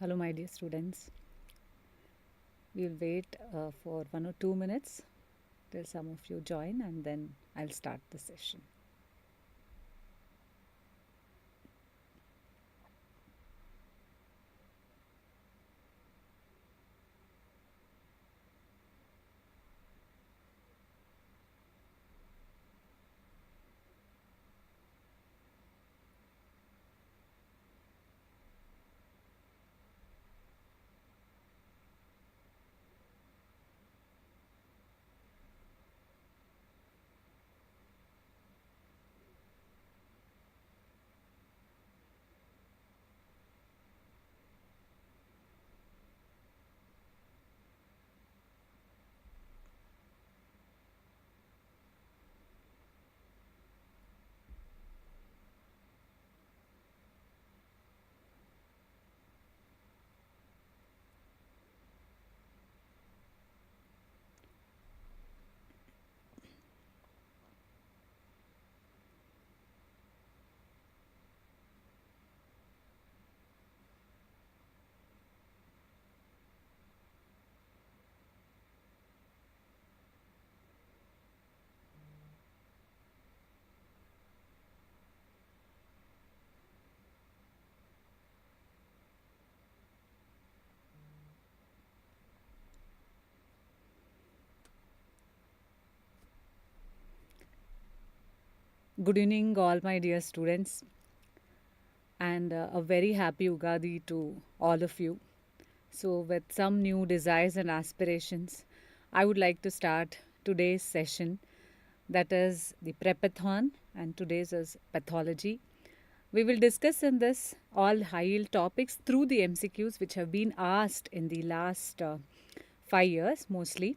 Hello, my dear students. We'll wait for 1 or 2 minutes till some of you join, and then I'll start the session. Good evening, all my dear students, and a very happy Ugadi to all of you. So, with some new desires and aspirations, I would like to start today's session, that is the prepathon, and today's is pathology. We will discuss in this all high yield topics through the MCQs which have been asked in the last 5 years mostly.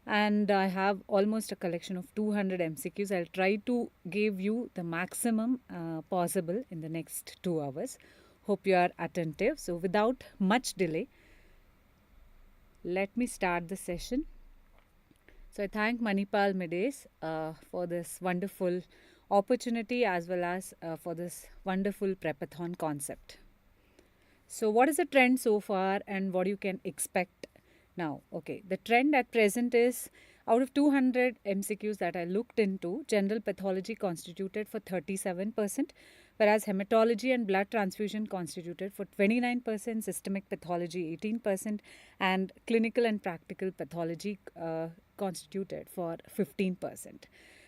And I have almost a collection of 200 MCQs. I'll try to give you the maximum possible in the next 2 hours. Hope you are attentive. So, without much delay, let me start the session. So, I thank Manipal Medes for this wonderful opportunity as well as for this wonderful prepathon concept. So, what is the trend so far and what you can expect now? Okay, the trend at present is out of 200 MCQs that I looked into, general pathology constituted for 37%, whereas hematology and blood transfusion constituted for 29%, systemic pathology 18%, and clinical and practical pathology constituted for 15%.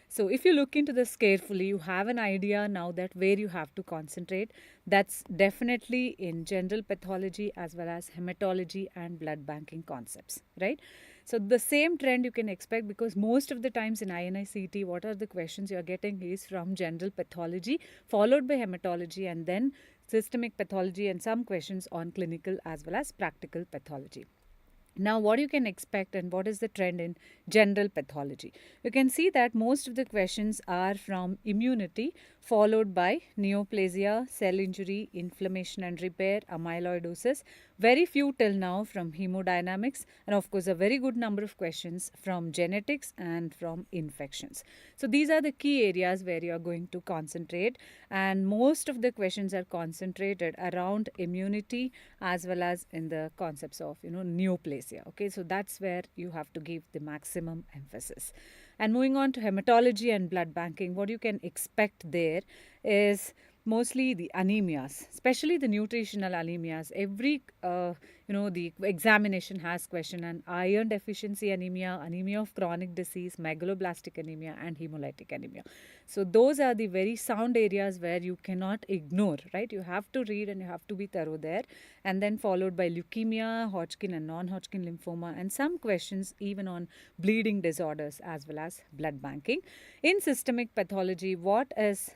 So, if you look into this carefully, you have an idea now that where you have to concentrate. That's definitely in general pathology as well as hematology and blood banking concepts, right? So, the same trend you can expect because most of the times in INICET, what are the questions you're getting is from general pathology, followed by hematology, and then systemic pathology, and some questions on clinical as well as practical pathology. Now, what you can expect and what is the trend in general pathology? You can see that most of the questions are from immunity, followed by neoplasia, cell injury, inflammation and repair, amyloidosis. Very few till now from hemodynamics, and of course, a very good number of questions from genetics and from infections. So, these are the key areas where you are going to concentrate, and most of the questions are concentrated around immunity as well as in the concepts of neoplasia. Okay, so that's where you have to give the maximum emphasis. And moving on to hematology and blood banking, what you can expect there is mostly the anemias, especially the nutritional anemias. Every the examination has question on iron deficiency anemia, anemia of chronic disease, megaloblastic anemia, and hemolytic anemia. So those are the very sound areas where you cannot ignore, right? You have to read and you have to be thorough there, and then followed by leukemia, Hodgkin and non-Hodgkin lymphoma, and some questions even on bleeding disorders as well as blood banking. In systemic pathology, what is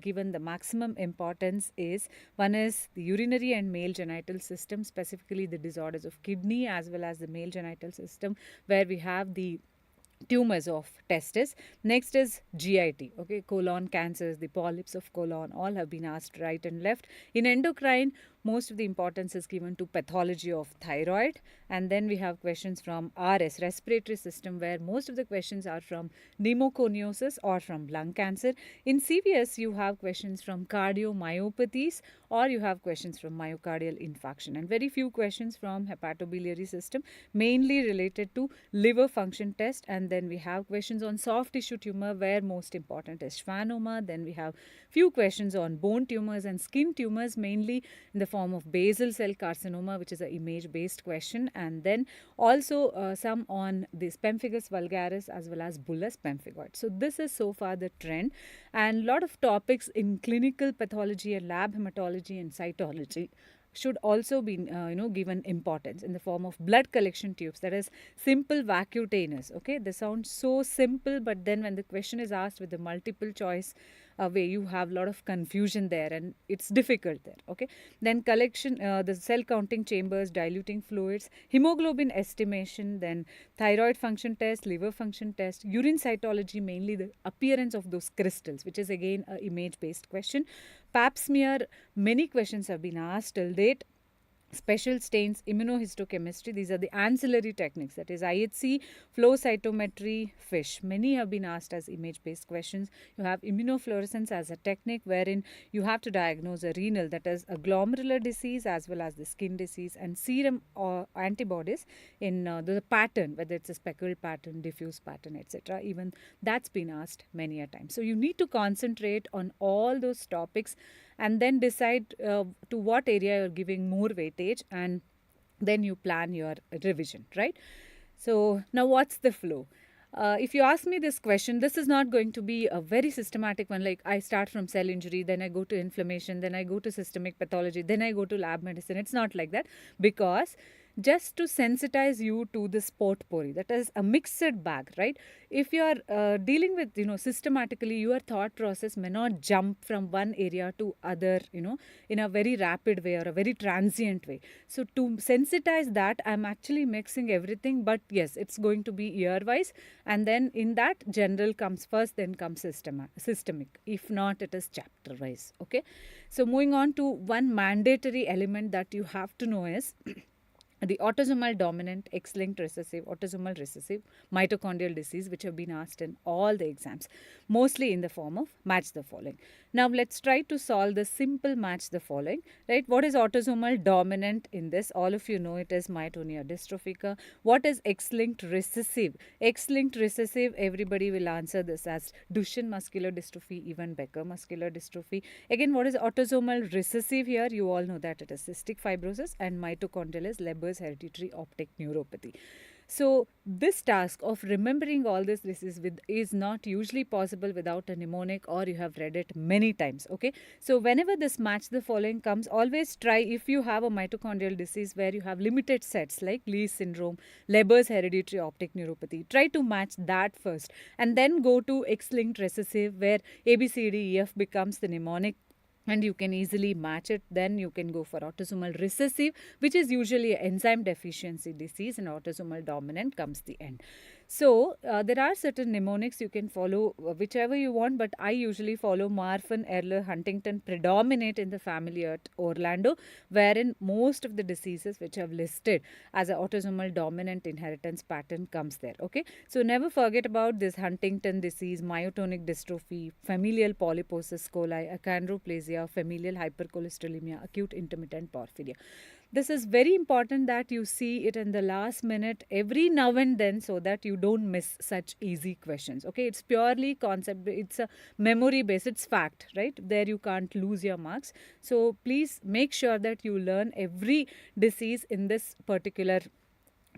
given the maximum importance is one is the urinary and male genital system, specifically the disorders of kidney as well as the male genital system, where we have the tumors of testis. Next is GIT, okay, colon cancers, the polyps of colon, all have been asked right and left. In endocrine, most of the importance is given to pathology of thyroid. And then we have questions from RS, respiratory system, where most of the questions are from pneumoconiosis or from lung cancer. In CVS, you have questions from cardiomyopathies, or you have questions from myocardial infarction, and very few questions from hepatobiliary system, mainly related to liver function test. And then we have questions on soft tissue tumor, where most important is schwannoma. Then we have few questions on bone tumors and skin tumors, mainly in the form of basal cell carcinoma, which is an image based question. And then also some on this pemphigus vulgaris as well as bullous pemphigoid. So this is so far the trend, and lot of topics in clinical pathology and lab hematology and cytology should also be given importance in the form of blood collection tubes, that is simple vacutainers. Okay, they sound so simple, but then when the question is asked with the multiple choice way, you have a lot of confusion there and it's difficult there. Okay, then collection, the cell counting chambers, diluting fluids, hemoglobin estimation, then thyroid function test, liver function test, urine cytology, mainly the appearance of those crystals, which is again a image based question. Pap smear, many questions have been asked till date. Special stains, immunohistochemistry, these are the ancillary techniques, that is IHC, flow cytometry, FISH. Many have been asked as image based questions. You have immunofluorescence as a technique wherein you have to diagnose a renal, that is a glomerular disease as well as the skin disease, and serum or antibodies in the pattern, whether it's a speckled pattern, diffuse pattern, etc. Even that's been asked many a time. So you need to concentrate on all those topics and then decide to what area you're giving more weightage, and then you plan your revision, right? So now what's the flow? If you ask me this question, this is not going to be a very systematic one, like I start from cell injury, then I go to inflammation, then I go to systemic pathology, then I go to lab medicine. It's not like that, because just to sensitize you to this potpourri, that is a mixed bag, right? If you are dealing with systematically, your thought process may not jump from one area to other in a very rapid way or a very transient way. So to sensitize that, I'm actually mixing everything, but yes, it's going to be year wise, and then in that general comes first, then comes systemic. If not, it is chapter wise. Okay, so moving on to one mandatory element that you have to know is the autosomal dominant, X-linked recessive, autosomal recessive mitochondrial disease, which have been asked in all the exams, mostly in the form of match the following. Now let's try to solve the simple match the following, right? What is autosomal dominant in this? All of you know it is myotonia dystrophica. What is X-linked recessive? X-linked recessive, everybody will answer this as Duchenne muscular dystrophy, even Becker muscular dystrophy. Again, what is autosomal recessive here? You all know that it is cystic fibrosis, and mitochondrial is Leber's hereditary optic neuropathy. So this task of remembering all this is not usually possible without a mnemonic, or you have read it many times. Okay, so whenever this match the following comes, always try, if you have a mitochondrial disease where you have limited sets like Leigh syndrome, Leber's hereditary optic neuropathy, try to match that first, and then go to X-linked recessive, where ABCDEF becomes the mnemonic and you can easily match it. Then you can go for autosomal recessive, which is usually an enzyme deficiency disease, and autosomal dominant comes the end. So there are certain mnemonics you can follow, whichever you want, but I usually follow Marfan, Erler, Huntington predominate in the family at Orlando, wherein most of the diseases which I've listed as an autosomal dominant inheritance pattern comes there. Okay, so never forget about this Huntington disease, myotonic dystrophy, familial polyposis coli, achondroplasia, familial hypercholesterolemia, acute intermittent porphyria. This is very important that you see it in the last minute every now and then, so that you don't miss such easy questions. Okay, it's purely concept, it's a memory based, it's fact, right? There you can't lose your marks. So please make sure that you learn every disease in this particular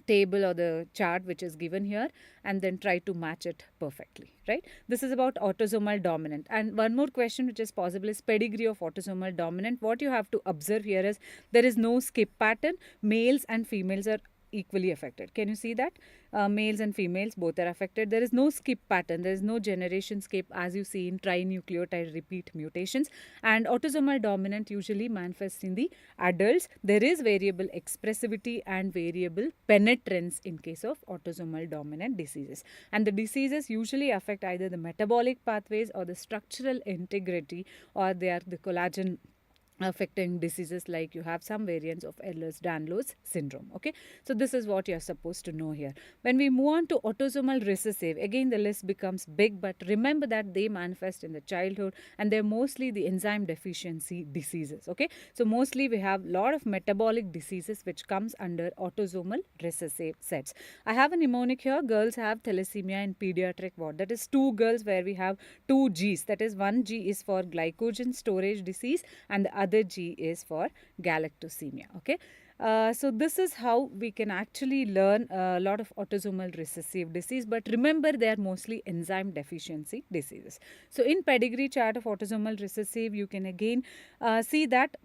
table or the chart which is given here, and then try to match it perfectly, right? This is about autosomal dominant. And one more question which is possible is pedigree of autosomal dominant. What you have to observe here is there is no skip pattern. Males and females are equally affected. Can you see that? Males and females both are affected. There is no skip pattern. There is no generation skip as you see in trinucleotide repeat mutations. And autosomal dominant usually manifests in the adults. There is variable expressivity and variable penetrance in case of autosomal dominant diseases. And the diseases usually affect either the metabolic pathways or the structural integrity, or they are the collagen affecting diseases like you have some variants of Ehlers-Danlos syndrome. Okay, so this is what you're supposed to know here. When we move on to autosomal recessive, again the list becomes big, but remember that they manifest in the childhood and they're mostly the enzyme deficiency diseases. Okay, so mostly we have a lot of metabolic diseases which comes under autosomal recessive sets. I have a mnemonic here. Girls have thalassemia in pediatric ward. That is two girls where we have two G's. That is one G is for glycogen storage disease and the other G is for galactosemia. Okay. So this is how we can actually learn a lot of autosomal recessive disease, but remember they are mostly enzyme deficiency diseases. So in pedigree chart of autosomal recessive, you can again see that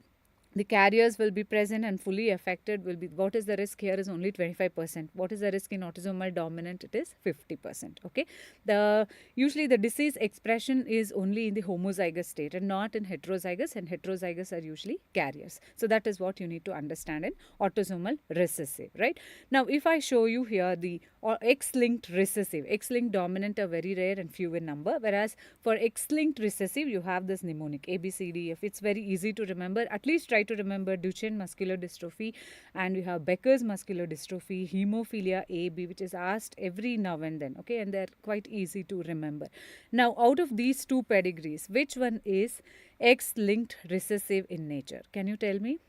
the carriers will be present and fully affected will be, what is the risk here is only 25%. What is the risk in autosomal dominant? It is 50%. Okay, the usually the disease expression is only in the homozygous state and not in heterozygous, and heterozygous are usually carriers. So that is what you need to understand in autosomal recessive. Right, now if I show you here the X-linked recessive, X-linked dominant are very rare and few in number, whereas for X-linked recessive you have this mnemonic ABCDF. It's very easy to remember. At least try to remember Duchenne muscular dystrophy, and we have Becker's muscular dystrophy, hemophilia A, B, which is asked every now and then. Okay, and they're quite easy to remember. Now out of these two pedigrees, which one is X-linked recessive in nature? Can you tell me?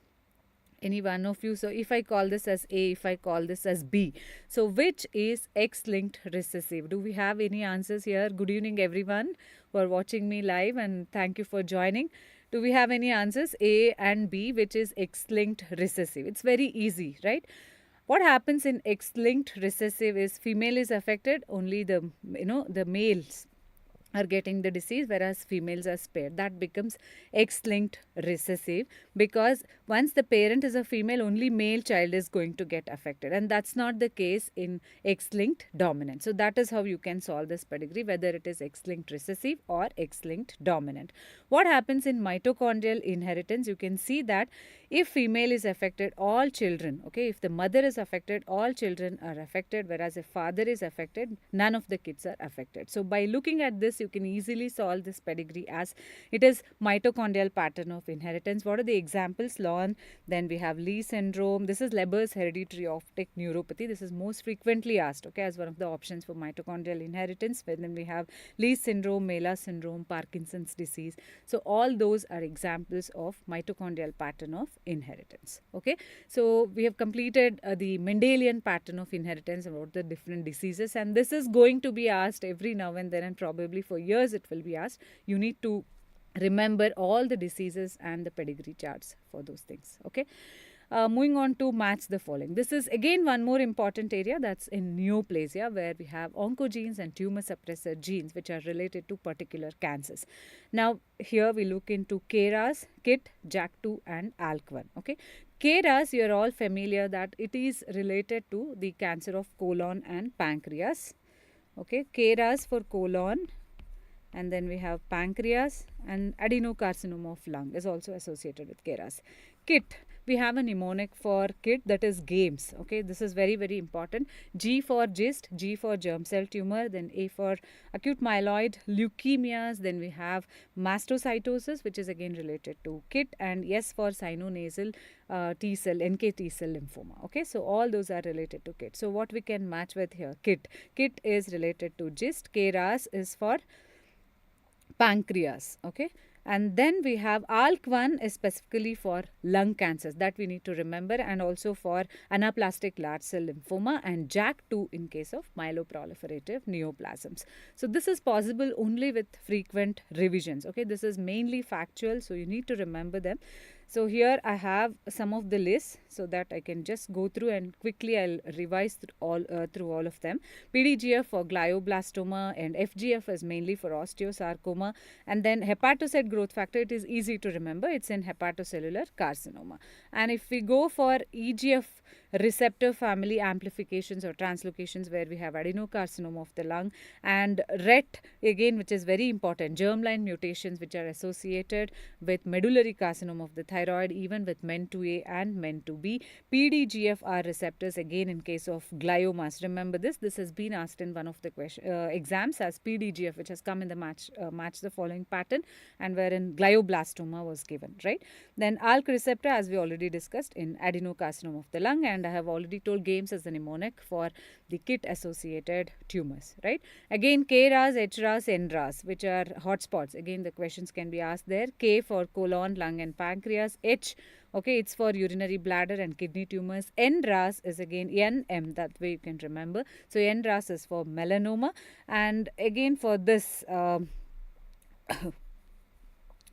Any one of you? So if I call this as A, if I call this as B, so which is X-linked recessive? Do we have any answers here? Good evening everyone who are watching me live, and thank you for joining. Do we have any answers? A and B, which is X-linked recessive. It's very easy, right? What happens in X-linked recessive is female is affected, only the the males are getting the disease, whereas females are spared. That becomes X-linked recessive, because once the parent is a female, only male child is going to get affected, and that's not the case in X-linked dominant. So that is how you can solve this pedigree, whether it is X-linked recessive or X-linked dominant. What happens in mitochondrial inheritance? You can see that if female is affected, all children, okay, if the mother is affected, all children are affected, whereas if father is affected, none of the kids are affected. So by looking at this, you can easily solve this pedigree as it is mitochondrial pattern of inheritance. What are the examples? Lawn, then we have Lee syndrome. This is Leber's hereditary optic neuropathy. This is most frequently asked, okay, as one of the options for mitochondrial inheritance. Then we have Lee syndrome, Mela syndrome, Parkinson's disease. So all those are examples of mitochondrial pattern of inheritance. Okay, so we have completed the Mendelian pattern of inheritance about the different diseases, and this is going to be asked every now and then, and probably for years it will be asked. You need to remember all the diseases and the pedigree charts for those things. Okay, moving on to match the following. This is again one more important area, that's in neoplasia, where we have oncogenes and tumor suppressor genes which are related to particular cancers. Now here we look into KRAS, KIT, JAK2 and ALK1. Okay, KRAS, you are all familiar that it is related to the cancer of colon and pancreas. Okay, KRAS for colon, and then we have pancreas, and adenocarcinoma of lung is also associated with KRAS. KIT, we have a mnemonic for KIT, that is games. Okay, this is very, very important. G for GIST, G for germ cell tumor, then A for acute myeloid leukemias, then we have mastocytosis, which is again related to KIT, and S for sinonasal T cell, NK T cell lymphoma. Okay, so all those are related to KIT. So what we can match with here? KIT. KIT is related to GIST, KRAS is for pancreas. Okay, and then we have ALK1 is specifically for lung cancers, that we need to remember, and also for anaplastic large cell lymphoma, and JAK2 in case of myeloproliferative neoplasms. So this is possible only with frequent revisions. Okay, this is mainly factual, so you need to remember them. So here I have some of the lists so that I can just go through and quickly I'll revise through all of them. PDGF for glioblastoma, and FGF is mainly for osteosarcoma, and then hepatocyte growth factor, it is easy to remember, it's in hepatocellular carcinoma. And if we go for EGF receptor family amplifications or translocations where we have adenocarcinoma of the lung, and RET again, which is very important, germline mutations which are associated with medullary carcinoma of the thyroid, even with MEN2A and MEN2B. PDGFR receptors again in case of gliomas. Remember this has been asked in one of the exams as PDGF, which has come in the match the following pattern, and wherein glioblastoma was given, right? Then ALK receptor, as we already discussed, in adenocarcinoma of the lung, and I have already told games as the mnemonic for the KIT associated tumors, right? Again, KRAS, HRAS, NRAS, which are hotspots. Again, the questions can be asked there. K for colon, lung and pancreas. H, okay, it's for urinary bladder and kidney tumors. NRAS is again NM, that way you can remember. So NRAS is for melanoma, and again for this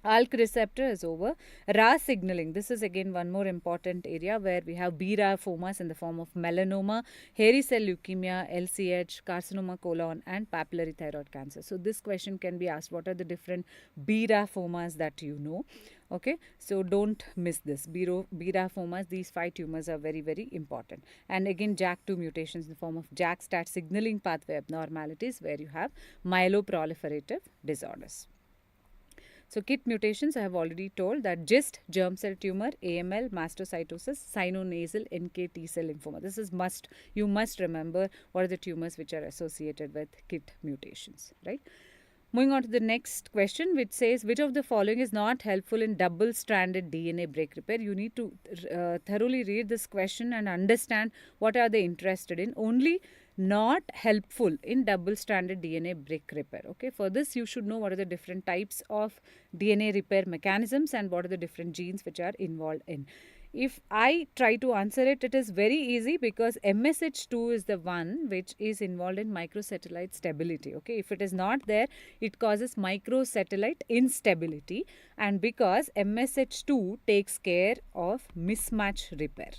ALK receptor is over. RAS signaling, this is again one more important area where we have BRAFomas in the form of melanoma, hairy cell leukemia, LCH, carcinoma colon and papillary thyroid cancer. So this question can be asked, what are the different BRAFomas that you know? Okay, so don't miss this. BRAFomas, these 5 tumors are very, very important. And again, JAK2 mutations in the form of JAK-STAT signaling pathway abnormalities where you have myeloproliferative disorders. So KIT mutations, I have already told that GIST, germ cell tumor, AML, mastocytosis, sinonasal NK T cell lymphoma. This is must, you must remember what are the tumors which are associated with KIT mutations, right? Moving on to the next question, which says, which of the following is not helpful in double-stranded DNA break repair? You need to thoroughly read this question and understand what are they interested in. Only not helpful in double-stranded DNA break repair. Okay, for this you should know what are the different types of DNA repair mechanisms and what are the different genes which are involved in. If I try to answer it, it is very easy because MSH2 is the one which is involved in microsatellite stability. Okay, if it is not there, it causes microsatellite instability, and because MSH2 takes care of mismatch repair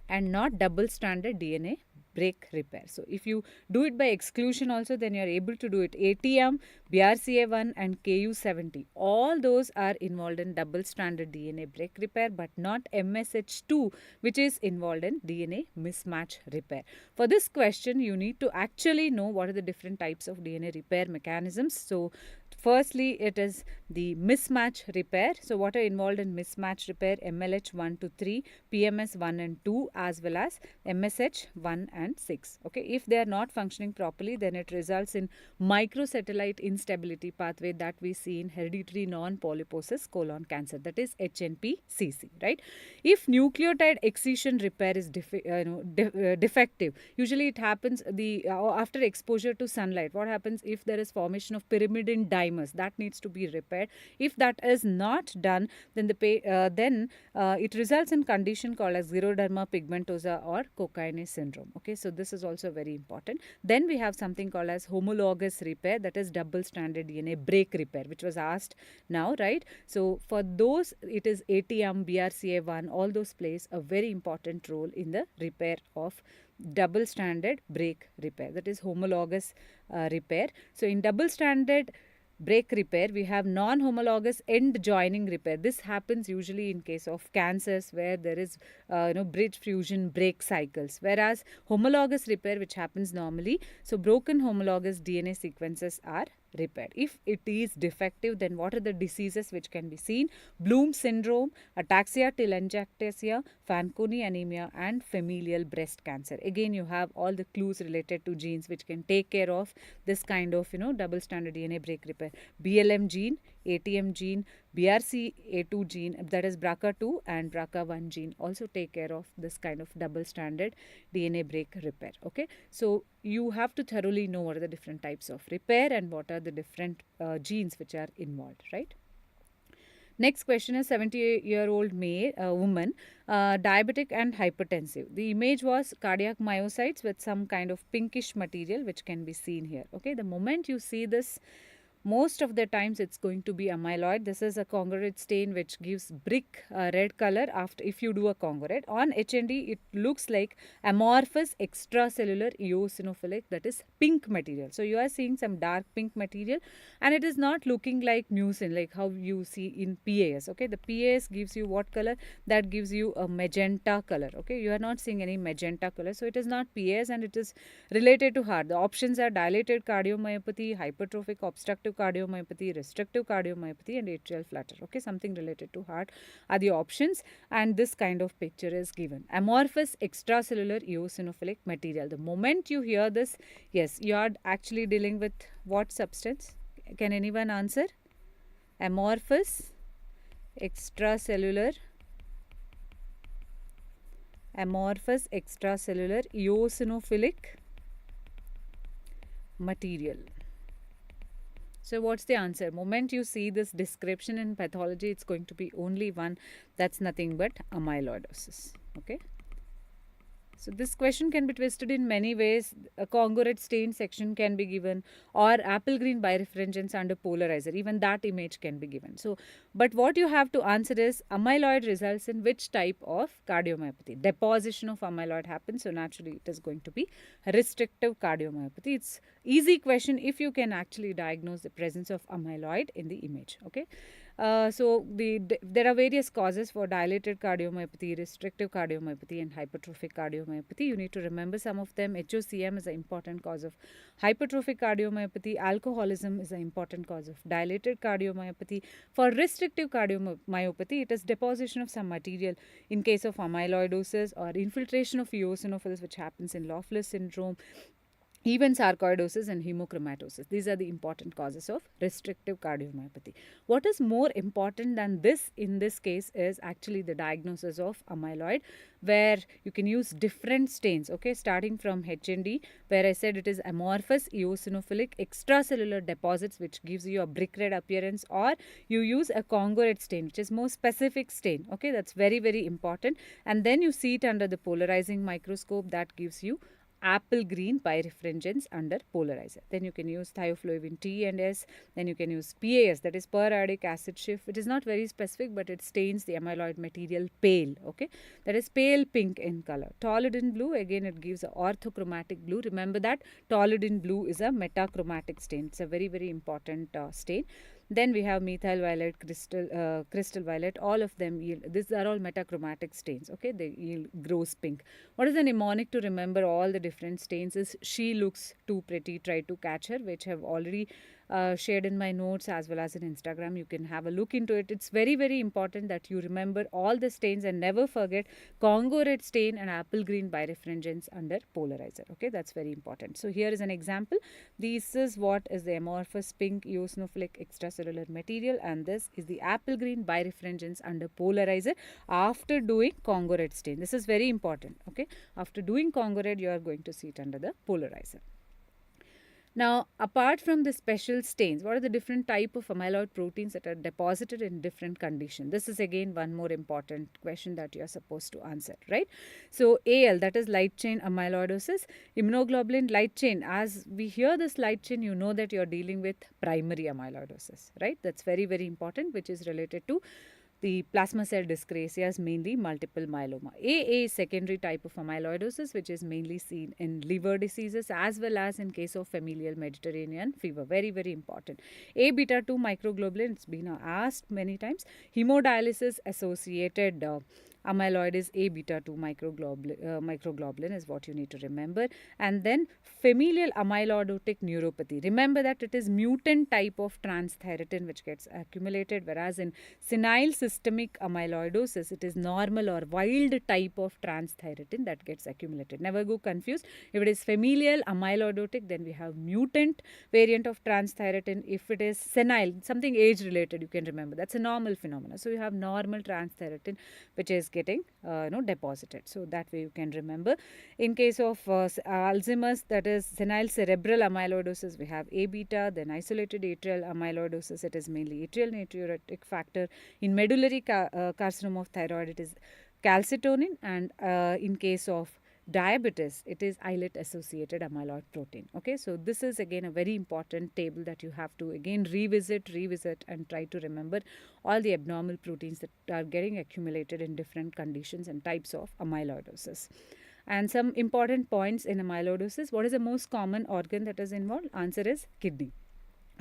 and not double-stranded DNA break repair. So if you do it by exclusion also, then you are able to do it. ATM, BRCA1 and KU70, all those are involved in double-stranded DNA break repair, but not MSH2, which is involved in DNA mismatch repair. For this question, you need to actually know what are the different types of DNA repair mechanisms. So firstly, it is the mismatch repair. So what are involved in mismatch repair? MLH1 to 3, PMS1 and 2, as well as MSH1 and 6. Okay, if they are not functioning properly, then it results in microsatellite instability pathway that we see in hereditary non-polyposis colon cancer, that is HNPCC, right? If nucleotide excision repair is defective, usually it happens after exposure to sunlight. What happens if there is formation of pyrimidine dimers? That needs to be repaired. If that is not done, then it results in condition called as xeroderma pigmentosa or cocaine syndrome. Okay, so this is also very important. Then we have something called as homologous repair, that is double-stranded DNA break repair, which was asked now, right? So for those, it is ATM, BRCA1, all those plays a very important role in the repair of double-stranded break repair, that is homologous repair. So in double-stranded break repair, we have non-homologous end joining repair. This happens usually in case of cancers where there is bridge fusion break cycles, whereas homologous repair, which happens normally, so broken homologous DNA sequences are repaired. If it is defective, then what are the diseases which can be seen? Bloom syndrome, ataxia telangiectasia, Fanconi anemia and familial breast cancer. Again, you have all the clues related to genes which can take care of this kind of double-stranded DNA break repair. BLM gene, ATM gene, BRCA2 gene, that is BRCA2 and BRCA1 gene, also take care of this kind of double-stranded DNA break repair. Okay, so you have to thoroughly know what are the different types of repair and what are the different genes which are involved, right? Next question is 70-year-old woman, diabetic and hypertensive. The image was cardiac myocytes with some kind of pinkish material which can be seen here. Okay, the moment you see this most of the times it's going to be amyloid. This is a congruent stain which gives brick red color after if you do a congruent. On HND, it looks like amorphous extracellular eosinophilic, that is pink material. So you are seeing some dark pink material, and it is not looking like mucin like how you see in PAS. Okay, the PAS gives you what color? That gives you a magenta color. Okay, you are not seeing any magenta color, so it is not PAS, and it is related to heart. The options are dilated cardiomyopathy, hypertrophic obstructive cardiomyopathy, restrictive cardiomyopathy, and atrial flutter. Okay, something related to heart are the options, and this kind of picture is given. Amorphous extracellular eosinophilic material. The moment you hear this, yes, you are actually dealing with what substance? Can anyone answer? Amorphous extracellular eosinophilic material. So what's the answer? Moment you see this description in pathology, it's going to be only one. That's nothing but amyloidosis. Okay. So this question can be twisted in many ways. A congruent stain section can be given, or apple green birefringence under polarizer. Even that image can be given. So, but what you have to answer is amyloid results in which type of cardiomyopathy? Deposition of amyloid happens. So naturally, it is going to be restrictive cardiomyopathy. It's easy question if you can actually diagnose the presence of amyloid in the image. Okay. There are various causes for dilated cardiomyopathy, restrictive cardiomyopathy, and hypertrophic cardiomyopathy. You need to remember some of them. HOCM is an important cause of hypertrophic cardiomyopathy. Alcoholism is an important cause of dilated cardiomyopathy. For restrictive cardiomyopathy, it is deposition of some material in case of amyloidosis, or infiltration of eosinophils, which happens in Loeffler syndrome, even sarcoidosis and hemochromatosis. These are the important causes of restrictive cardiomyopathy. What is more important than this in this case is actually the diagnosis of amyloid, where you can use different stains, okay, starting from HND, where I said it is amorphous eosinophilic extracellular deposits, which gives you a brick red appearance, or you use a congruent stain, which is more specific stain. Okay, that's very, very important. And then you see it under the polarizing microscope, that gives you apple green birefringence under polarizer. Then you can use thiofluovin T and S. Then you can use PAS, that is periodic acid shift. It is not very specific, but it stains the amyloid material pale. Okay, that is pale pink in color. Toluidine blue, again it gives a orthochromatic blue. Remember that toluidine blue is a metachromatic stain. It's a very, very important stain. Then we have methyl violet, crystal violet. All of them yield, these are all metachromatic stains. Okay, they yield gross pink. What is the mnemonic to remember all the different stains is she looks too pretty, try to catch her, which have already shared in my notes as well as in Instagram. You can have a look into it. It's very, very important that you remember all the stains and never forget Congo red stain and apple green birefringence under polarizer. Okay, that's very important. So here is an example. This is what is the amorphous pink eosinophilic extracellular material, and this is the apple green birefringence under polarizer after doing Congo red stain. This is very important. Okay, after doing Congo red, you are going to see it under the polarizer. Now, apart from the special stains, what are the different type of amyloid proteins that are deposited in different conditions? This is again one more important question that you are supposed to answer, right? So, AL, that is light chain amyloidosis. Immunoglobulin light chain, as we hear this light chain, you know that you are dealing with primary amyloidosis, right? That's very, very important, which is related to the plasma cell dyscrasias, mainly multiple myeloma. AA is secondary type of amyloidosis, which is mainly seen in liver diseases as well as in case of familial Mediterranean fever. Very, very important. A beta 2 microglobulin, it's been asked many times. Hemodialysis associated amyloid is A beta 2 microglobulin is what you need to remember. And then familial amyloidotic neuropathy. Remember that it is mutant type of transthyretin which gets accumulated, whereas in senile systemic amyloidosis, it is normal or wild type of transthyretin that gets accumulated. Never go confused. If it is familial amyloidotic, then we have mutant variant of transthyretin. If it is senile, something age related, you can remember. That's a normal phenomena. So you have normal transthyretin which is getting deposited. So that way you can remember. In case of Alzheimer's, that is senile cerebral amyloidosis, we have A beta. Then isolated atrial amyloidosis, it is mainly atrial natriuretic factor. In medullary carcinoma of thyroid, it is calcitonin. And in case of diabetes, it is islet associated amyloid protein. Okay, so this is again a very important table that you have to again revisit and try to remember all the abnormal proteins that are getting accumulated in different conditions and types of amyloidosis. And some important points in amyloidosis: what is the most common organ that is involved? Answer is kidney.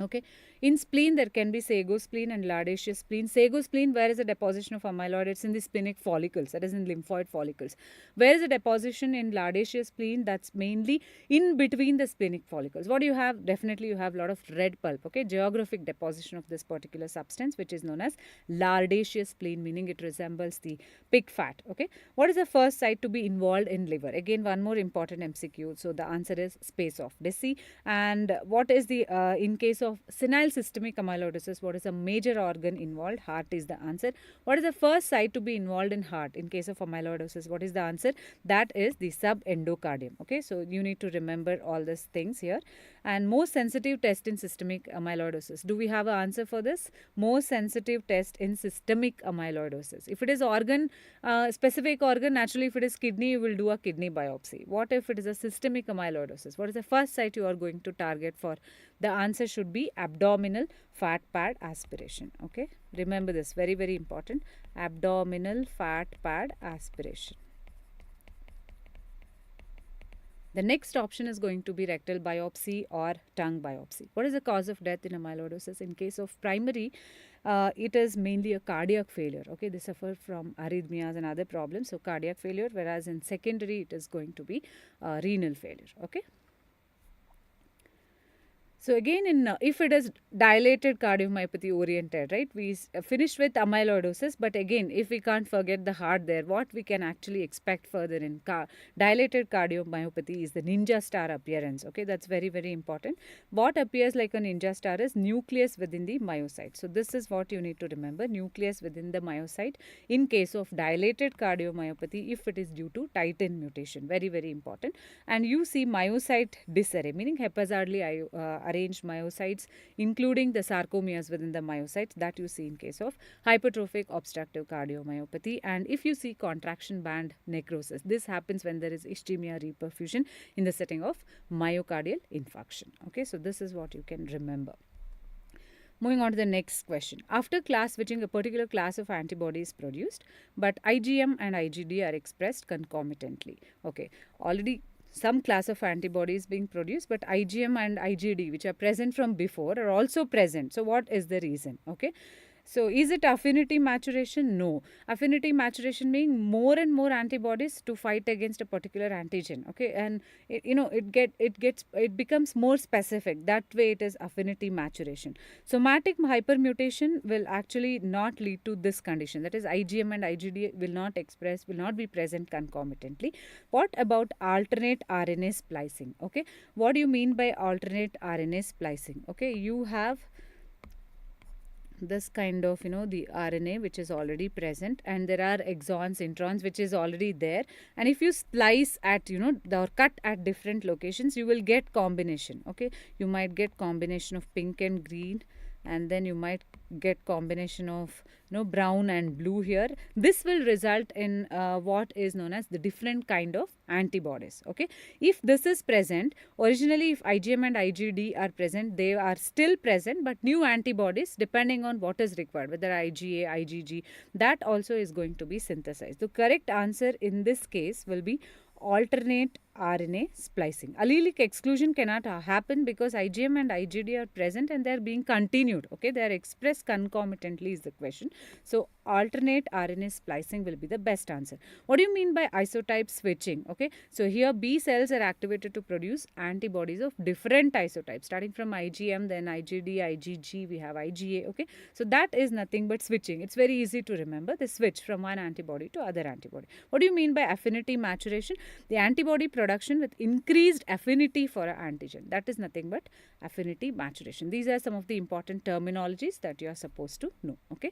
Okay, in spleen there can be sago spleen and lardaceous spleen. Sago spleen, where is the deposition of amyloid? It's in the splenic follicles, that is in lymphoid follicles. Where is the deposition in lardaceous spleen? That's mainly in between the splenic follicles. What do you have? Definitely you have a lot of red pulp. Okay, geographic deposition of this particular substance, which is known as lardaceous spleen, meaning it resembles the pig fat. Okay, what is the first site to be involved in liver? Again, one more important MCQ. So the answer is space of Deci. And what is the in case of senile systemic amyloidosis, what is a major organ involved? Heart is the answer. What is the first site to be involved in heart in case of amyloidosis? What is the answer? That is the subendocardium. Okay, so you need to remember all these things here. And most sensitive test in systemic amyloidosis, do we have an answer for this? Most sensitive test in systemic amyloidosis, if it is organ specific organ, naturally if it is kidney, you will do a kidney biopsy. What if it is a systemic amyloidosis? What is the first site you are going to target for? The answer should be abdominal fat pad aspiration. Okay, remember this, very very important, abdominal fat pad aspiration. The next option is going to be rectal biopsy or tongue biopsy. What is the cause of death in amyloidosis? In case of primary, it is mainly a cardiac failure. Okay, they suffer from arrhythmias and other problems, so cardiac failure, whereas in secondary it is going to be renal failure. Okay. So again, in if it is dilated cardiomyopathy oriented, right, we finished with amyloidosis, but again, if we can't forget the heart there, what we can actually expect further in dilated cardiomyopathy is the ninja star appearance. Okay, that's very very important. What appears like a ninja star is nucleus within the myocyte. So this is what you need to remember, nucleus within the myocyte in case of dilated cardiomyopathy if it is due to titin mutation. Very very important. And you see myocyte disarray, meaning haphazardly arranged myocytes, including the sarcomeres within the myocytes, that you see in case of hypertrophic obstructive cardiomyopathy. And if you see contraction band necrosis, this happens when there is ischemia reperfusion in the setting of myocardial infarction. Okay, so this is what you can remember. Moving on to the next question. After class switching, a particular class of antibodies is produced, but IgM and IgD are expressed concomitantly. Okay, already some class of antibodies being produced, but IgM and IgD, which are present from before, are also present. So what is the reason? Okay, so is it affinity maturation? No. Affinity maturation meaning more and more antibodies to fight against a particular antigen. Okay, and it becomes more specific. That way it is affinity maturation. Somatic hypermutation will actually not lead to this condition. That is, IgM and IgD will not be present concomitantly. What about alternate RNA splicing? Okay, what do you mean by alternate RNA splicing? Okay, you have this kind of the RNA which is already present, and there are exons, introns which is already there, and if you splice at or cut at different locations, you will get combination. Okay, you might get combination of pink and green, and then you might get combination of brown and blue here. This will result in what is known as the different kind of antibodies. Okay, if this is present, originally if IgM and IgD are present, they are still present, but new antibodies depending on what is required, whether IgA, IgG, that also is going to be synthesized. The correct answer in this case will be alternate RNA splicing. Allelic exclusion cannot happen because IgM and IgD are present and they are being continued. Okay, they are expressed concomitantly is the question. So alternate RNA splicing will be the best answer. What do you mean by isotype switching? Okay, so here B cells are activated to produce antibodies of different isotypes, starting from IgM, then IgD, IgG, we have IgA. Okay, so that is nothing but switching. It's very easy to remember, the switch from one antibody to other antibody. What do you mean by affinity maturation? The antibody production with increased affinity for an antigen. That is nothing but affinity maturation. These are some of the important terminologies that you are supposed to know. Okay,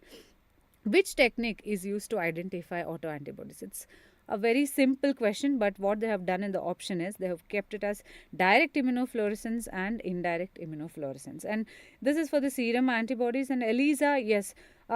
which technique is used to identify autoantibodies? It's a very simple question, but what they have done in the option is they have kept it as direct immunofluorescence and indirect immunofluorescence, and this is for the serum antibodies. And ELISA, yes,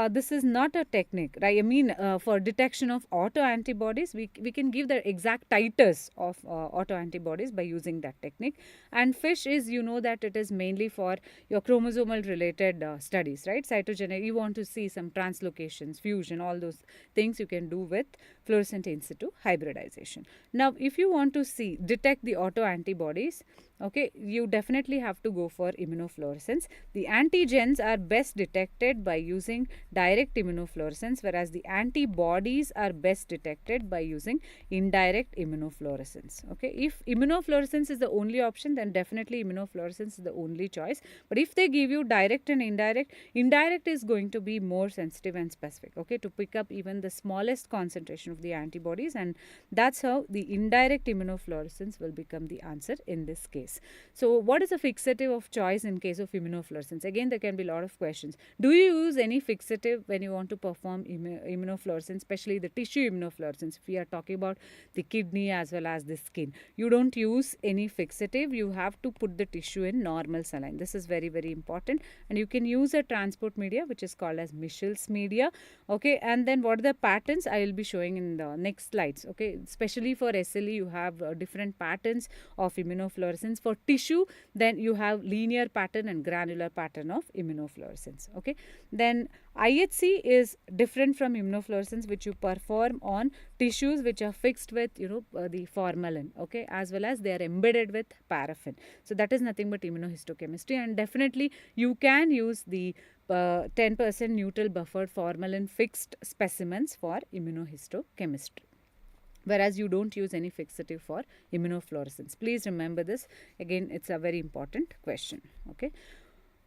this is not a technique, right? I mean, for detection of autoantibodies, we can give the exact titers of autoantibodies by using that technique. And FISH is, you know, that it is mainly for your chromosomal related studies, right? Cytogenetic, you want to see some translocations, fusion, all those things you can do with fluorescent in situ hybridization. Now, if you want to see, detect the autoantibodies, okay, you definitely have to go for immunofluorescence. The antigens are best detected by using direct immunofluorescence, whereas the antibodies are best detected by using indirect immunofluorescence. Okay, if immunofluorescence is the only option, then definitely immunofluorescence is the only choice. But if they give you direct and indirect, indirect is going to be more sensitive and specific, okay, to pick up even the smallest concentration of the antibodies, and that's how the indirect immunofluorescence will become the answer in this case. So what is a fixative of choice in case of immunofluorescence? Again, there can be a lot of questions. Do you use any fixative when you want to perform immunofluorescence, especially the tissue immunofluorescence? If we are talking about the kidney as well as the skin, you don't use any fixative. You have to put the tissue in normal saline. This is very, very important. And you can use a transport media which is called as Michel's media. Okay, and then what are the patterns? I will be showing in the next slides. Okay, especially for SLE, you have different patterns of immunofluorescence. For tissue, then you have linear pattern and granular pattern of immunofluorescence. Okay, then IHC is different from immunofluorescence, which you perform on tissues which are fixed with, you know, the formalin, okay, as well as they are embedded with paraffin. So that is nothing but immunohistochemistry, and definitely you can use the 10% neutral buffered formalin fixed specimens for immunohistochemistry, whereas you don't use any fixative for immunofluorescence. Please remember this. Again, it's a very important question. Okay.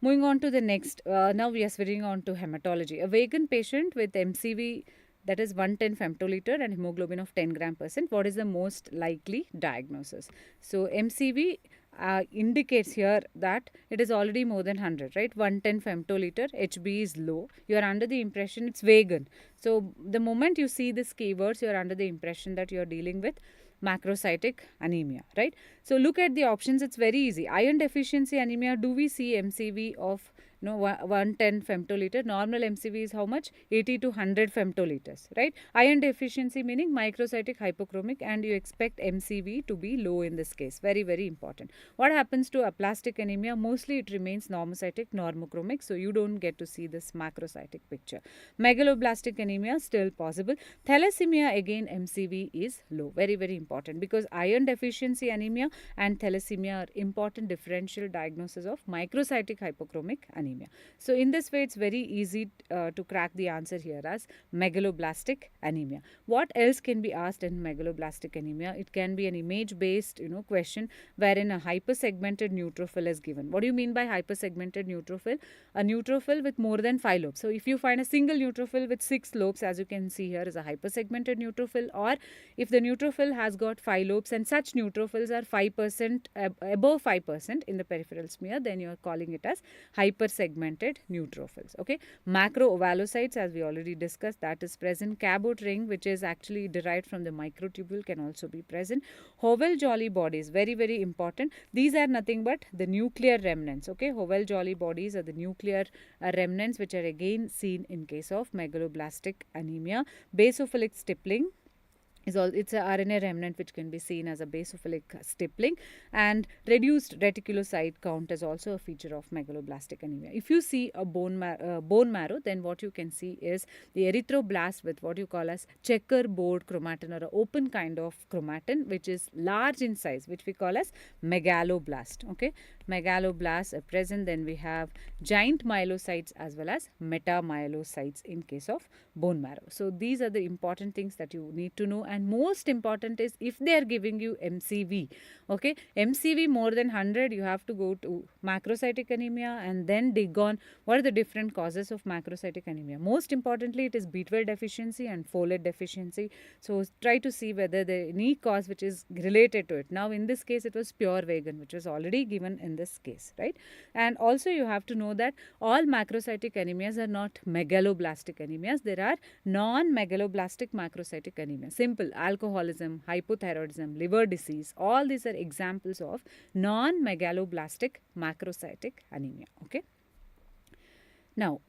Moving on to the next. Now we are switching on to hematology. A vacant patient with MCV, that is 110 femtoliter and hemoglobin of 10 gram percent. What is the most likely diagnosis? So MCV indicates here that it is already more than 100, right? 110 femtoliter, HB is low. You are under the impression it's vegan. So the moment you see these keywords, you are under the impression that you are dealing with macrocytic anemia, right? So look at the options. It's very easy. Iron deficiency anemia, do we see MCV of 110 femtoliter? Normal MCV is how much? 80 to 100 femtoliters, right? Iron deficiency meaning microcytic hypochromic, and you expect MCV to be low in this case. Very, very important. What happens to aplastic anemia? Mostly it remains normocytic, normochromic, so you don't get to see this macrocytic picture. Megaloblastic anemia still possible. Thalassemia, again MCV is low. Very, very important, because iron deficiency anemia and thalassemia are important differential diagnosis of microcytic hypochromic anemia. So in this way, it's very easy to crack the answer here as megaloblastic anemia. What else can be asked in megaloblastic anemia? It can be an image based question wherein a hypersegmented neutrophil is given. What do you mean by hypersegmented neutrophil? A neutrophil with more than 5 lobes. So if you find a single neutrophil with 6 lobes, as you can see here, is a hypersegmented neutrophil, or if the neutrophil has got 5 lobes and such neutrophils are 5% above 5% in the peripheral smear, then you are calling it as hypersegmented neutrophils. Okay, macroovalocytes, as we already discussed, that is present. Cabot ring, which is actually derived from the microtubule, can also be present. Howell-Jolly bodies, very, very important. These are nothing but the nuclear remnants. Okay, Howell-Jolly bodies are the nuclear remnants which are again seen in case of megaloblastic anemia. Basophilic stippling is all, it's a RNA remnant which can be seen as a basophilic stippling, and reduced reticulocyte count is also a feature of megaloblastic anemia. If you see a bone marrow, then what you can see is the erythroblast with what you call as checkerboard chromatin, or an open kind of chromatin which is large in size, which we call as megaloblast. Okay, megaloblasts are present. Then we have giant myelocytes as well as metamyelocytes in case of bone marrow. So these are the important things that you need to know. And most important is, if they are giving you MCV, okay, MCV more than 100, you have to go to macrocytic anemia and then dig on what are the different causes of macrocytic anemia. Most importantly, it is B12 deficiency and folate deficiency. So try to see whether there is any cause which is related to it. Now in this case, it was pure vegan, which was already given in this case, right? And also you have to know that all macrocytic anemias are not megaloblastic anemias. There are non-megaloblastic macrocytic anemia. Simple: alcoholism, hypothyroidism, liver disease, all these are examples of non-megaloblastic macrocytic anemia. Okay. Now,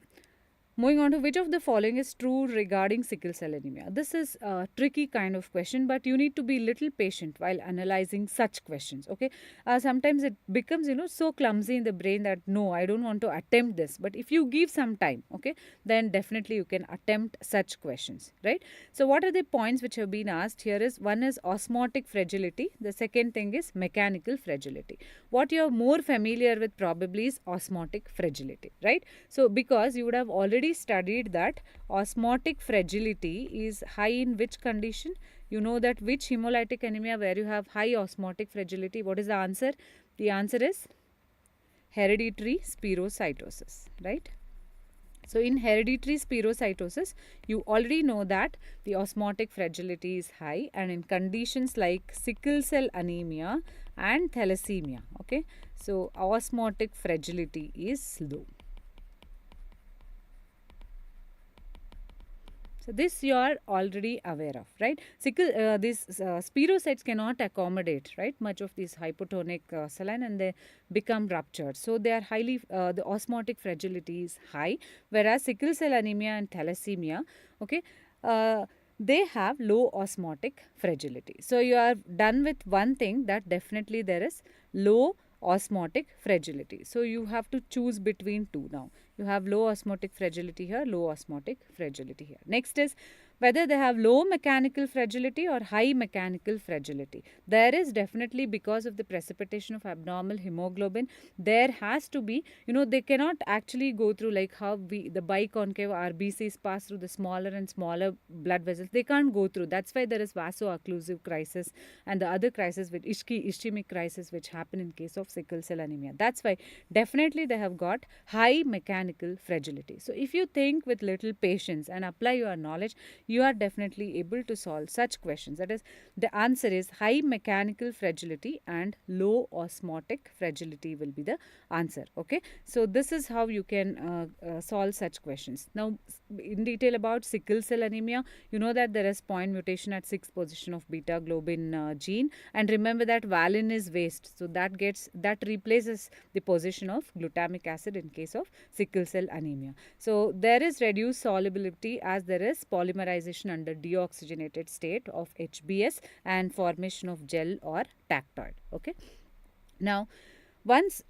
Moving on to, which of the following is true regarding sickle cell anemia? This is a tricky kind of question, but you need to be little patient while analyzing such questions. Okay, sometimes it becomes so clumsy in the brain that no, I don't want to attempt this. But if you give some time, okay, then definitely you can attempt such questions, right? So what are the points which have been asked here? Is one is osmotic fragility. The second thing is mechanical fragility. What you are more familiar with probably is osmotic fragility, right? So because you would have already studied that osmotic fragility is high in which condition? You know that which hemolytic anemia where you have high osmotic fragility. What is the answer? The answer is hereditary spherocytosis, right? So in hereditary spherocytosis, you already know that the osmotic fragility is high, and in conditions like sickle cell anemia and thalassemia, okay, so osmotic fragility is low. So this you are already aware of, right? These spirocytes cannot accommodate, right, much of this hypotonic saline, and they become ruptured. So they are highly, the osmotic fragility is high, whereas sickle cell anemia and thalassemia, okay, they have low osmotic fragility. So you are done with one thing, that definitely there is low osmotic fragility. So you have to choose between two now. You have low osmotic fragility here, low osmotic fragility here. Next is whether they have low mechanical fragility or high mechanical fragility. There is definitely, because of the precipitation of abnormal hemoglobin, there has to be, they cannot actually go through like how the biconcave RBCs pass through the smaller and smaller blood vessels. They can't go through. That's why there is vaso-occlusive crisis and the other crisis with ischemic crisis which happen in case of sickle cell anemia. That's why definitely they have got high mechanical fragility. So if you think with little patience and apply your knowledge, you are definitely able to solve such questions. That is, the answer is high mechanical fragility and low osmotic fragility will be the answer. Okay, so this is how you can solve such questions. Now in detail about sickle cell anemia, you know that there is point mutation at 6th position of beta globin gene, and remember that valine is waste, so that replaces the position of glutamic acid in case of sickle cell anemia. So there is reduced solubility as there is polymerization under deoxygenated state of HBS and formation of gel or tactoid. Okay, now once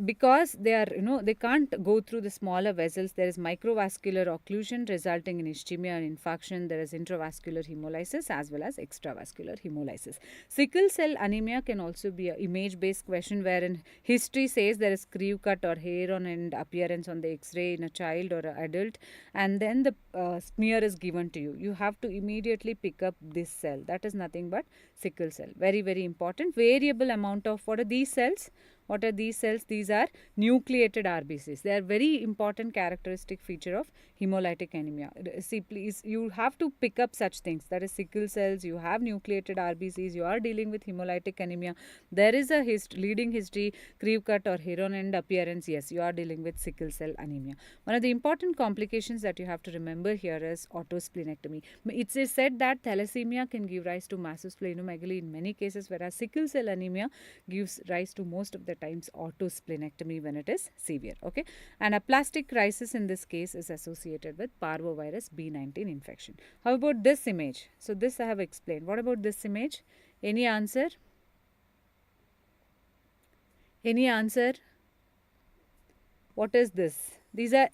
because they are they can't go through the smaller vessels, there is microvascular occlusion resulting in ischemia and infarction. There is intravascular hemolysis as well as extravascular hemolysis. Sickle cell anemia can also be an image based question wherein history says there is crew cut or hair on end appearance on the x-ray in a child or an adult, and then the smear is given to you. You have to immediately pick up this cell. That is nothing but sickle cell. Very, very important. Variable amount of, what are these cells? What are these cells? These are nucleated RBCs. They are very important characteristic feature of hemolytic anemia. See, please, you have to pick up such things. That is sickle cells, you have nucleated RBCs, you are dealing with hemolytic anemia. There is a leading history, crew cut or hair on end appearance. Yes, you are dealing with sickle cell anemia. One of the important complications that you have to remember here is autosplenectomy. It is said that thalassemia can give rise to massive splenomegaly in many cases, whereas sickle cell anemia gives rise to most of the times autosplenectomy when it is severe. Okay, and a plastic crisis in this case is associated with parvovirus B19 infection. How about this image? So this I have explained. What about this image? Any answer? Any answer? What is this? These are,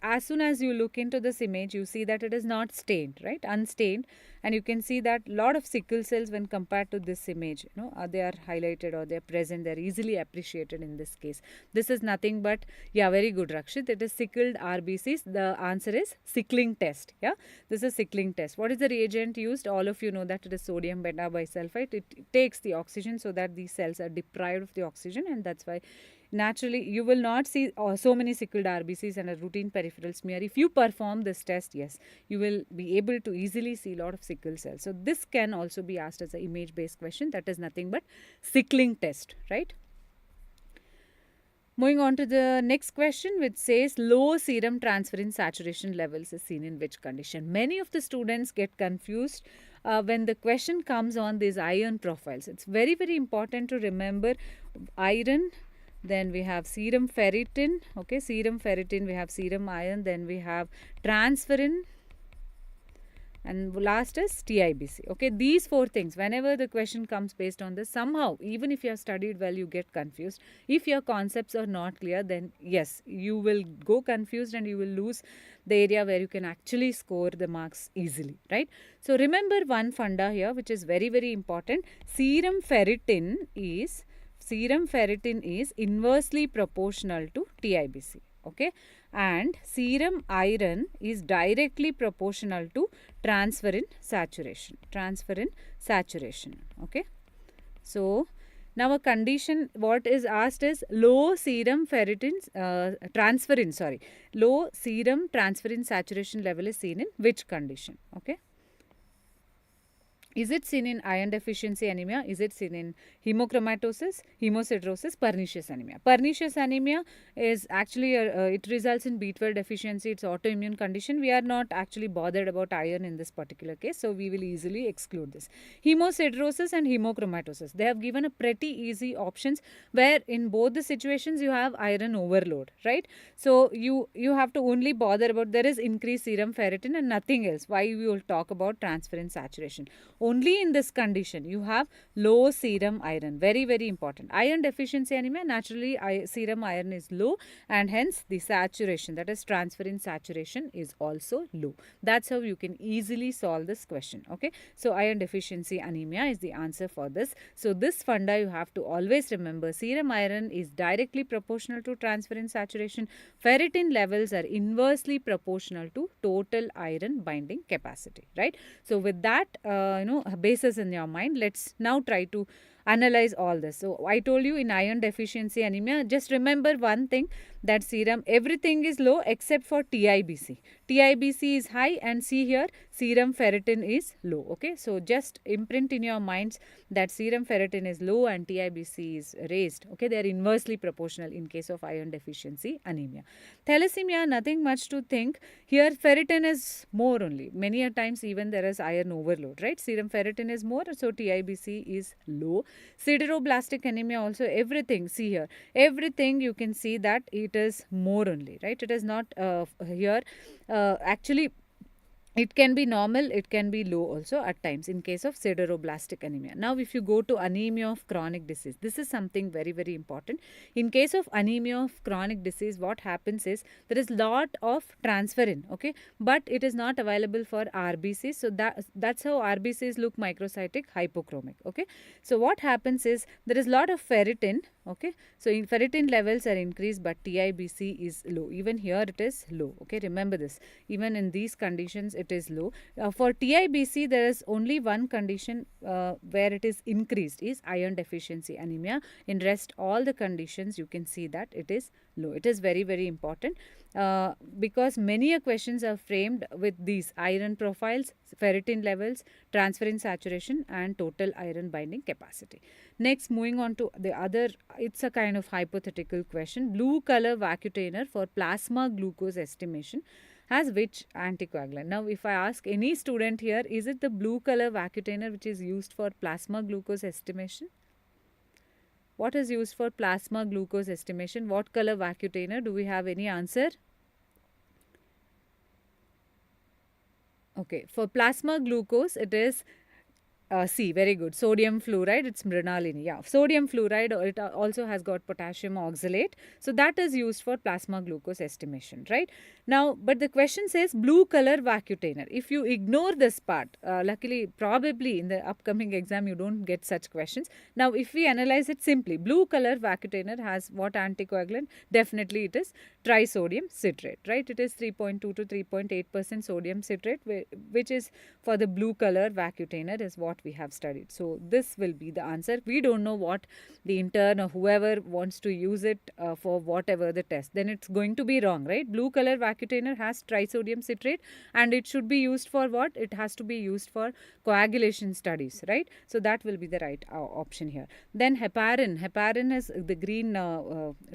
as soon as you look into this image, you see that it is not stained, right? Unstained. And you can see that lot of sickle cells when compared to this image, they are highlighted or they are present. They are easily appreciated in this case. This is nothing but, yeah, very good, Rakshit. It is sickled RBCs. The answer is sickling test. Yeah, this is sickling test. What is the reagent used? All of you know that it is sodium beta bisulfite. It takes the oxygen so that these cells are deprived of the oxygen, and that's why naturally you will not see so many sickled RBCs and a routine peripheral smear. If you perform this test, yes, you will be able to easily see a lot of sickle cells. So this can also be asked as an image based question. That is nothing but sickling test, right? Moving on to the next question, which says low serum transferrin saturation levels is seen in which condition? Many of the students get confused when the question comes on these iron profiles. It's very, very important to remember iron then we have serum ferritin, okay, serum ferritin, we have serum iron, then we have transferrin, and last is TIBC. Okay, these four things, whenever the question comes based on this, somehow, even if you have studied well, you get confused. If your concepts are not clear, then yes, you will go confused and you will lose the area where you can actually score the marks easily, right? So remember one funda here, which is very, very important. Serum ferritin is inversely proportional to TIBC. Okay, and serum iron is directly proportional to transferrin saturation. Okay, so now a condition what is asked is low serum transferrin saturation level is seen in which condition? Okay, is it seen in iron deficiency anemia? Is it seen in hemochromatosis, hemosiderosis, pernicious anemia? Pernicious anemia is actually, it results in B12 deficiency. It's autoimmune condition. We are not actually bothered about iron in this particular case. So, we will easily exclude this. Hemosiderosis and hemochromatosis. They have given a pretty easy options where in both the situations you have iron overload, right? So, you have to only bother about there is increased serum ferritin and nothing else. Why we will talk about transferrin saturation. Only in this condition you have low serum iron. Very, very important. Iron deficiency anemia, naturally serum iron is low and hence the saturation, that is transferrin saturation, is also low. That's how you can easily solve this question. Okay, so iron deficiency anemia is the answer for this. So this funda you have to always remember. Serum iron is directly proportional to transferrin saturation. Ferritin levels are inversely proportional to total iron binding capacity, right? So with that basis in your mind, let's now try to analyze all this. So I told you in iron deficiency anemia, just remember one thing, that serum everything is low except for TIBC. TIBC is high and see here serum ferritin is low. Okay, so just imprint in your minds that serum ferritin is low and TIBC is raised. Okay, they are inversely proportional in case of iron deficiency anemia. Thalassemia, nothing much to think. Here ferritin is more only. Many a times even there is iron overload, right? Serum ferritin is more, so TIBC is low. Sideroblastic anemia also, everything, see here, everything you can see that it is more only, right? It is not here actually it can be normal, it can be low also at times in case of sideroblastic anemia. Now, if you go to anemia of chronic disease, this is something very, very important. In case of anemia of chronic disease, what happens is there is lot of transferrin, okay, but it is not available for RBCs. So that's how RBCs look microcytic hypochromic. Okay, so what happens is there is lot of ferritin. Okay, so in ferritin levels are increased, but TIBC is low. Even here it is low. Okay, remember this. Even in these conditions, it is low. For TIBC, there is only one condition where it is increased, is iron deficiency anemia. In rest all the conditions, you can see that it is low. It is very, very important because many questions are framed with these iron profiles, ferritin levels, transferrin saturation, and total iron binding capacity. Next, moving on to the other, it's a kind of hypothetical question. Blue color vacutainer for plasma glucose estimation has which anticoagulant? Now, if I ask any student here, is it the blue color vacutainer which is used for plasma glucose estimation? What is used for plasma glucose estimation? What color vacutainer? Do we have any answer? Okay, for plasma glucose, it is C, very good. Sodium fluoride, it's mrinalini. Yeah, sodium fluoride, or it also has got potassium oxalate. So that is used for plasma glucose estimation, right? Now, but the question says blue color vacutainer. If you ignore this part, luckily, probably in the upcoming exam, you don't get such questions. Now, if we analyze it simply, blue color vacutainer has what anticoagulant? Definitely it is trisodium citrate, right? It is 3.2 to 3.8% sodium citrate, which is for the blue color vacutainer is what we have studied. So this will be the answer. We don't know what the intern or whoever wants to use it for whatever the test, then it's going to be wrong, right? Blue color vacutainer has trisodium citrate and it should be used for what? It has to be used for coagulation studies, right? So that will be the right option here. Then heparin is the green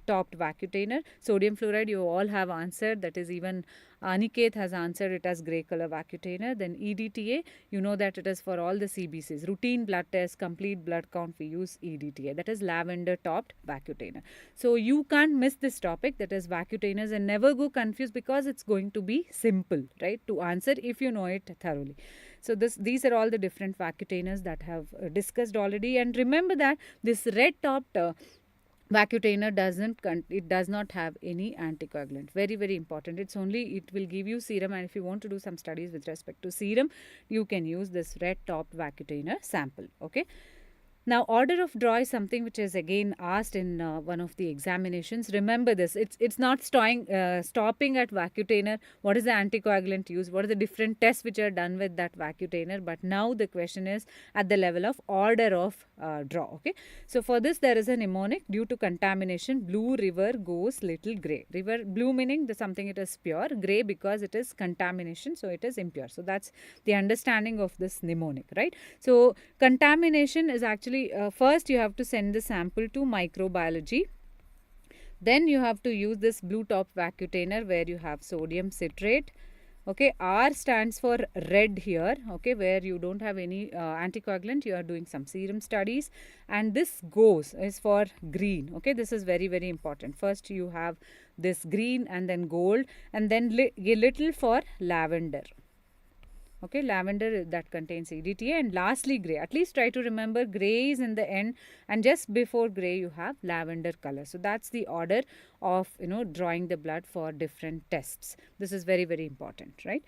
topped vacutainer. Sodium fluoride you all have answered, that is even Aniket has answered it as grey color vacutainer. Then EDTA, you know that it is for all the CBCs. Routine blood test, complete blood count, we use EDTA. That is lavender topped vacutainer. So you can't miss this topic, that is vacutainers, and never go confused because it's going to be simple, right, to answer if you know it thoroughly. So these are all the different vacutainers that have discussed already. And remember that this red topped vacutainer does not have any anticoagulant. Very, very important. It will give you serum, and if you want to do some studies with respect to serum, you can use this red topped vacutainer sample. Okay. Now, order of draw is something which is again asked in one of the examinations. Remember this, it's not stopping at vacutainer. What is the anticoagulant used? What are the different tests which are done with that vacutainer? But now the question is at the level of order of draw. Okay. So, for this there is a mnemonic: due to contamination, blue river goes little grey. River, blue meaning something it is pure, grey because it is contamination, so it is impure. So, that's the understanding of this mnemonic, right? So, contamination is actually first you have to send the sample to microbiology. Then you have to use this blue top vacutainer where you have sodium citrate. Okay, R stands for red here, okay, where you don't have any anticoagulant, you are doing some serum studies. And this goes is for green. Okay, this is very, very important. First you have this green and then gold, and then a little for lavender. Okay, lavender that contains EDTA, and lastly grey. At least try to remember grey is in the end, and just before grey you have lavender color. So that's the order of drawing the blood for different tests. This is very, very important, right?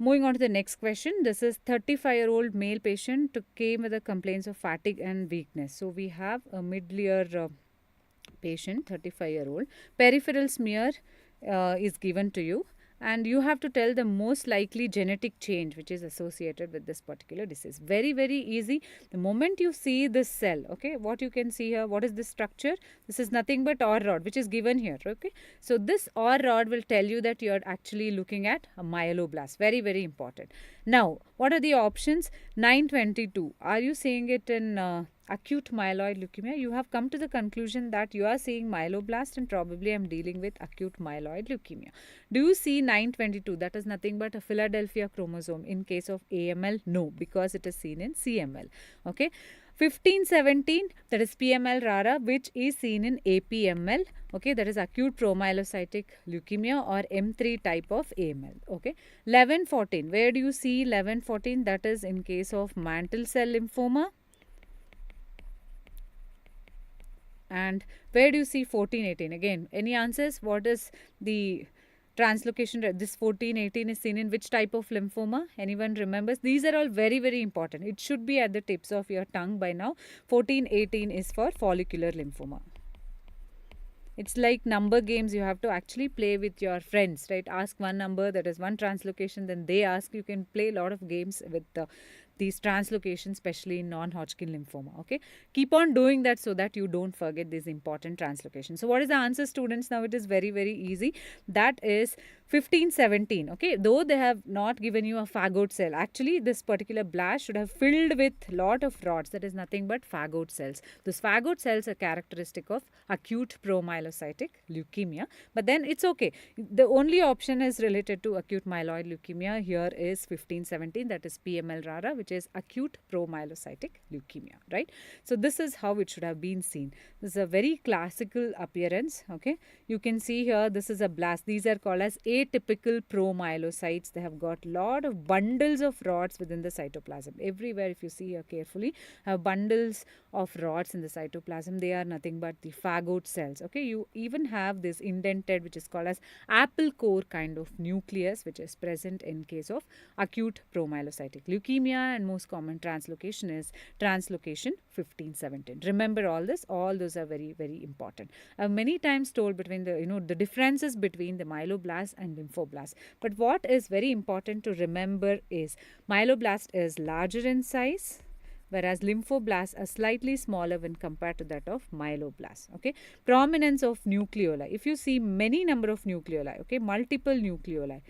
Moving on to the next question. This is 35-year-old male patient came with the complaints of fatigue and weakness. So we have a mid-year patient, 35-year-old. Peripheral smear is given to you, and you have to tell the most likely genetic change which is associated with this particular disease. Very, very easy. The moment you see this cell, okay, what you can see here, what is this structure? This is nothing but OR rod which is given here, okay. So this OR rod will tell you that you are actually looking at a myeloblast. Very, very important. Now, what are the options? 922. Are you seeing it in acute myeloid leukemia? You have come to the conclusion that you are seeing myeloblast, and probably I am dealing with acute myeloid leukemia. Do you see 922? That is nothing but a Philadelphia chromosome. In case of AML, no, because it is seen in CML. Okay. 1517, that is PML rara, which is seen in APML. Okay, that is acute promyelocytic leukemia, or M3 type of AML. Okay. 1114, where do you see 1114? That is in case of mantle cell lymphoma. And where do you see 1418? Again, any answers? What is the translocation? This 1418 is seen in which type of lymphoma? Anyone remembers? These are all very, very important. It should be at the tips of your tongue by now. 1418 is for follicular lymphoma. It's like number games. You have to actually play with your friends, right? Ask one number, that is one translocation, then they ask. You can play a lot of games with these translocations, especially in non-Hodgkin lymphoma. Okay, keep on doing that so that you don't forget these important translocations. So what is the answer, students? Now it is very, very easy. That is 1517. Okay, though they have not given you a phagoid cell, actually this particular blast should have filled with lot of rods. That is nothing but phagoid cells. Those phagoid cells are characteristic of acute promyelocytic leukemia, but then it's okay. The only option is related to acute myeloid leukemia. Here is 1517, that is PML rara, which is acute promyelocytic leukemia, right? So this is how it should have been seen. This is a very classical appearance. Okay, you can see here this is a blast. These are called as atypical promyelocytes. They have got lot of bundles of rods within the cytoplasm. Everywhere, if you see here carefully, have bundles of rods in the cytoplasm. They are nothing but the phagoid cells. Okay, you even have this indented, which is called as apple core kind of nucleus, which is present in case of acute promyelocytic leukemia, and most common translocation is translocation 1517. Remember all this. All those are very, very important. I've many times told between the differences between the myeloblast and lymphoblast. But what is very important to remember is myeloblast is larger in size, whereas lymphoblasts are slightly smaller when compared to that of myeloblasts. Okay, prominence of nucleoli. If you see many number of nucleoli, okay, multiple nucleoli,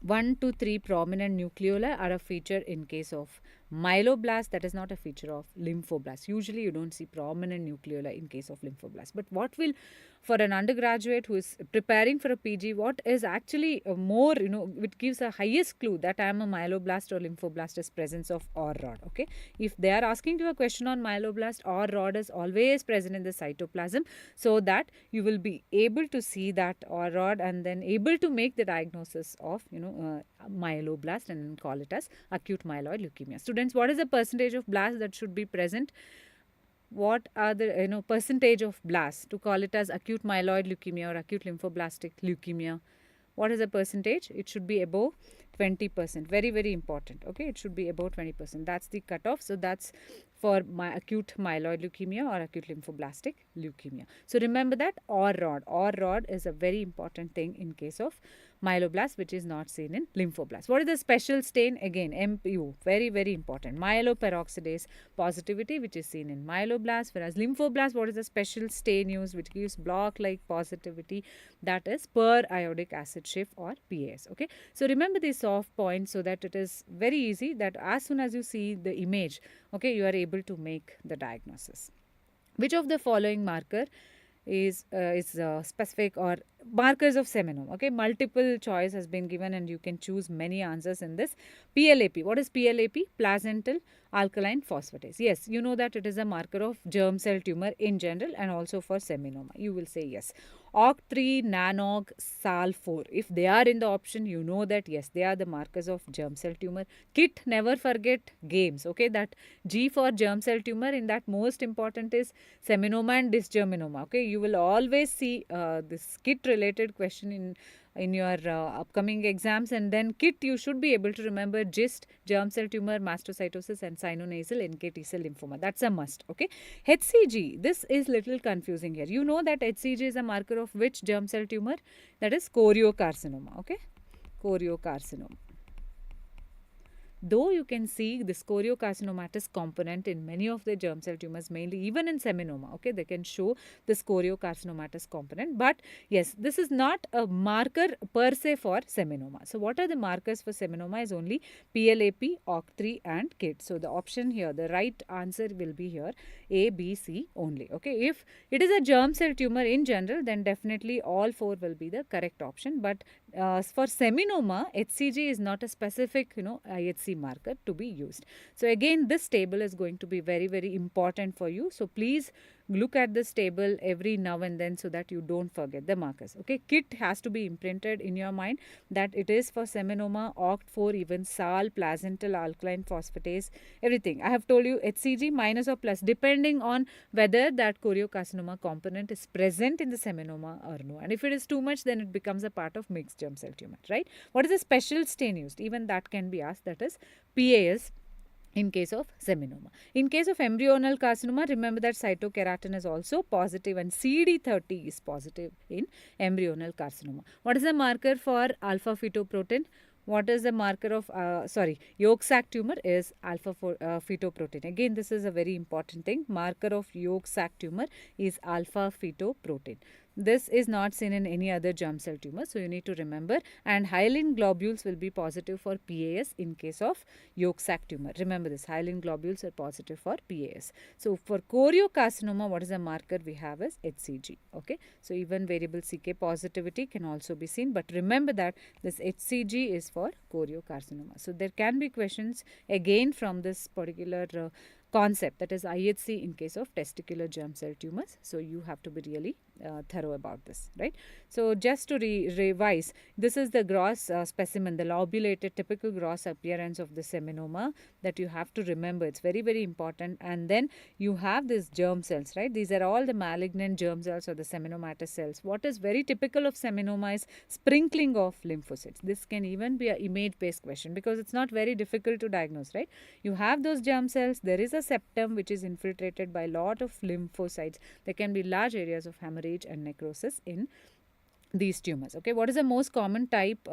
1 to 3 prominent nucleoli are a feature in case of myeloblast. That is not a feature of lymphoblast. Usually you don't see prominent nucleoli in case of lymphoblast. But what will for an undergraduate who is preparing for a PG, what is actually more, it gives a highest clue that I am a myeloblast or lymphoblast is presence of OR rod. Okay, if they are asking you a question on myeloblast, OR rod is always present in the cytoplasm, so that you will be able to see that OR rod and then able to make the diagnosis of myeloblast and call it as acute myeloid leukemia. Students, what is the percentage of blast that should be present? What are the percentage of blast to call it as acute myeloid leukemia or acute lymphoblastic leukemia? What is the percentage? It should be above 20%. Very, very important. Okay, it should be above 20%. That's the cutoff. So that's for my acute myeloid leukemia or acute lymphoblastic leukemia. So remember that OR rod. OR rod is a very important thing in case of myeloblast, which is not seen in lymphoblast. What is the special stain? Again, MPU, very, very important. Myeloperoxidase positivity, which is seen in myeloblast, whereas lymphoblast, what is the special stain used, which gives block-like positivity? That is per iodic acid shift or PAS. Okay, so remember these soft points so that it is very easy that as soon as you see the image, okay, you are able to make the diagnosis. Which of the following marker is specific or markers of seminoma? Okay, multiple choice has been given and you can choose many answers in this. PLAP, what is PLAP? Placental alkaline phosphatase. Yes, you know that it is a marker of germ cell tumor in general and also for seminoma. You will say yes. OC3, NANOG, SAL4, if they are in the option, you know that yes, they are the markers of germ cell tumor. KIT, never forget games. Okay, that G for germ cell tumor, in that most important is seminoma and dysgerminoma. Okay, you will always see this KIT related question in your upcoming exams, and then KIT you should be able to remember GIST, germ cell tumor, mastocytosis and sinonasal NK T cell lymphoma. That's a must. Okay, HCG, this is little confusing here. You know that HCG is a marker of which germ cell tumor? That is choriocarcinoma. Okay, choriocarcinoma. Though you can see this choriocarcinomatous component in many of the germ cell tumors, mainly even in seminoma, okay, they can show this choriocarcinomatous component. But yes, this is not a marker per se for seminoma. So what are the markers for seminoma is only PLAP, OC3 and KIT. So the option here, the right answer will be here A, B, C only. Okay, if it is a germ cell tumor in general, then definitely all four will be the correct option. But for seminoma, HCG is not a specific IHC marker to be used. So again, this table is going to be very, very important for you. So please look at this table every now and then so that you don't forget the markers. Okay, KIT has to be imprinted in your mind that it is for seminoma, OCT4, even SAL, placental alkaline phosphatase, everything. I have told you HCG minus or plus depending on whether that choriocarcinoma component is present in the seminoma or no. And if it is too much, then it becomes a part of mixed germ cell tumor, right? What is the special stain used? Even that can be asked, that is PAS in case of seminoma. In case of embryonal carcinoma, remember that cytokeratin is also positive and CD30 is positive in embryonal carcinoma. What is the marker for alpha fetoprotein? What is the marker of, yolk sac tumor is alpha fetoprotein. Again, this is a very important thing. Marker of yolk sac tumor is alpha fetoprotein. This is not seen in any other germ cell tumor. So, you need to remember, and hyaline globules will be positive for PAS in case of yolk sac tumor. Remember this, hyaline globules are positive for PAS. So, for choriocarcinoma, what is the marker we have is HCG. Okay. So, even variable CK positivity can also be seen, but remember that this HCG is for choriocarcinoma. So, there can be questions again from this particular concept, that is IHC in case of testicular germ cell tumors. So, you have to be really thorough about this, right? So, just to revise, this is the gross specimen, the lobulated typical gross appearance of the seminoma that you have to remember. It's very, very important. And then you have these germ cells, right? These are all the malignant germ cells or the seminomatous cells. What is very typical of seminoma is sprinkling of lymphocytes. This can even be an image-based question because it's not very difficult to diagnose, right? You have those germ cells, there is a septum which is infiltrated by a lot of lymphocytes. There can be large areas of hemorrhage and necrosis in these tumors. Okay, what is the most common type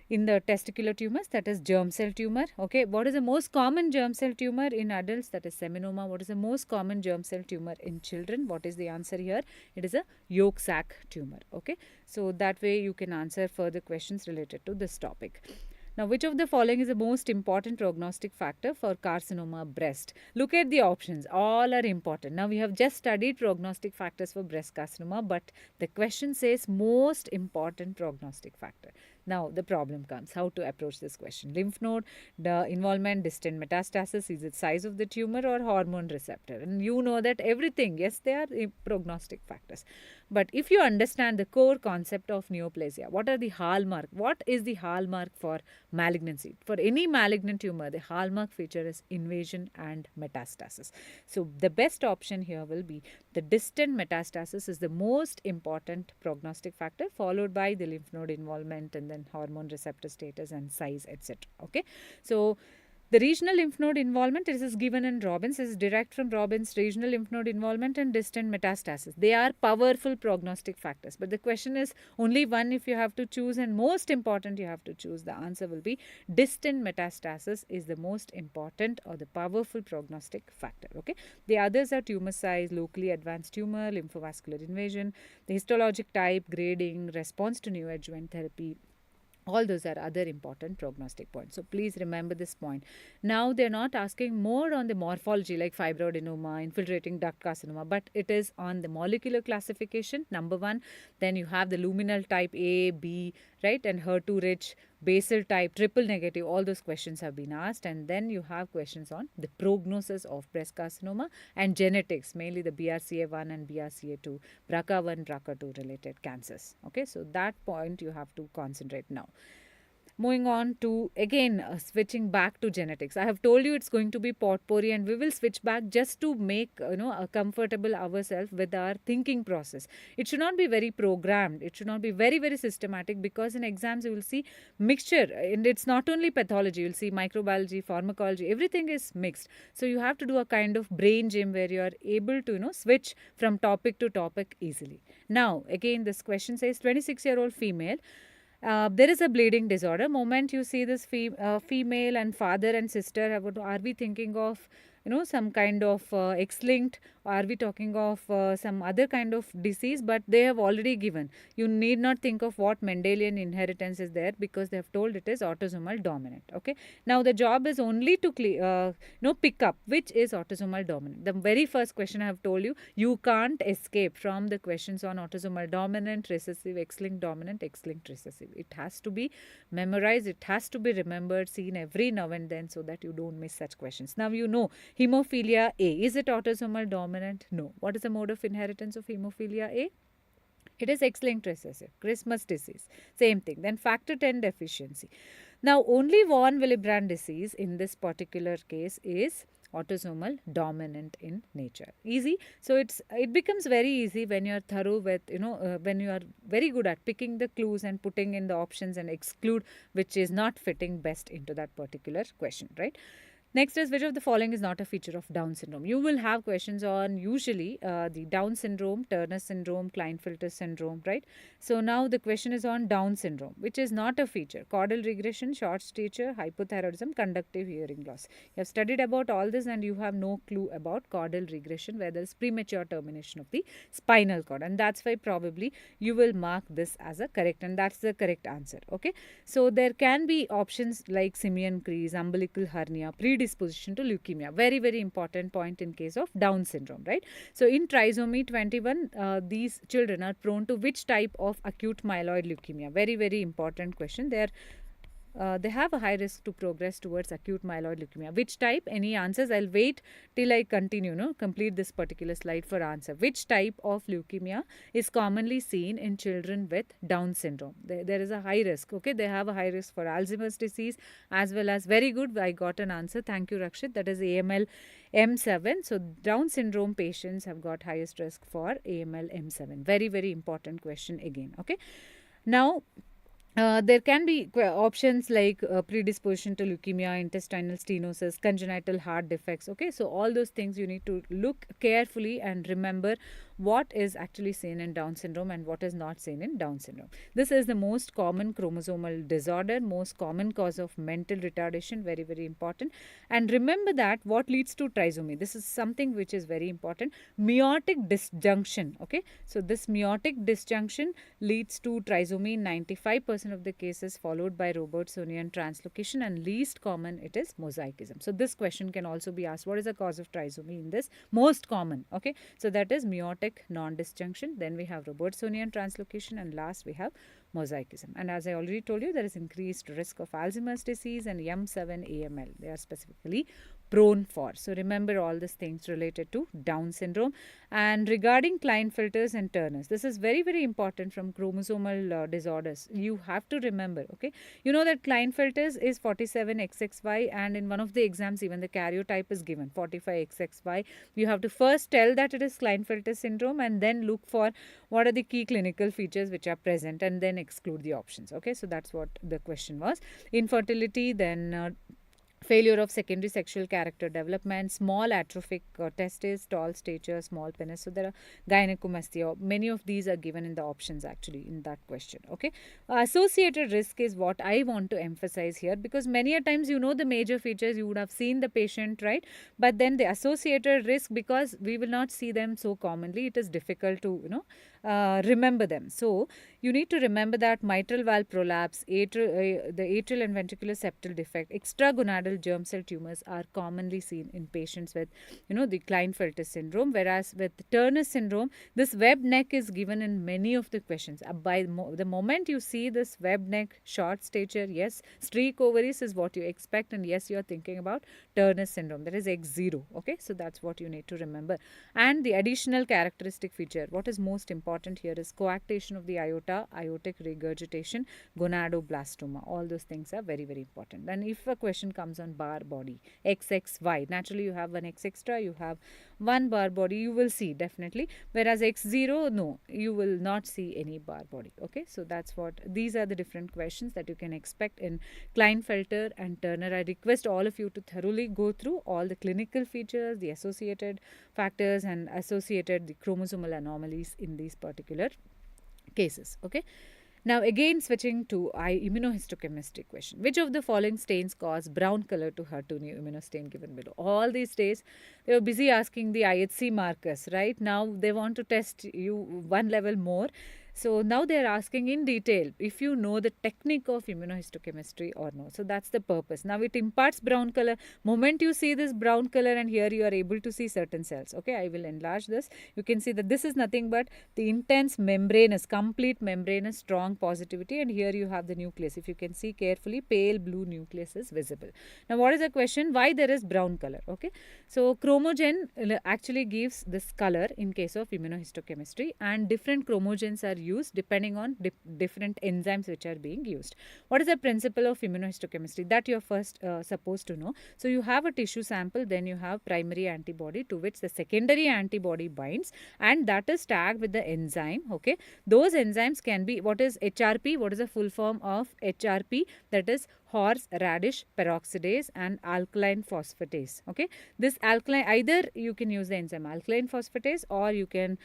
in the testicular tumors? That is germ cell tumor. Okay, what is the most common germ cell tumor in adults? That is seminoma. What is the most common germ cell tumor in children? What is the answer here? It is a yolk sac tumor. Okay, so that way you can answer further questions related to this topic. Now, which of the following is the most important prognostic factor for carcinoma breast? Look at the options. All are important. Now, we have just studied prognostic factors for breast carcinoma, but the question says most important prognostic factor. Now, the problem comes how to approach this question. Lymph node, the involvement, distant metastasis, is it size of the tumor or hormone receptor? And you know that everything, yes, they are prognostic factors. But if you understand the core concept of neoplasia, what are the hallmark? What is the hallmark for malignancy? For any malignant tumor, the hallmark feature is invasion and metastasis. So the best option here will be the distant metastasis is the most important prognostic factor, followed by the lymph node involvement and then hormone receptor status and size, etc. Okay, so the regional lymph node involvement, this is given in Robbins, is direct from Robbins. Regional lymph node involvement and distant metastasis, they are powerful prognostic factors. But the question is only one if you have to choose, and most important you have to choose. The answer will be distant metastasis is the most important or the powerful prognostic factor. Okay, the others are tumor size, locally advanced tumor, lymphovascular invasion, the histologic type, grading, response to neoadjuvant therapy. All those are other important prognostic points. So please remember this point. Now they're not asking more on the morphology like fibroadenoma, infiltrating duct carcinoma, but it is on the molecular classification, number one. Then you have the luminal type A, B, right, and HER2 rich, basal type, triple negative. All those questions have been asked. And then you have questions on the prognosis of breast carcinoma and genetics, mainly the BRCA1 and BRCA2, BRCA1, BRCA2 related cancers. Okay, so that point you have to concentrate now. Moving on to again switching back to genetics. I have told you it's going to be potpourri, and we will switch back just to make comfortable ourselves with our thinking process. It should not be very programmed. It should not be very systematic, because in exams you will see mixture, and it's not only pathology. You will see microbiology, pharmacology, everything is mixed. So you have to do a kind of brain gym where you are able to switch from topic to topic easily. Now again, this question says 26-year-old female. There is a bleeding disorder. Moment you see this female and father and sister, are we thinking of some kind of X-linked, or are we talking of some other kind of disease? But they have already given. You need not think of what Mendelian inheritance is there, because they have told it is autosomal dominant. Okay. Now the job is only to pick up which is autosomal dominant. The very first question I have told you, you can't escape from the questions on autosomal dominant, recessive, X-linked dominant, X-linked recessive. It has to be memorized. It has to be remembered, seen every now and then, so that you don't miss such questions. Now you know hemophilia A. Is it autosomal dominant? No. What is the mode of inheritance of hemophilia A? It is X-linked recessive. Christmas disease, same thing. Then factor 10 deficiency. Now only von Willebrand disease in this particular case is autosomal dominant in nature. Easy. So it becomes very easy when you are thorough with when you are very good at picking the clues and putting in the options and exclude which is not fitting best into that particular question, right? Next is, which of the following is not a feature of Down syndrome? You will have questions on usually the Down syndrome, Turner syndrome, Klinefelter syndrome, right? So now the question is on Down syndrome, which is not a feature. Caudal regression, short stature, hypothyroidism, conductive hearing loss. You have studied about all this and you have no clue about caudal regression, where there is premature termination of the spinal cord. And that's why probably you will mark this as a correct, and that's the correct answer. Okay. So there can be options like simian crease, umbilical hernia, predisposition to leukemia. Very important point in case of Down syndrome, right? So in trisomy 21, these children are prone to which type of acute myeloid leukemia? Very important question. They have a high risk to progress towards acute myeloid leukemia. Which type? Any answers? I'll wait till I continue, complete this particular slide for answer. Which type of leukemia is commonly seen in children with Down syndrome? There is a high risk. Okay, they have a high risk for Alzheimer's disease as well as, very good, I got an answer. Thank you, Rakshit. That is AML M7. So Down syndrome patients have got highest risk for AML M7. Very important question again. Okay. Now, there can be options like predisposition to leukemia, intestinal stenosis, congenital heart defects. Okay, so all those things you need to look carefully and remember what is actually seen in Down syndrome and what is not seen in Down syndrome. This is the most common chromosomal disorder, most common cause of mental retardation, very, very important. And remember that what leads to trisomy, this is something which is very important, meiotic disjunction. Okay, so this meiotic disjunction leads to trisomy in 95% of the cases, followed by Robertsonian translocation, and least common it is mosaicism. So this question can also be asked, what is the cause of trisomy in this? Most common. Okay, so that is meiotic non-disjunction, then we have Robertsonian translocation, and last we have mosaicism. And as I already told you, there is increased risk of Alzheimer's disease and M7 AML. They are specifically prone for. So remember all these things related to Down syndrome. And regarding Klinefelters and Turners, this is very, very important from chromosomal disorders. You have to remember, okay, you know that Klinefelters is 47XXY, and in one of the exams even the karyotype is given 45XXY. You have to first tell that it is Klinefelter syndrome and then look for what are the key clinical features which are present and then exclude the options. Okay, so that's what the question was. Infertility, then failure of secondary sexual character development, small atrophic testes, tall stature, small penis. So there are gynecomastia. Many of these are given in the options actually in that question. Okay, associated risk is what I want to emphasize here, because many a times you know the major features, you would have seen the patient, right? But then the associated risk, because we will not see them so commonly, it is difficult to remember them. So you need to remember that mitral valve prolapse, the atrial and ventricular septal defect, extragonadal germ cell tumors are commonly seen in patients with, the Klinefelter syndrome. Whereas with Turner syndrome, this webbed neck is given in many of the questions. The moment you see this webbed neck, short stature, yes, streak ovaries is what you expect, and yes, you are thinking about Turner syndrome. That is X0. Okay, so that's what you need to remember. And the additional characteristic feature, what is most important here is coarctation of the aorta, aortic regurgitation, gonadoblastoma. All those things are very, very important. And if a question comes on bar body, XXY, naturally you have one X extra, you have one bar body, you will see definitely. Whereas X0, no, you will not see any bar body. Okay, so that's what, these are the different questions that you can expect in Klinefelter and Turner. I request all of you to thoroughly go through all the clinical features, the associated factors, and associated the chromosomal anomalies in these particular cases. Okay, now again switching to immunohistochemistry question. Which of the following stains cause brown color to HER2 immunostain given below? All these days they were busy asking the IHC markers, right? Now they want to test you one level more. So now they are asking in detail if you know the technique of immunohistochemistry or no. So that's the purpose. Now it imparts brown color. Moment you see this brown color, and here you are able to see certain cells. Okay, I will enlarge this. You can see that this is nothing but the intense membranous, complete membranous, strong positivity, and here you have the nucleus. If you can see carefully, pale blue nucleus is visible. Now what is the question? Why there is brown color? Okay, so chromogen actually gives this color in case of immunohistochemistry, and different chromogens are used depending on different enzymes which are being used. What is the principle of immunohistochemistry? That you are first supposed to know. So you have a tissue sample, then you have primary antibody to which the secondary antibody binds, and that is tagged with the enzyme. Okay, those enzymes can be, what is HRP? What is the full form of HRP? That is horseradish peroxidase and alkaline phosphatase. Okay, this alkaline, either you can use the enzyme alkaline phosphatase or you can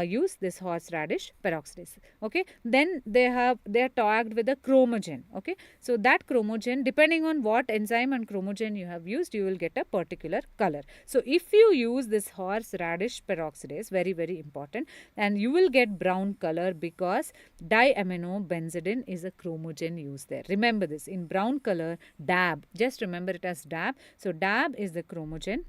use this horseradish peroxidase. Okay, then they are tagged with a chromogen. Okay, so that chromogen, depending on what enzyme and chromogen you have used, you will get a particular color. So if you use this horseradish peroxidase, very, very important, and you will get brown color because diaminobenzidine is a chromogen used there. Remember this, in brown color, DAB, just remember it as DAB. So DAB is the chromogen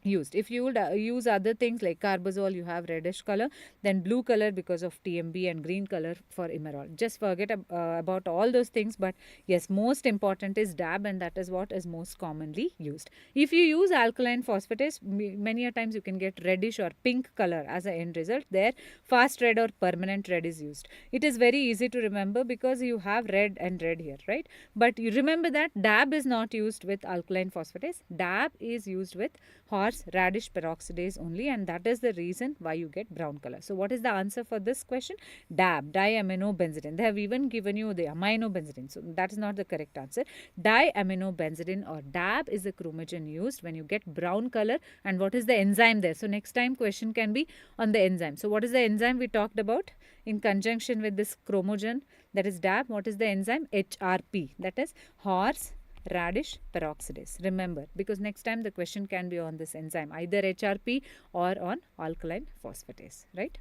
used. If you would use other things like carbazole, you have reddish color, then blue color because of TMB, and green color for Imerol. Just forget about all those things, but yes, most important is DAB, and that is what is most commonly used. If you use alkaline phosphatase, many a times you can get reddish or pink color as an end result. There fast red or permanent red is used. It is very easy to remember because you have red and red here, right? But you remember that DAB is not used with alkaline phosphatase. DAB is used with horseradish horse radish peroxidase only, and that is the reason why you get brown color. So what is the answer for this question? DAB, diaminobenzidine. They have even given you the aminobenzidine, so that is not the correct answer. Diaminobenzidine or DAB is the chromogen used when you get brown color. And what is the enzyme there? So next time question can be on the enzyme. So what is the enzyme we talked about in conjunction with this chromogen, that is DAB? What is the enzyme? HRP, that is horse radish peroxidase. Remember, because next time the question can be on this enzyme, either HRP or on alkaline phosphatase, right?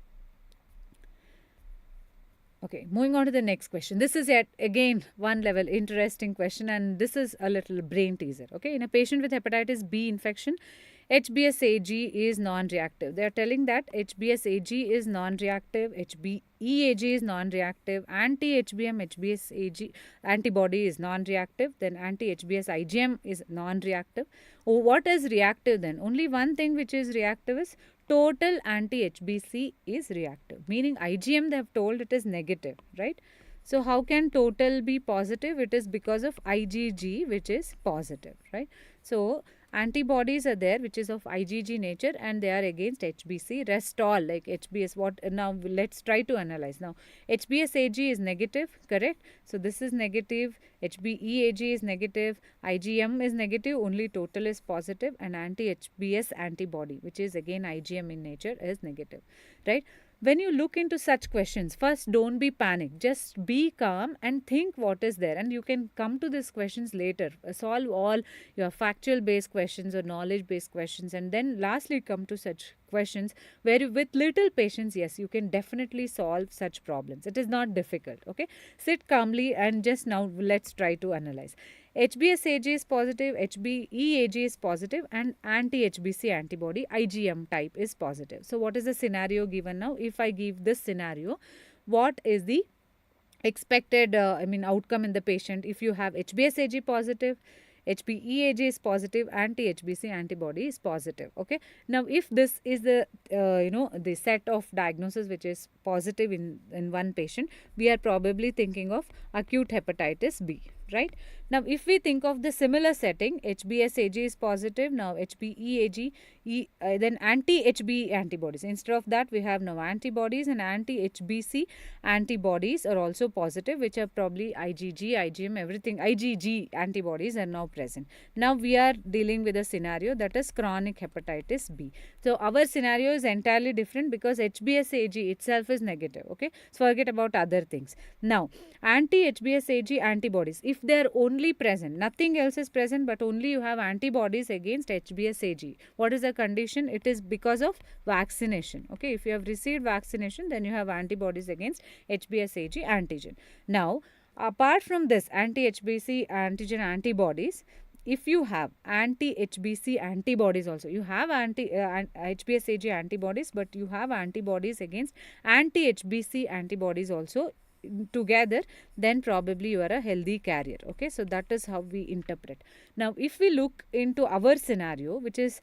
Okay, moving on to the next question. This is yet again one level interesting question, and this is a little brain teaser. Okay, in a patient with hepatitis B infection, HBsAg is non-reactive. They are telling that HBsAg is non-reactive, HBeAg is non-reactive, anti-HBm HBsAg antibody is non-reactive, then anti-HBs IgM is non-reactive. Oh, what is reactive then? Only one thing which is reactive is total anti-HBc is reactive, meaning IgM they have told it is negative, right? So how can total be positive? It is because of IgG which is positive, right? So antibodies are there which is of IgG nature and they are against HBc. Rest all like HBs. What now? Let's try to analyze. Now HBsAg is negative, correct? So this is negative. HBeAg is negative. IgM is negative. Only total is positive, and anti-HBs antibody, which is again IgM in nature, is negative, right? When you look into such questions, first don't be panicked, just be calm and think what is there, and you can come to these questions later, solve all your factual based questions or knowledge based questions, and then lastly come to such questions where you, with little patience, yes, you can definitely solve such problems. It is not difficult. Okay, sit calmly and just now let's try to analyze. HBsAg is positive, HBeAg is positive, and anti-HBc antibody IgM type is positive. So what is the scenario given now? If I give this scenario, what is the expected outcome in the patient if you have HBsAg positive, HBeAg is positive, anti-HBc antibody is positive. Okay, now if this is the the set of diagnosis which is positive in one patient, we are probably thinking of acute hepatitis B, right? Now if we think of the similar setting, HBsAg is positive, now HBeAg, then anti-HB antibodies. Instead of that, we have now antibodies, and anti-HBc antibodies are also positive, which are probably IgG, IgM, everything. IgG antibodies are now present. Now we are dealing with a scenario that is chronic hepatitis B. So our scenario is entirely different because HBsAg itself is negative. Okay, so forget about other things. Now anti-HBsAg antibodies, if they are only present, nothing else is present, but only you have antibodies against HBsAg, what is the condition? It is because of vaccination. Okay, if you have received vaccination, then you have antibodies against HBsAg antigen. Now apart from this anti-HBc antigen antibodies, if you have anti-HBc antibodies also, you have HBsAg antibodies, but you have antibodies against anti-HBc antibodies also together, then probably you are a healthy carrier. Okay, so that is how we interpret. Now if we look into our scenario, which is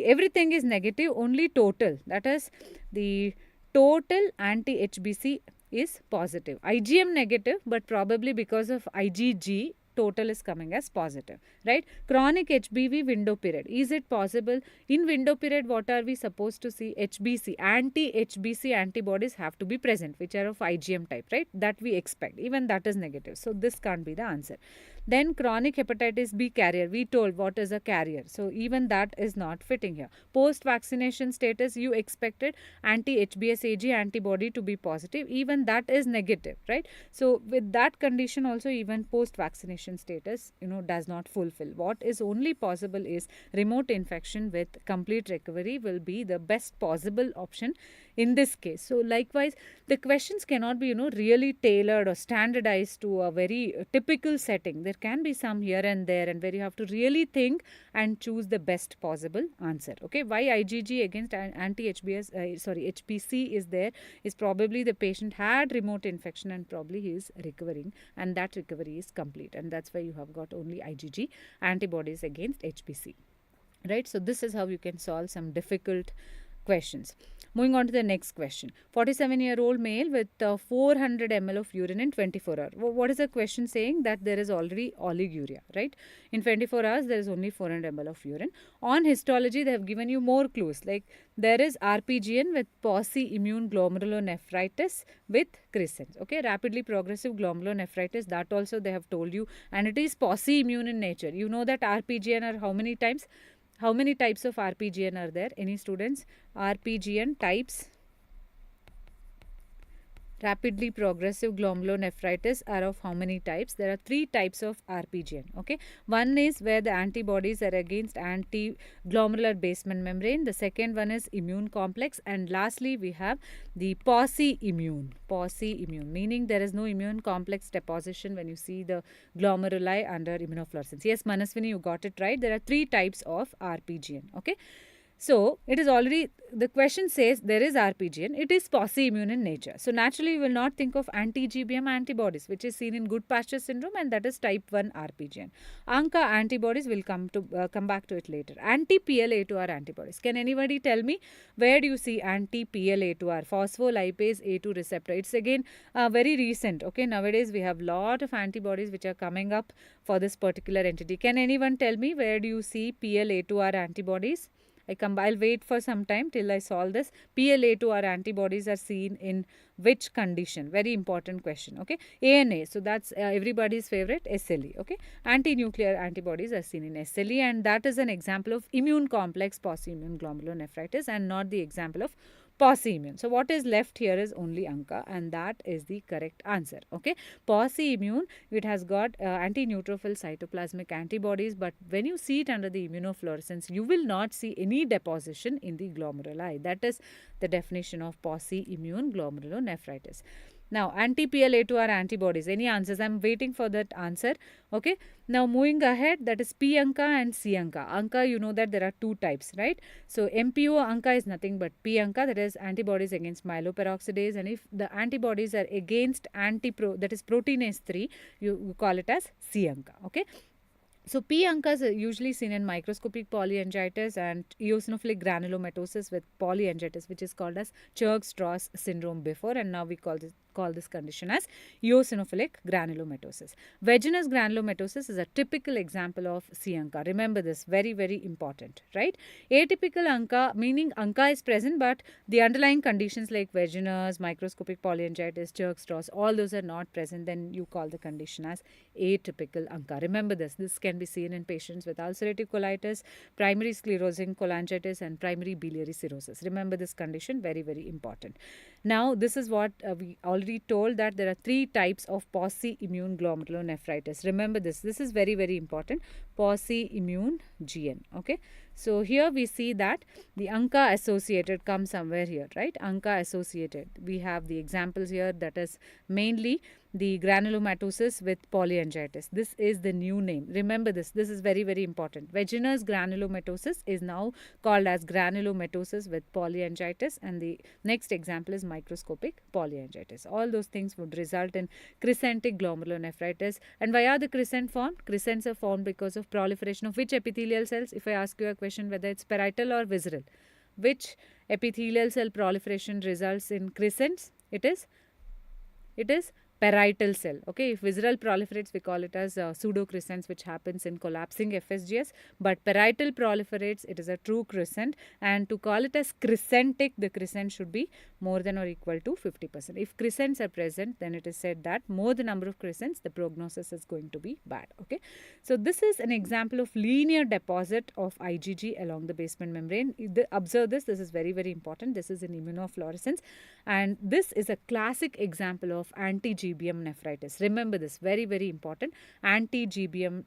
everything is negative, only total, that is the total anti-HBc is positive, IgM negative, but probably because of IgG total is coming as positive, right? Chronic HBV window period, is it possible? In window period, what are we supposed to see? HBc, anti-HBc antibodies have to be present, which are of IgM type, right? That we expect, even that is negative, so this can't be the answer. Then chronic hepatitis B carrier, we told what is a carrier, so even that is not fitting here. Post vaccination status, you expected anti-HBsAg antibody to be positive, even that is negative, right? So with that condition also, even post vaccination status does not fulfill. What is only possible is remote infection with complete recovery will be the best possible option in this case. So likewise, the questions cannot be really tailored or standardized to a very typical setting. There can be some here and there, and where you have to really think and choose the best possible answer. Okay, why IgG against anti-HBs HBc is there is probably the patient had remote infection and probably he is recovering, and that recovery is complete, and that's why you have got only IgG antibodies against HBc, right? So this is how you can solve some difficult questions. Moving on to the next question. 47-year-old male with 400 ml of urine in 24 hours. What is the question saying? That there is already oliguria, right? In 24 hours, there is only 400 ml of urine. On histology, they have given you more clues. Like there is RPGN with pauci-immune glomerulonephritis with crescents. Okay, rapidly progressive glomerulonephritis, that also they have told you, and it is pauci-immune in nature. You know that RPGN are how many times? How many types of RPGN are there? Any students? RPGN types. Rapidly progressive glomerulonephritis are of how many types? There are 3 types of RPGN. Okay, one is where the antibodies are against anti-glomerular basement membrane. The second one is immune complex, and lastly we have the pauci-immune. Pauci-immune meaning there is no immune complex deposition when you see the glomeruli under immunofluorescence. Yes, Manaswini, you got it right. There are 3 types of RPGN. Okay. So, it is already, the question says there is RPGN, it is pauci-immune in nature. So, naturally you will not think of anti-GBM antibodies, which is seen in good pasture syndrome, and that is type 1 RPGN. ANCA antibodies will come back to it later. Anti-PLA2R antibodies. Can anybody tell me where do you see anti-PLA2R, phospholipase A2 receptor? It's again very recent. Okay, nowadays we have lot of antibodies which are coming up for this particular entity. Can anyone tell me where do you see PLA2R antibodies? I'll wait for some time till I solve this. PLA2R antibodies are seen in which condition? Very important question. Okay. ANA. So, that's everybody's favorite, SLE. Okay. Anti-nuclear antibodies are seen in SLE, and that is an example of immune complex pauci-immune glomerulonephritis and not the example of pauci-immune. So, what is left here is only ANCA, and that is the correct answer. Okay. Pauci-immune, it has got anti-neutrophil cytoplasmic antibodies, but when you see it under the immunofluorescence, you will not see any deposition in the glomeruli. That is the definition of pauci-immune glomerulonephritis. Now, anti-PLA2R antibodies. Any answers? I am waiting for that answer. Okay. Now, moving ahead, that is P ANCA and C ANCA. ANCA, you know that there are 2 types, right? So, MPO ANCA is nothing but P ANCA, that is antibodies against myeloperoxidase, and if the antibodies are against that is proteinase 3, you call it as C ANCA. Okay. So, P ANCAs are usually seen in microscopic polyangiitis and eosinophilic granulomatosis with polyangiitis, which is called as Churg-Strauss syndrome before, and now we call this condition as eosinophilic granulomatosis. Vaginous granulomatosis is a typical example of C ANCA. Remember this, very, very important, right? Atypical ANCA, meaning ANCA is present, but the underlying conditions like vaginous, microscopic polyangiitis, Churg-Strauss, all those are not present, then you call the condition as atypical ANCA. Remember this can be seen in patients with ulcerative colitis, primary sclerosing cholangitis, and primary biliary cirrhosis. Remember this condition, very, very important. Now, this is what we already told, that there are 3 types of pauci-immune glomerulonephritis. Remember this is very, very important, pauci-immune GN. Okay. So, here we see that the ANCA associated comes somewhere here, right? ANCA associated. We have the examples here, that is mainly the granulomatosis with polyangiitis. This is the new name. Remember this is very, very important. Vaginous granulomatosis is now called as granulomatosis with polyangiitis, and the next example is microscopic polyangiitis. All those things would result in crescentic glomerulonephritis. And why are the crescent formed? Crescents are formed because of proliferation of which epithelial cells? If I ask you a question whether it's parietal or visceral, which epithelial cell proliferation results in crescents? It is parietal cell. Okay, if visceral proliferates, we call it as pseudocrescents, which happens in collapsing FSGS, but parietal proliferates, it is a true crescent, and to call it as crescentic, the crescent should be more than or equal to 50%. If crescents are present, then it is said that more the number of crescents, the prognosis is going to be bad. Okay, so this is an example of linear deposit of IgG along the basement membrane. Observe this is very, very important. This is in immunofluorescence, and this is a classic example of anti-GBM nephritis. Remember this, very, very important, anti-GBM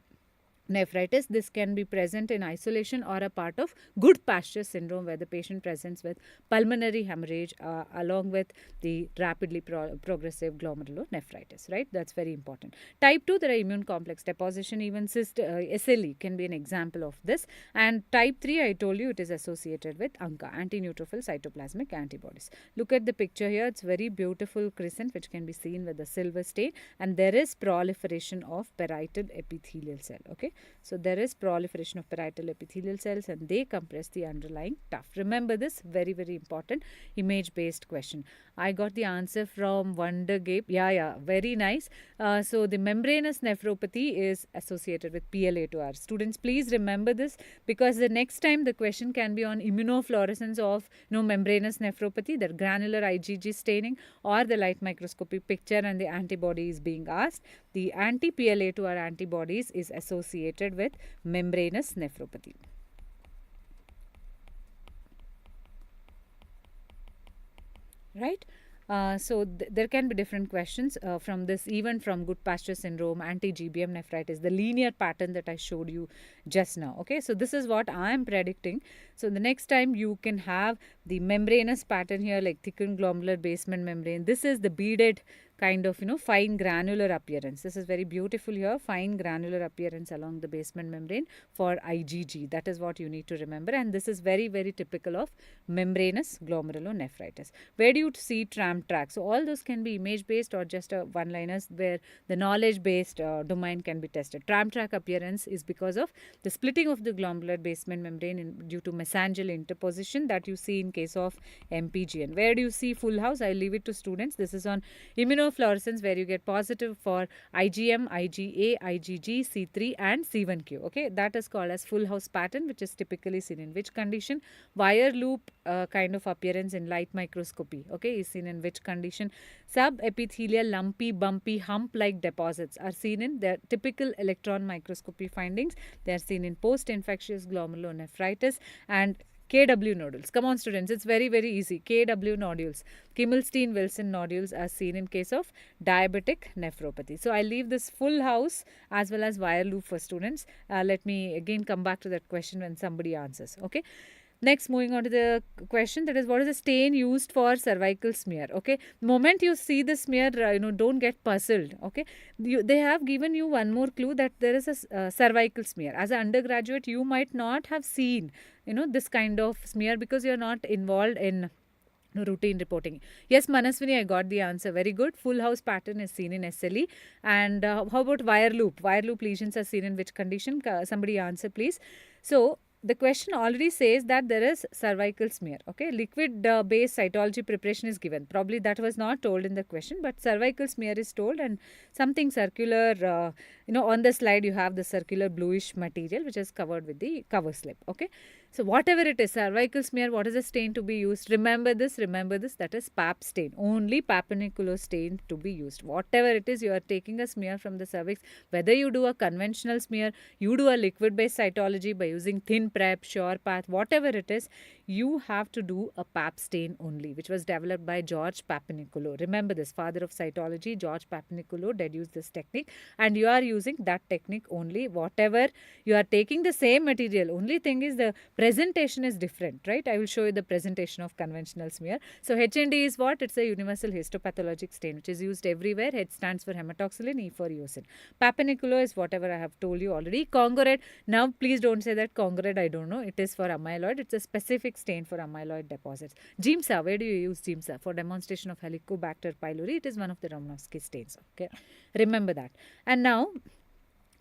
nephritis. This can be present in isolation or a part of good pasture syndrome, where the patient presents with pulmonary hemorrhage along with the rapidly progressive glomerulonephritis, right? That's very important. Type 2, there are immune complex deposition, even SLE can be an example of this, and type 3, I told you, it is associated with ANCA, anti-neutrophil cytoplasmic antibodies. Look at the picture here, it's very beautiful crescent which can be seen with the silver stain, and there is proliferation of parietal epithelial cell. Okay, So there is proliferation of parietal epithelial cells and they compress the underlying tuft. Remember this, very, very important image based question. I got the answer from Wondergape. Yeah, very nice. So the membranous nephropathy is associated with PLA2R. Students, please remember this, because the next time the question can be on immunofluorescence of membranous nephropathy, the granular IgG staining, or the light microscopy picture and the antibody is being asked. The anti-PLA2R antibodies is associated with membranous nephropathy. Right? So there can be different questions from this, even from Goodpasture syndrome, anti-GBM nephritis, the linear pattern that I showed you just now. Okay, so this is what I am predicting. So the next time you can have the membranous pattern here, like thickened glomerular basement membrane. This is the beaded kind of fine granular appearance. This is very beautiful here, fine granular appearance along the basement membrane for IgG. That is what you need to remember, and this is very, very typical of membranous glomerulonephritis. Where do you see tram track? So all those can be image based or just a one liners where the knowledge based domain can be tested. Tram track appearance is because of the splitting of the glomerular basement membrane due to mesangial interposition that you see in case of MPGN. Where do you see full house? I leave it to students. This is on immunofluorescence, where you get positive for IgM, IgA, IgG, C3 and C1q. Okay, that is called as full house pattern, which is typically seen in which condition? Wire loop kind of appearance in light microscopy. Okay, is seen in which condition? Subepithelial lumpy, bumpy, hump-like deposits are seen in the typical electron microscopy findings. They are seen in post-infectious glomerulonephritis and KW nodules. Come on students, it's very, very easy. KW nodules, Kimmelstein-Wilson nodules are seen in case of diabetic nephropathy. So I leave this full house as well as wire loop for students. Let me again come back to that question when somebody answers. Okay. Next, moving on to the question, that is, what is the stain used for cervical smear? Okay, the moment you see the smear, don't get puzzled. Okay, they have given you one more clue, that there is a cervical smear. As an undergraduate, you might not have seen this kind of smear because you are not involved in routine reporting. Yes, Manaswini, I got the answer. Very good. Full house pattern is seen in SLE. And how about wire loop? Wire loop lesions are seen in which condition? Somebody answer, please. So the question already says that there is cervical smear. Okay, liquid based cytology preparation is given. Probably that was not told in the question, but cervical smear is told, and something circular. On the slide you have the circular bluish material which is covered with the cover slip. Okay, so whatever it is, cervical smear, what is the stain to be used? Remember this, that is pap stain. Only Papiniculo stain to be used. Whatever it is, you are taking a smear from the cervix, whether you do a conventional smear, you do a liquid based cytology by using thin prep, sure path, whatever it is, you have to do a pap stain only, which was developed by George Papiniculo. Remember this, father of cytology, George Papiniculo deduced this technique, and you are using that technique only. Whatever, you are taking the same material, only thing is the presentation is different, right? I will show you the presentation of conventional smear. So HND is what? It's a universal histopathologic stain which is used everywhere. H stands for hematoxylin, E for eosin. Papiniculo is whatever I have told you already. Congored, now please don't say that congored, I don't know. It is for amyloid. It's a specific stain for amyloid deposits. Giemsa, where do you use Giemsa? For demonstration of Helicobacter pylori, it is one of the Romanowski stains. Okay, remember that. And now,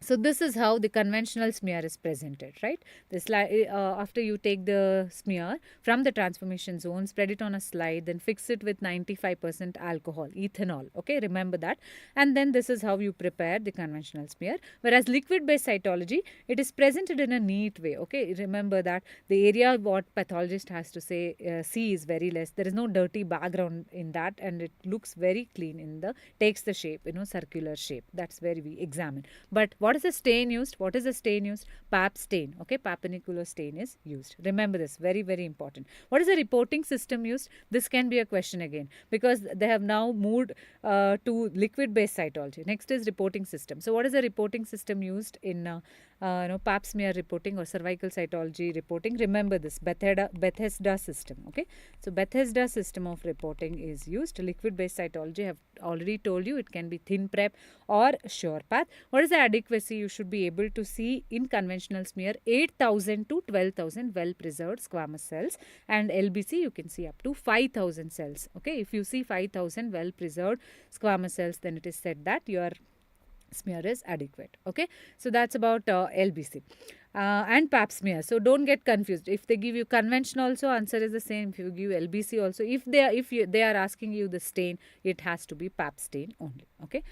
so this is how the conventional smear is presented, right? The slide, after you take the smear from the transformation zone, spread it on a slide, then fix it with 95% alcohol, ethanol. Okay, remember that. And then this is how you prepare the conventional smear. Whereas liquid-based cytology, it is presented in a neat way. Okay, remember that the area what pathologist has to say see is very less. There is no dirty background in that, and it looks very clean in the takes the shape, circular shape. That's where we examine. But what is the stain used? What is the stain used? Pap stain. Okay, Papiniculo stain is used. Remember this, very, very important. What is the reporting system used? This can be a question again, because they have now moved to liquid-based cytology. Next is reporting system. So what is the reporting system used in pap smear reporting or cervical cytology reporting? Remember this, Bethesda system. Okay, so Bethesda system of reporting is used. Liquid-based cytology, I have already told you, it can be thin prep or sure path. What is the adequacy? You should be able to see in conventional smear 8,000 to 12,000 well preserved squamous cells, and LBC you can see up to 5,000 cells. Okay, if you see 5,000 well preserved squamous cells, then it is said that you are smear is adequate. Okay, so that's about LBC and pap smear. So don't get confused. If they give you convention also, answer is the same. If you give LBC also, they are asking you the stain, it has to be pap stain only. Okay.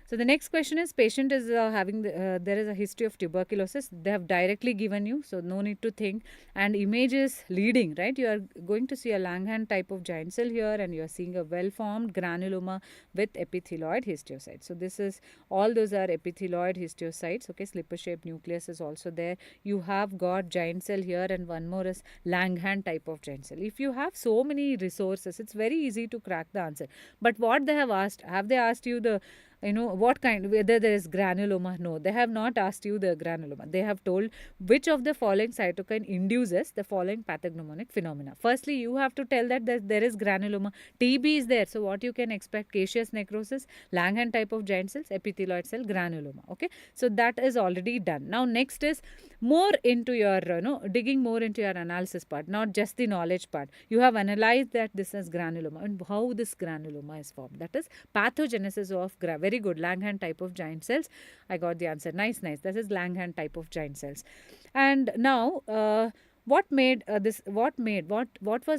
So the next question is, patient is there is a history of tuberculosis. They have directly given you, so no need to think. And image is leading, right? You are going to see a Langhans type of giant cell here, and you are seeing a well-formed granuloma with epithelioid histiocytes. So this is, all those are epithelioid histiocytes. Okay, slipper-shaped nucleus is also there. You have got giant cell here, and one more is Langhans type of giant cell. If you have so many resources, it's very easy to crack the answer. But what they have they asked you the, what kind, whether there is granuloma? No, they have not asked you the granuloma. They have told which of the following cytokine induces the following pathognomonic phenomena. Firstly, you have to tell that there is granuloma. TB is there, so what you can expect? Caseous necrosis, Langhans type of giant cells, epithelioid cell, granuloma. Okay, so that is already done. Now next is more into your, digging more into your analysis part, not just the knowledge part. You have analyzed that this is granuloma and how this granuloma is formed. That is pathogenesis of very good, Langhans type of giant cells. I got the answer. Nice. This is Langhans type of giant cells. And now, what was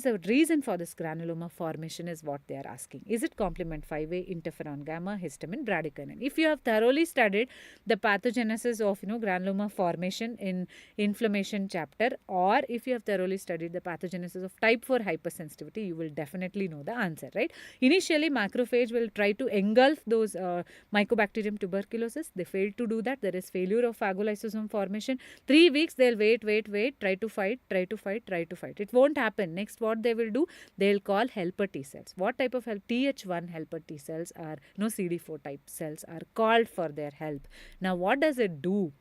the reason for this granuloma formation is what they are asking. Is it complement 5A, interferon gamma, histamine, bradykinin? If you have thoroughly studied the pathogenesis of granuloma formation in inflammation chapter, or if you have thoroughly studied the pathogenesis of type 4 hypersensitivity, you will definitely know the answer, right? Initially, macrophage will try to engulf those Mycobacterium tuberculosis. They failed to do that. There is failure of phagolysosome formation. 3 weeks they'll wait, try to fight. It won't happen. Next, what they will do, they'll call helper T cells. What type of help? Th1 helper T cells are, CD4 type cells are called for their help. Now, what does it do?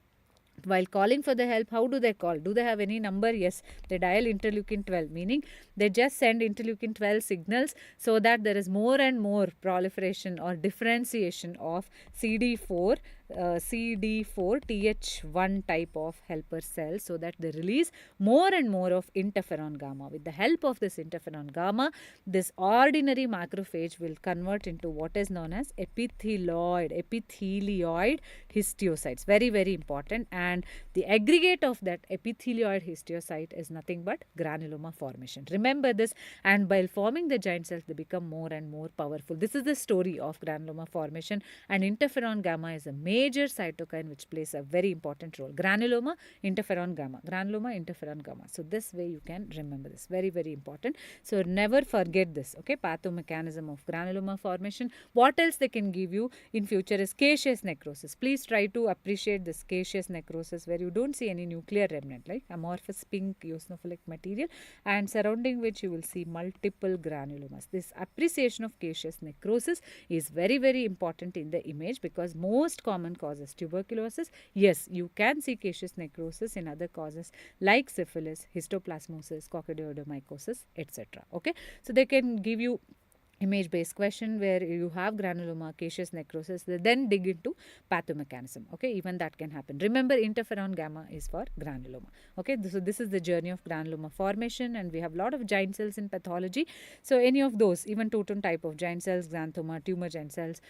While calling for the help, how do they call? Do they have any number? Yes, they dial interleukin 12, meaning they just send interleukin 12 signals so that there is more and more proliferation or differentiation of CD4 Th1 type of helper cells, so that they release more and more of interferon gamma. With the help of this interferon gamma, this ordinary macrophage will convert into what is known as epithelioid histiocytes. Very important. And the aggregate of that epithelioid histiocyte is nothing but granuloma formation. Remember this. And while forming the giant cells, they become more and more powerful. This is the story of granuloma formation, and interferon gamma is a major cytokine which plays a very important role. Granuloma, interferon gamma. So this way you can remember this. Very important. So never forget this. Okay, pathomechanism of granuloma formation. What else they can give you in future is caseous necrosis. Please try to appreciate this caseous necrosis, where you don't see any nuclear remnant, like amorphous pink eosinophilic material, and surrounding which you will see multiple granulomas. This appreciation of caseous necrosis is very important in the image, because most common causes tuberculosis. Yes, you can see caseous necrosis in other causes like syphilis, histoplasmosis, coccidioidomycosis, etc. Okay, so they can give you image based question where you have granuloma, caseous necrosis, they then dig into pathomechanism. Okay, even that can happen. Remember, interferon gamma is for granuloma. Okay, so this is the journey of granuloma formation, and we have a lot of giant cells in pathology. So any of those, even totem type of giant cells, xanthoma, tumor giant cells,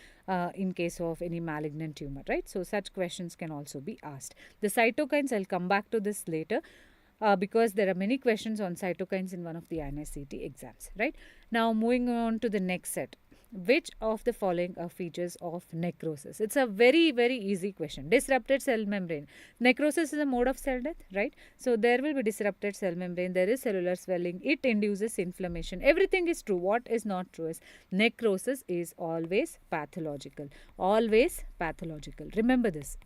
in case of any malignant tumor, right? So such questions can also be asked. The cytokines, I'll come back to this later. Because there are many questions on cytokines in one of the INICET exams, right? Now, moving on to the next set. Which of the following are features of necrosis? It's a very easy question. Disrupted cell membrane. Necrosis is a mode of cell death, right? So there will be disrupted cell membrane. There is cellular swelling. It induces inflammation. Everything is true. What is not true is necrosis is always pathological. Always pathological. Remember this.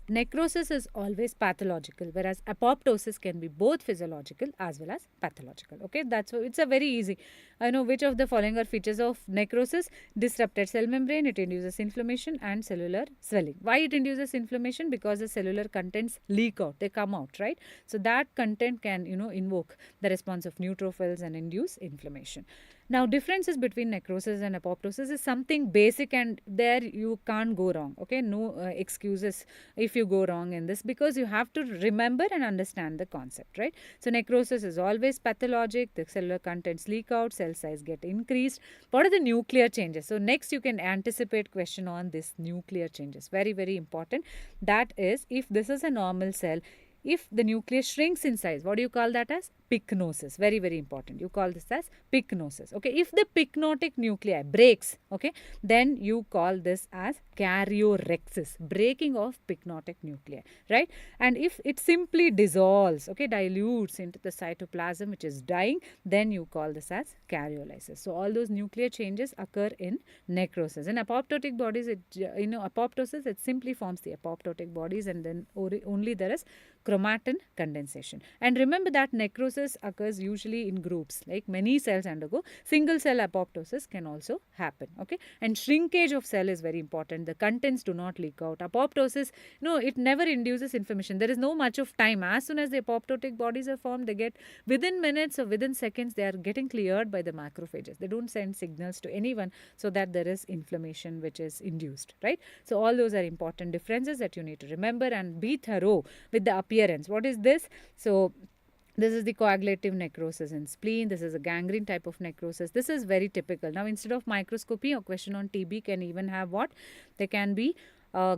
Necrosis is always pathological, whereas apoptosis can be both physiological as well as pathological. Okay, that's why it's a very easy. I know which of the following are features of necrosis. Disrupted cell membrane, it induces inflammation and cellular swelling. Why it induces inflammation? Because the cellular contents leak out, they come out, right? So that content can invoke the response of neutrophils and induce inflammation. Now, differences between necrosis and apoptosis is something basic, and there you can't go wrong. Okay, no excuses if you go wrong in this, because you have to remember and understand the concept, right? So, necrosis is always pathologic. The cellular contents leak out, cell size get increased. What are the nuclear changes? So, next you can anticipate question on this nuclear changes. Very, very important. That is, if this is a normal cell, if the nucleus shrinks in size, what do you call that as? Pycnosis. Very, very important. You call this as pycnosis. Okay. If the pycnotic nuclei breaks, okay, then you call this as karyorrhexis, breaking of pycnotic nuclei, right? And if it simply dissolves, okay, dilutes into the cytoplasm, which is dying, then you call this as karyolysis. So all those nuclear changes occur in necrosis. In apoptotic bodies, apoptosis, it simply forms the apoptotic bodies, and then only there is chromatin condensation. And remember that necrosis occurs usually in groups, like many cells undergo. Single cell apoptosis can also happen. Okay, and shrinkage of cell is very important. The contents do not leak out. Apoptosis, no, it never induces inflammation. There is no much of time. As soon as the apoptotic bodies are formed, they get within minutes or within seconds, they are getting cleared by the macrophages. They don't send signals to anyone so that there is inflammation which is induced, right? So all those are important differences that you need to remember, and be thorough with the appearance. What is this? So this is the coagulative necrosis in spleen. This is a gangrene type of necrosis. This is very typical. Now, instead of microscopy, a question on TB can even have what? There can be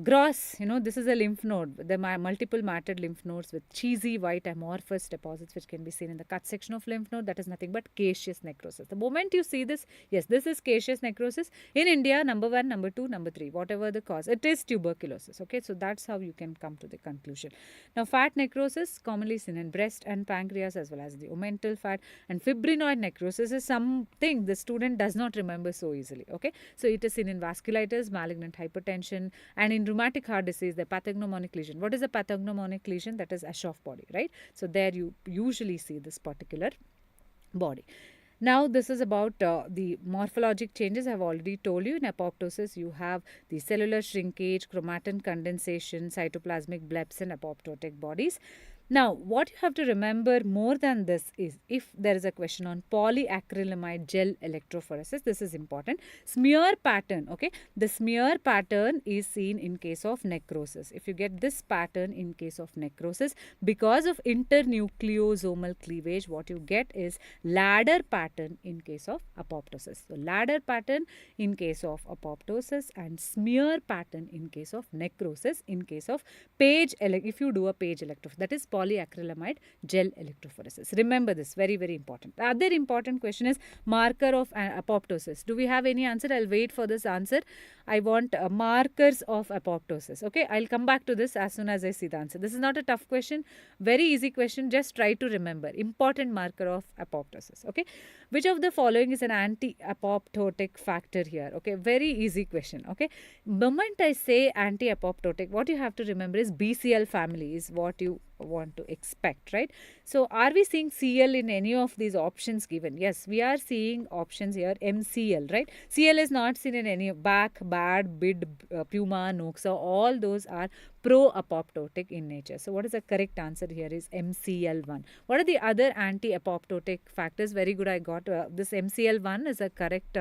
gross, this is a lymph node. There are multiple matted lymph nodes with cheesy white amorphous deposits, which can be seen in the cut section of lymph node. That is nothing but caseous necrosis. The moment you see this, yes, this is caseous necrosis. In India, number 1, number 2, number 3, whatever the cause, it is tuberculosis. Okay, so that's how you can come to the conclusion. Now, fat necrosis, commonly seen in breast and pancreas, as well as the omental fat. And fibrinoid necrosis is something the student does not remember so easily. Okay, so it is seen in vasculitis, malignant hypertension, and in rheumatic heart disease, the pathognomonic lesion. What is a pathognomonic lesion? That is Aschoff body, right? So there you usually see this particular body. Now, this is about the morphologic changes. I have already told you. In apoptosis, you have the cellular shrinkage, chromatin condensation, cytoplasmic bleps, and apoptotic bodies. Now, what you have to remember more than this is, if there is a question on polyacrylamide gel electrophoresis, this is important. Smear pattern, okay. The smear pattern is seen in case of necrosis. If you get this pattern in case of necrosis, because of internucleosomal cleavage, what you get is ladder pattern in case of apoptosis. So, ladder pattern in case of apoptosis and smear pattern in case of necrosis. In case of if you do a page electrophoresis, that is polyacrylamide gel electrophoresis. Remember this, very, very important. The other important question is marker of apoptosis. Do we have any answer? I'll wait for this answer. I want markers of apoptosis. Okay, I'll come back to this as soon as I see the answer. This is not a tough question, very easy question. Just try to remember important marker of apoptosis. Okay, which of the following is an anti-apoptotic factor here? Okay, very easy question. Okay, moment I say anti-apoptotic, what you have to remember is BCL family is what you want to expect, right? So, are we seeing CL in any of these options given? Yes, we are seeing options here, MCL, right? CL is not seen in any back, bad, bid, puma, noxa, all those are pro-apoptotic in nature. So, what is the correct answer here is MCL1. What are the other anti-apoptotic factors? Very good, I got this MCL1 is a correct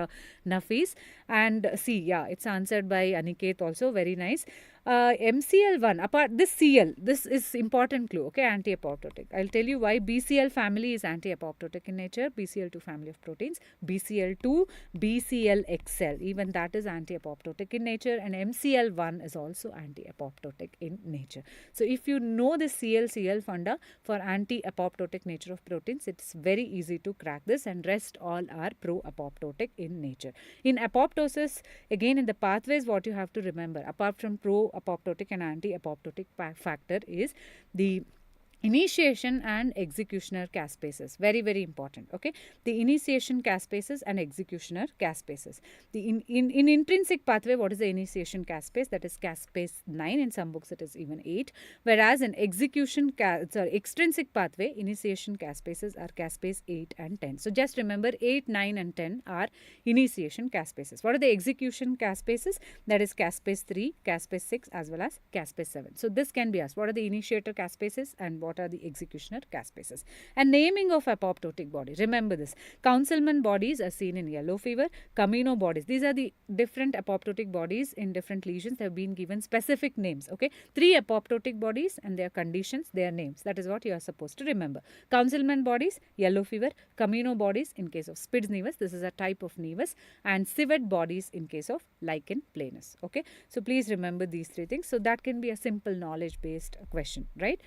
Nafis. And C, yeah, it's answered by Aniket also, very nice. MCL1, apart this CL, this is important clue, okay, anti-apoptotic. I'll tell you why. BCL family is anti-apoptotic in nature, BCL2 family of proteins, BCL2, BCLXL, even that is anti-apoptotic in nature, and MCL1 is also anti-apoptotic in nature. So, if you know the CL funda for anti-apoptotic nature of proteins, it's very easy to crack this, and rest all are pro-apoptotic in nature. In apoptosis, again in the pathways, what you have to remember, apart from pro-apoptotic and anti-apoptotic factor, is the initiation and executioner caspases. Very, very important. Okay, the initiation caspases and executioner caspases. The in intrinsic pathway, what is the initiation caspase? That is caspase 9. In some books it is even 8. Whereas in extrinsic pathway, initiation caspases are caspase 8 and 10. So just remember 8, 9 and 10 are initiation caspases. What are the execution caspases? That is caspase 3, caspase 6 as well as caspase 7. So this can be asked. What are the initiator caspases and what are the executioner caspases. And naming of apoptotic body. Remember this. Councilman bodies are seen in yellow fever. Camino bodies. These are the different apoptotic bodies in different lesions. They have been given specific names. Okay. 3 apoptotic bodies and their conditions, their names. That is what you are supposed to remember. Councilman bodies, yellow fever. Camino bodies in case of Spitz nevus. This is a type of nevus. And civet bodies in case of lichen planus. Okay. So please remember these 3 things. So that can be a simple knowledge based question, right?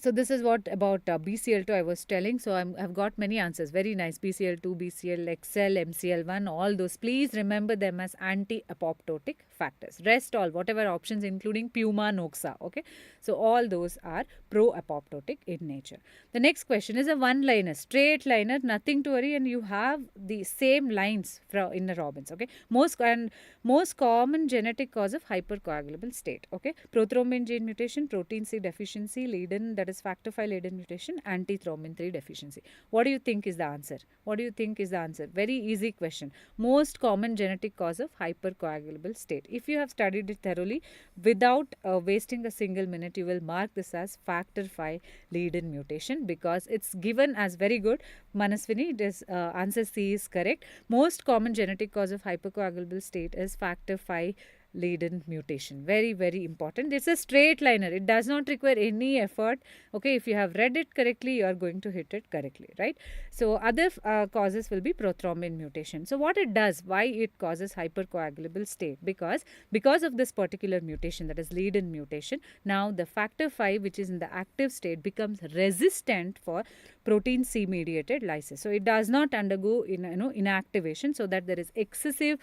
So this is what about BCL2 I was telling. So I've got many answers. Very nice. BCL2, BCL, XL, MCL1, all those. Please remember them as anti-apoptotic factors. Rest all, whatever options including Puma, Noxa. Okay. So all those are pro-apoptotic in nature. The next question is a one-liner, straight liner, nothing to worry, and you have the same lines from in the Robbins. Okay. Most common genetic cause of hypercoagulable state. Okay. Prothrombin gene mutation, protein C deficiency, Leiden, that is factor V Leiden mutation, antithrombin 3 deficiency. What do you think is the answer? What do you think is the answer? Very easy question. Most common genetic cause of hypercoagulable state. If you have studied it thoroughly without wasting a single minute, you will mark this as factor V Leiden mutation because it's given as very good. Manaswini, it is answer C is correct. Most common genetic cause of hypercoagulable state is factor V Leiden mutation. Very, very important. It's a straight liner. It does not require any effort. Okay, if you have read it correctly, you are going to hit it correctly, right? So other causes will be prothrombin mutation. So what it does, why it causes hypercoagulable state? Because of this particular mutation, that is Leiden mutation, now the factor V, which is in the active state, becomes resistant for protein C mediated lysis. So it does not undergo inactivation, so that there is excessive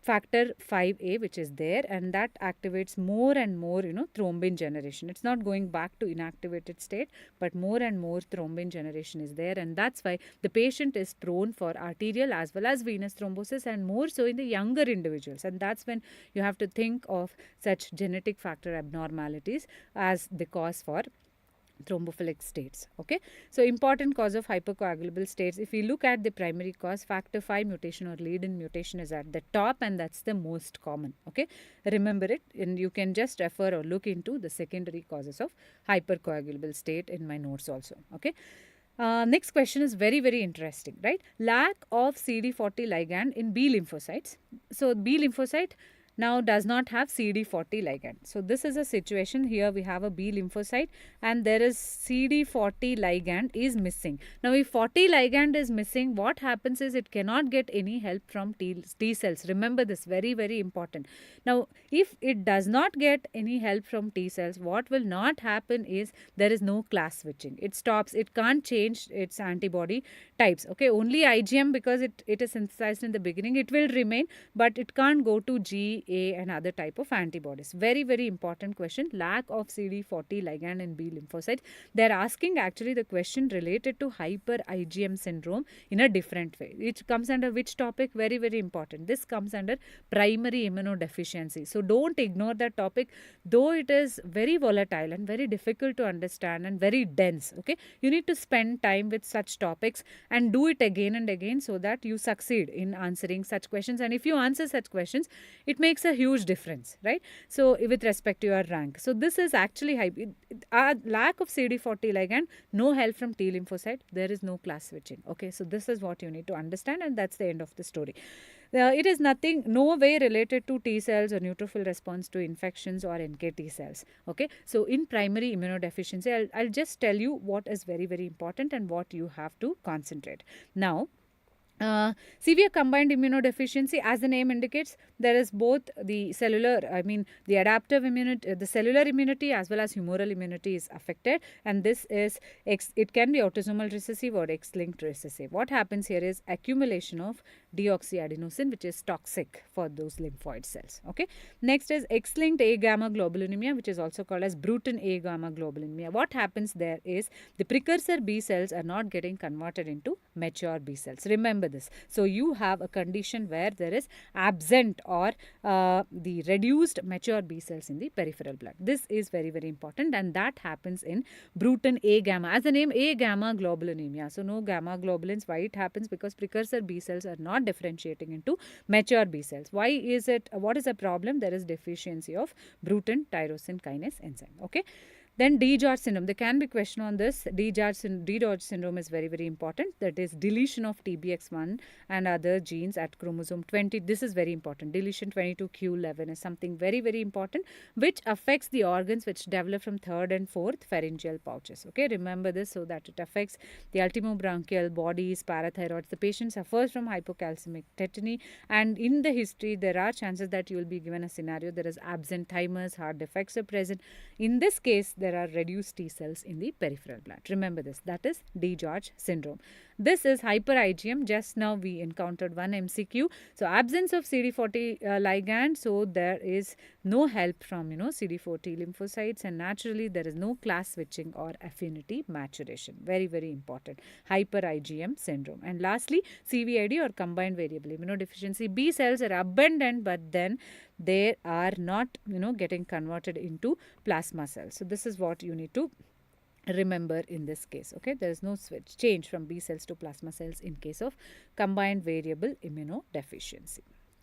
factor 5A which is there, and that activates more and more thrombin generation. It's not going back to inactivated state, but more and more thrombin generation is there, and that's why the patient is prone for arterial as well as venous thrombosis, and more so in the younger individuals. And that's when you have to think of such genetic factor abnormalities as the cause for thrombophilic states. Okay, so important cause of hypercoagulable states, if we look at the primary cause, factor V mutation or Leiden mutation is at the top, and that's the most common. Okay, remember it, and you can just refer or look into the secondary causes of hypercoagulable state in my notes also. Okay. Next question is very, very interesting, right? Lack of CD40 ligand in B lymphocytes. So B lymphocyte now does not have CD40 ligand. So this is a situation. Here we have a B lymphocyte and there is CD40 ligand is missing. Now if 40 ligand is missing, what happens is it cannot get any help from T cells. Remember this, very, very important. Now if it does not get any help from T cells, what will not happen is there is no class switching. It stops. It can't change its antibody types. Okay, only IgM, because it is synthesized in the beginning, it will remain, but it can't go to G, A and other type of antibodies. Very, very important question. Lack of CD40 ligand in B lymphocytes. They are asking actually the question related to hyper IgM syndrome in a different way. It comes under which topic? Very, very important. This comes under primary immunodeficiency. So don't ignore that topic, though it is very volatile and very difficult to understand and very dense. Okay, you need to spend time with such topics and do it again and again so that you succeed in answering such questions. And if you answer such questions, it makes a huge difference, right? So with respect to your rank. So this is actually lack of CD40 ligand, no help from T lymphocyte, there is no class switching. Okay, so this is what you need to understand, and that's the end of the story. It is no way related to T cells or neutrophil response to infections or NKT cells. Okay, so in primary immunodeficiency, I'll just tell you what is very, very important and what you have to concentrate. Now, severe combined immunodeficiency, as the name indicates, there is both the cellular, the adaptive immunity, the cellular immunity as well as humoral immunity is affected, and this is, it can be autosomal recessive or X-linked recessive. What happens here is accumulation of deoxyadenosine, which is toxic for those lymphoid cells. Okay. Next is X-linked A-gamma globulinemia, which is also called as Bruton A-gamma globulinemia. What happens there is the precursor B cells are not getting converted into mature B cells. Remember this. So you have a condition where there is absent or the reduced mature B cells in the peripheral blood. This is very, very important, and that happens in Bruton A-gamma. As the name, A-gamma globulinemia. So no gamma globulins. Why it happens? Because precursor B cells are not differentiating into mature B cells. Why is it? What is the problem? There is deficiency of Bruton tyrosine kinase enzyme. Okay. Then D-George syndrome. There can be question on this. D-George syndrome is very, very important. That is deletion of TBX1 and other genes at chromosome 20. This is very important. Deletion 22q11 is something very, very important, which affects the organs which develop from third and fourth pharyngeal pouches. Okay, remember this, so that it affects the ultimobronchial, bodies, parathyroids. The patient suffers from hypocalcemic tetany, and in the history there are chances that you will be given a scenario there is absent thymus, heart defects are present. In this case, there are reduced T cells in the peripheral blood. Remember this, that is D-George syndrome. This is hyper IgM. Just now we encountered one MCQ. So absence of CD40 ligand, so there is no help from CD4 lymphocytes, and naturally there is no class switching or affinity maturation. Very, very important. Hyper IgM syndrome. And lastly, CVID or combined variable immunodeficiency. B cells are abundant, but then they are not getting converted into plasma cells. So this is what you need to remember in this case. Okay, there is no switch change from B cells to plasma cells in case of combined variable immunodeficiency.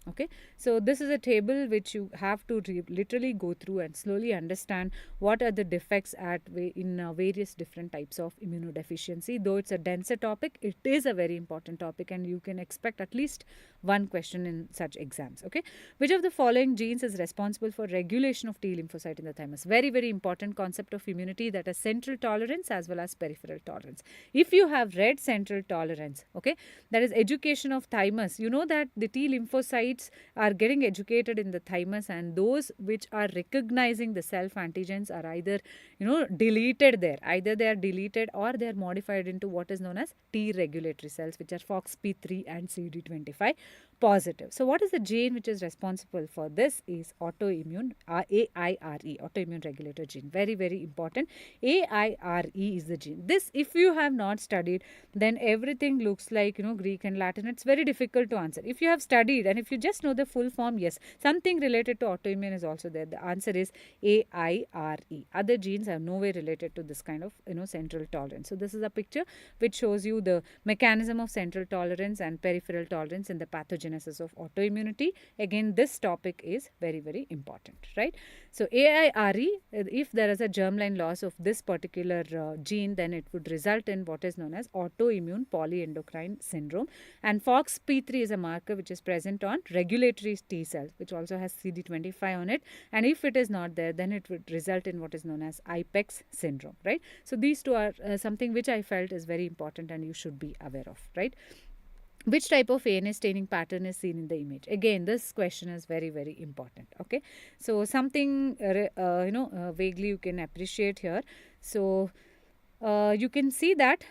Okay, so this is a table which you have to literally go through and slowly understand what are the defects in various different types of immunodeficiency. Though it's a denser topic, it is a very important topic, and you can expect at least one question in such exams. Okay, which of the following genes is responsible for regulation of T lymphocyte in the thymus? Very, very important concept of immunity, that is central tolerance as well as peripheral tolerance. If you have read central tolerance, okay, that is education of thymus, you know that the T lymphocytes are getting educated in the thymus, and those which are recognizing the self antigens are either deleted there. Either they are deleted or they are modified into what is known as T regulatory cells, which are FOXP3 and CD25 positive. So what is the gene which is responsible for this? Is autoimmune, AIRE, autoimmune regulator gene. Very, very important. AIRE is the gene. This, if you have not studied, then everything looks like Greek and Latin. It's very difficult to answer. If you have studied and if you just know the full form, yes, something related to autoimmune is also there. The answer is AIRE. Other genes are no way related to this kind of central tolerance. So this is a picture which shows you the mechanism of central tolerance and peripheral tolerance in the pathogenesis of autoimmunity. Again, this topic is very, very important, right? So AIRE, if there is a germline loss of this particular gene, then it would result in what is known as autoimmune polyendocrine syndrome. And FOXP3 is a marker which is present on regulatory T cells, which also has CD25 on it. And if it is not there, then it would result in what is known as IPEX syndrome, right? So these two are something which I felt is very important and you should be aware of, right? Which type of ANA staining pattern is seen in the image? Again, this question is very, very important. Okay, so something vaguely you can appreciate here. So you can see that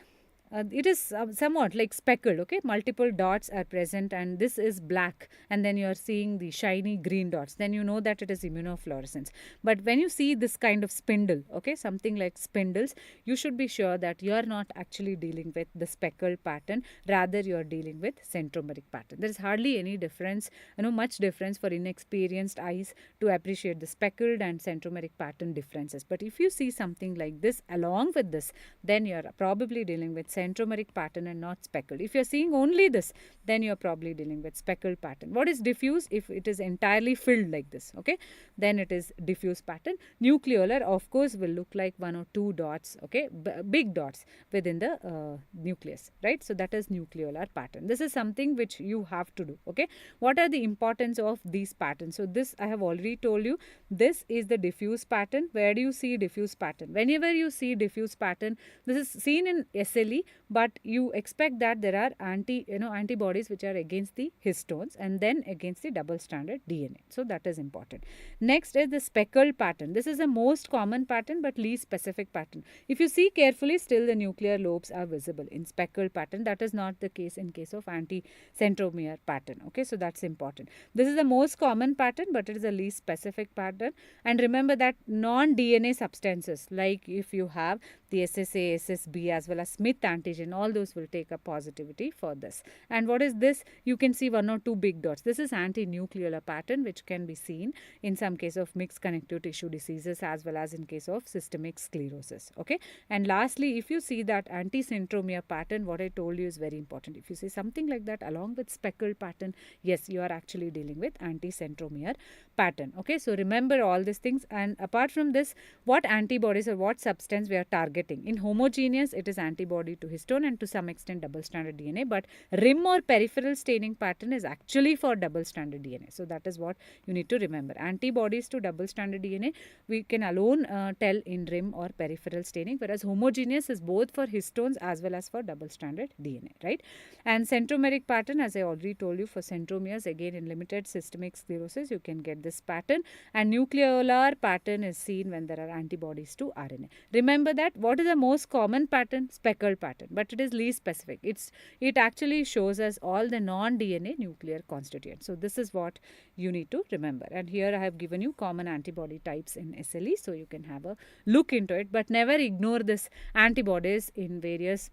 it is somewhat like speckled. Okay, multiple dots are present, and this is black, and then you are seeing the shiny green dots. Then you know that it is immunofluorescence. But when you see this kind of spindle, okay, something like spindles, you should be sure that you are not actually dealing with the speckled pattern, rather you are dealing with centromeric pattern. There is hardly any difference, much difference for inexperienced eyes to appreciate the speckled and centromeric pattern differences. But if you see something like this along with this, then you are probably dealing with centromeric pattern and not speckled. If you are seeing only this, then you are probably dealing with speckled pattern. What is diffuse? If it is entirely filled like this, okay, then it is diffuse pattern. Nucleolar, of course, will look like one or two dots, okay, big dots within the nucleus, right? So that is nucleolar pattern. This is something which you have to do, okay. What are the importance of these patterns? So this I have already told you. This is the diffuse pattern. Where do you see diffuse pattern? Whenever you see diffuse pattern, this is seen in SLE, but you expect that there are antibodies which are against the histones and then against the double stranded DNA. So that is important. Next is the speckled pattern. This is the most common pattern but least specific pattern. If you see carefully, still the nuclear lobes are visible in speckled pattern. That is not the case in case of anti-centromere pattern. Okay, so that's important. This is the most common pattern, but it is the least specific pattern. And remember that non-DNA substances, like if you have the SSA, SSB as well as Smith antigen, all those will take a positivity for this. And what is this? You can see one or two big dots. This is anti-nucleolar pattern which can be seen in some case of mixed connective tissue diseases as well as in case of systemic sclerosis. Okay. And lastly, if you see that anti-centromere pattern, what I told you is very important. If you see something like that along with speckled pattern, yes, you are actually dealing with anti-centromere pattern. Okay, so remember all these things. And apart from this, what antibodies or what substance we are targeting? In homogeneous, it is antibody to histone and to some extent double stranded DNA, but rim or peripheral staining pattern is actually for double stranded DNA. So that is what you need to remember. Antibodies to double stranded DNA we can alone tell in rim or peripheral staining, whereas homogeneous is both for histones as well as for double stranded DNA, right? And centromeric pattern, as I already told you, for centromeres, again in limited systemic sclerosis, you can get this pattern. And nucleolar pattern is seen when there are antibodies to RNA. Remember that what is the most common pattern? Speckled pattern, but it is least specific. It actually shows us all the non-DNA nuclear constituents. So this is what you need to remember. And here I have given you common antibody types in SLE, so you can have a look into it, but never ignore this antibodies in various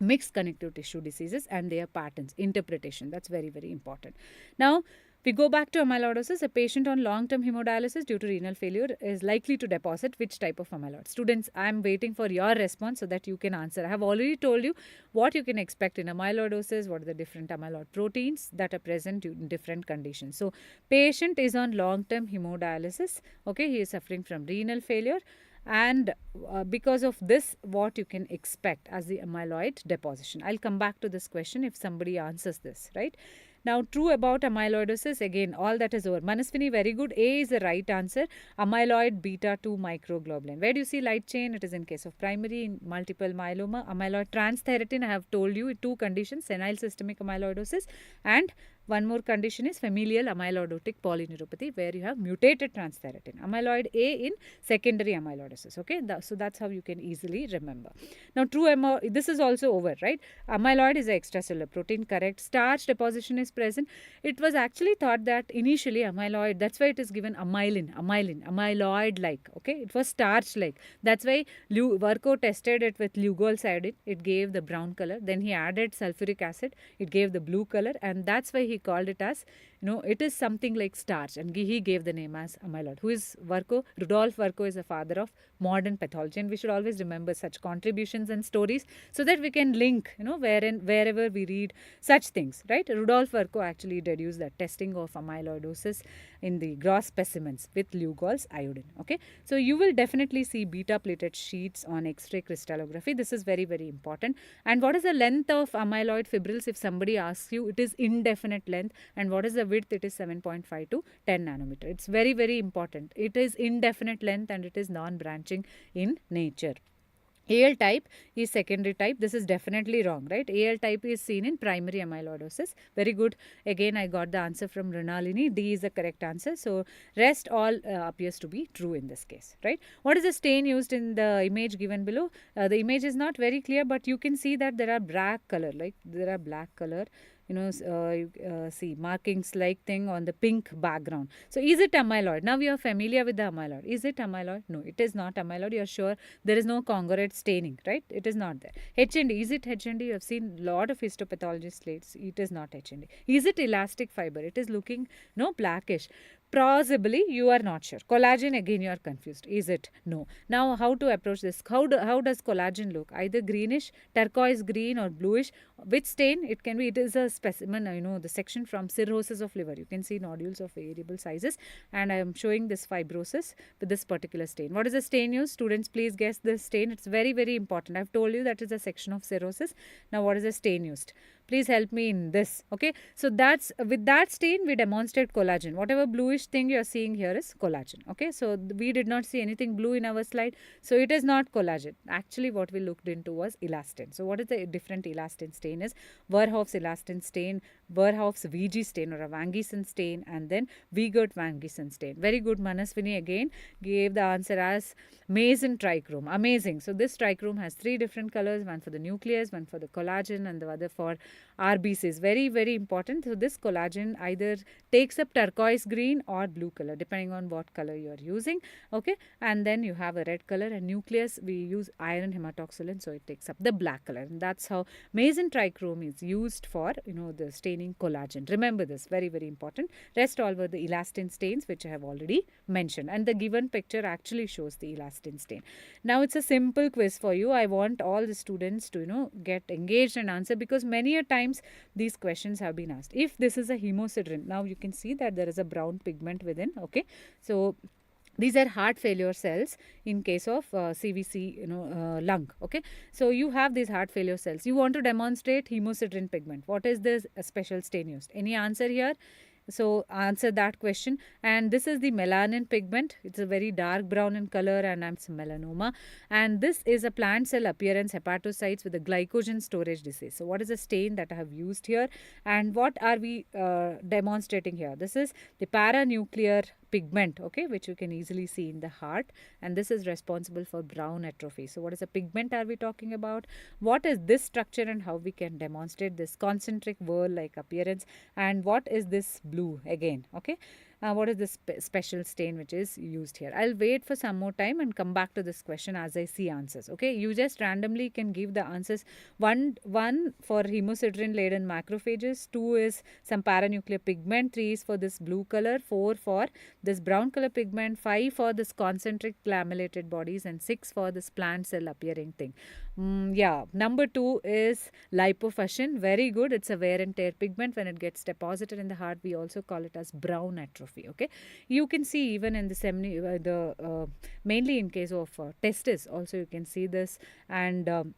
mixed connective tissue diseases and their patterns, interpretation. That's very, very important. Now, we go back to amyloidosis. A patient on long-term hemodialysis due to renal failure is likely to deposit which type of amyloid? Students, I am waiting for your response so that you can answer. I have already told you what you can expect in amyloidosis, what are the different amyloid proteins that are present in different conditions. So, patient is on long-term hemodialysis. Okay, he is suffering from renal failure. And because of this, what you can expect as the amyloid deposition. I'll come back to this question if somebody answers this, right? Now, true about amyloidosis, again, all that is over. Manaswini, very good. A is the right answer. Amyloid beta 2 microglobulin. Where do you see light chain? It is in case of primary, in multiple myeloma. Amyloid transthyretin, I have told you, two conditions, senile systemic amyloidosis, and one more condition is familial amyloidotic polyneuropathy, where you have mutated transthyretin. Amyloid A in secondary amyloidosis. Okay, so that's how you can easily remember. Now, this is also over, right? Amyloid is an extracellular protein, correct. Starch deposition is present. It was actually thought that initially amyloid, that's why it is given amyloid-like. Okay, it was starch-like. That's why Verco tested it with lugol iodine. It gave the brown color. Then he added sulfuric acid. It gave the blue color, and that's why he called it as, it is something like starch, and he gave the name as amyloid. Who is Verco? Rudolf Verco is the father of modern pathology, and we should always remember such contributions and stories so that we can link, wherever we read such things, right? Rudolf Verco actually deduced that testing of amyloidosis in the gross specimens with Lugol's iodine. Okay, so you will definitely see beta plated sheets on X-ray crystallography. This is very, very important. And what is the length of amyloid fibrils? If somebody asks you, it is indefinite length. And what is the width? It is 7.5 to 10 nanometer. It's very, very important. It is indefinite length and it is non-branching in nature. AL type is secondary type. This is definitely wrong, right? AL type is seen in primary amyloidosis. Very good. Again, I got the answer from Rinalini. D is the correct answer. So, rest all appears to be true in this case, right? What is the stain used in the image given below? The image is not very clear, but you can see that there are black color, black color. See markings like thing on the pink background. So, is it amyloid? Now, we are familiar with the amyloid. Is it amyloid? No, it is not amyloid. You are sure there is no congruent staining, right? It is not there. H&D, is it H&D? You have seen lot of histopathology slates. It is not H&D. Is it elastic fiber? It is looking blackish. Possibly you are not sure. Collagen, again you are confused. Is it? No. Now, how to approach this? How does collagen look? Either greenish, turquoise green, or bluish. Which stain? It can be, it is a specimen, the section from cirrhosis of liver. You can see nodules of variable sizes, and I am showing this fibrosis with this particular stain. What is the stain used? Students, please guess the stain. It's very, very important. I have told you that is a section of cirrhosis. Now, what is the stain used? Please help me in this. Okay, so that's with that stain we demonstrate collagen. Whatever bluish thing you are seeing here is collagen. Okay, so we did not see anything blue in our slide, so it is not collagen. Actually, what we looked into was elastin. So what is the different elastin stain is? Verhoef's elastin stain, Verhoef's VG stain or a Van Giesen stain, and then Wiegert Van Giesen stain. Very good. Manaswini again gave the answer as Mason trichrome. Amazing. So this trichrome has three different colors, one for the nucleus, one for the collagen, and the other for RBCs. Very, very important. So this collagen either takes up turquoise green or blue color depending on what color you are using. Okay, and then you have a red color, and nucleus we use iron hematoxylin, so it takes up the black color, and that's how Mason trichrome is used for the staining containing collagen. Remember this, very, very important. Rest all were the elastin stains, which I have already mentioned. And the given picture actually shows the elastin stain. Now it's a simple quiz for you. I want all the students to, get engaged and answer, because many a times these questions have been asked. If this is a hemosiderin, now you can see that there is a brown pigment within. Okay, so these are heart failure cells in case of CVC, lung. Okay, so you have these heart failure cells. You want to demonstrate hemosiderin pigment. What is this special stain used? Any answer here? So answer that question. And this is the melanin pigment. It's a very dark brown in color, and it's melanoma. And this is a plant cell appearance hepatocytes with a glycogen storage disease. So what is the stain that I have used here, and what are we demonstrating here? This is the paranuclear pigment, okay, which you can easily see in the heart, and this is responsible for brown atrophy. So what is a pigment are we talking about? What is this structure and how we can demonstrate this concentric whirl like appearance? And what is this blue again? Okay, what is this special stain which is used here? I'll wait for some more time and come back to this question as I see answers. Okay, you just randomly can give the answers. One for hemosiderin laden macrophages, 2 is some paranuclear pigment, 3 is for this blue color, 4 for this brown color pigment, 5 for this concentric lamellated bodies, and 6 for this plant cell appearing thing. Yeah, number 2 is lipofuscin. Very good. It's a wear and tear pigment. When it gets deposited in the heart, we also call it as brown atrophy. Okay, you can see even in the mainly in case of testis also you can see this. And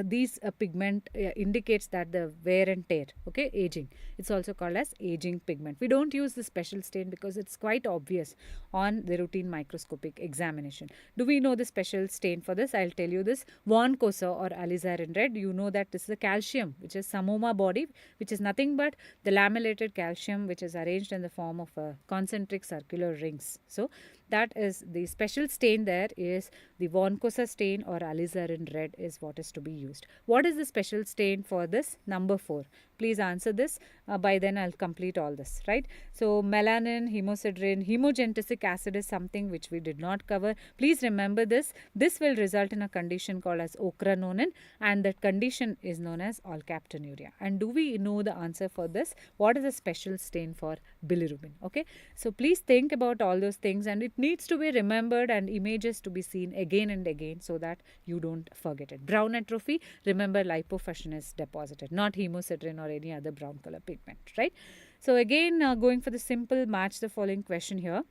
these pigment indicates that the wear and tear, okay, aging. It's also called as aging pigment. We don't use the special stain because it's quite obvious on the routine microscopic examination. Do we know the special stain for this? I'll tell you this. Vancomycin or alizarin red, you know that this is a calcium which is samoma body, which is nothing but the lamellated calcium which is arranged in the form of concentric circular rings. So that is the special stain. There is the Vancomycin stain or alizarin red is what is to be used. What is the special stain for this? Number 4. Please answer this. By then I'll complete all this, right? So melanin, hemosiderin, hemogentisic acid is something which we did not cover. Please remember this. This will result in a condition called as ochranonin, and that condition is known as olcaptonuria. And do we know the answer for this? What is the special stain for bilirubin? Okay, so please think about all those things, and it needs to be remembered and images to be seen again and again so that you don't forget it. Brown atrophy, remember lipofuscin is deposited, not hemosiderin or any other brown color pigment, right? So again, going for the simple match the following question here.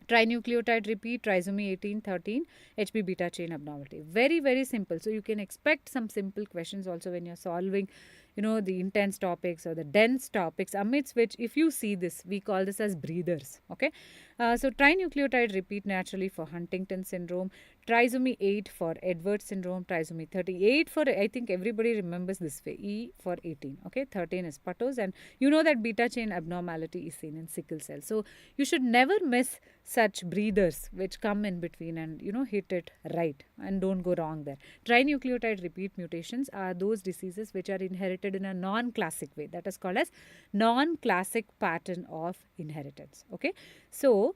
Trinucleotide repeat, trisomy 1813, HB beta chain abnormality. Very, very simple. So you can expect some simple questions also when you're solving, the intense topics or the dense topics, amidst which if you see this, we call this as breathers. Okay. So trinucleotide repeat naturally for Huntington syndrome, trisomy 8 for Edwards syndrome, trisomy 38 for, I think everybody remembers this way, E for 18. Okay, 13 is Patos, and you know that beta chain abnormality is seen in sickle cell. So you should never miss such breathers which come in between and hit it right and don't go wrong there. Trinucleotide repeat mutations are those diseases which are inherited in a non-classic way, that is called as non-classic pattern of inheritance. Okay, so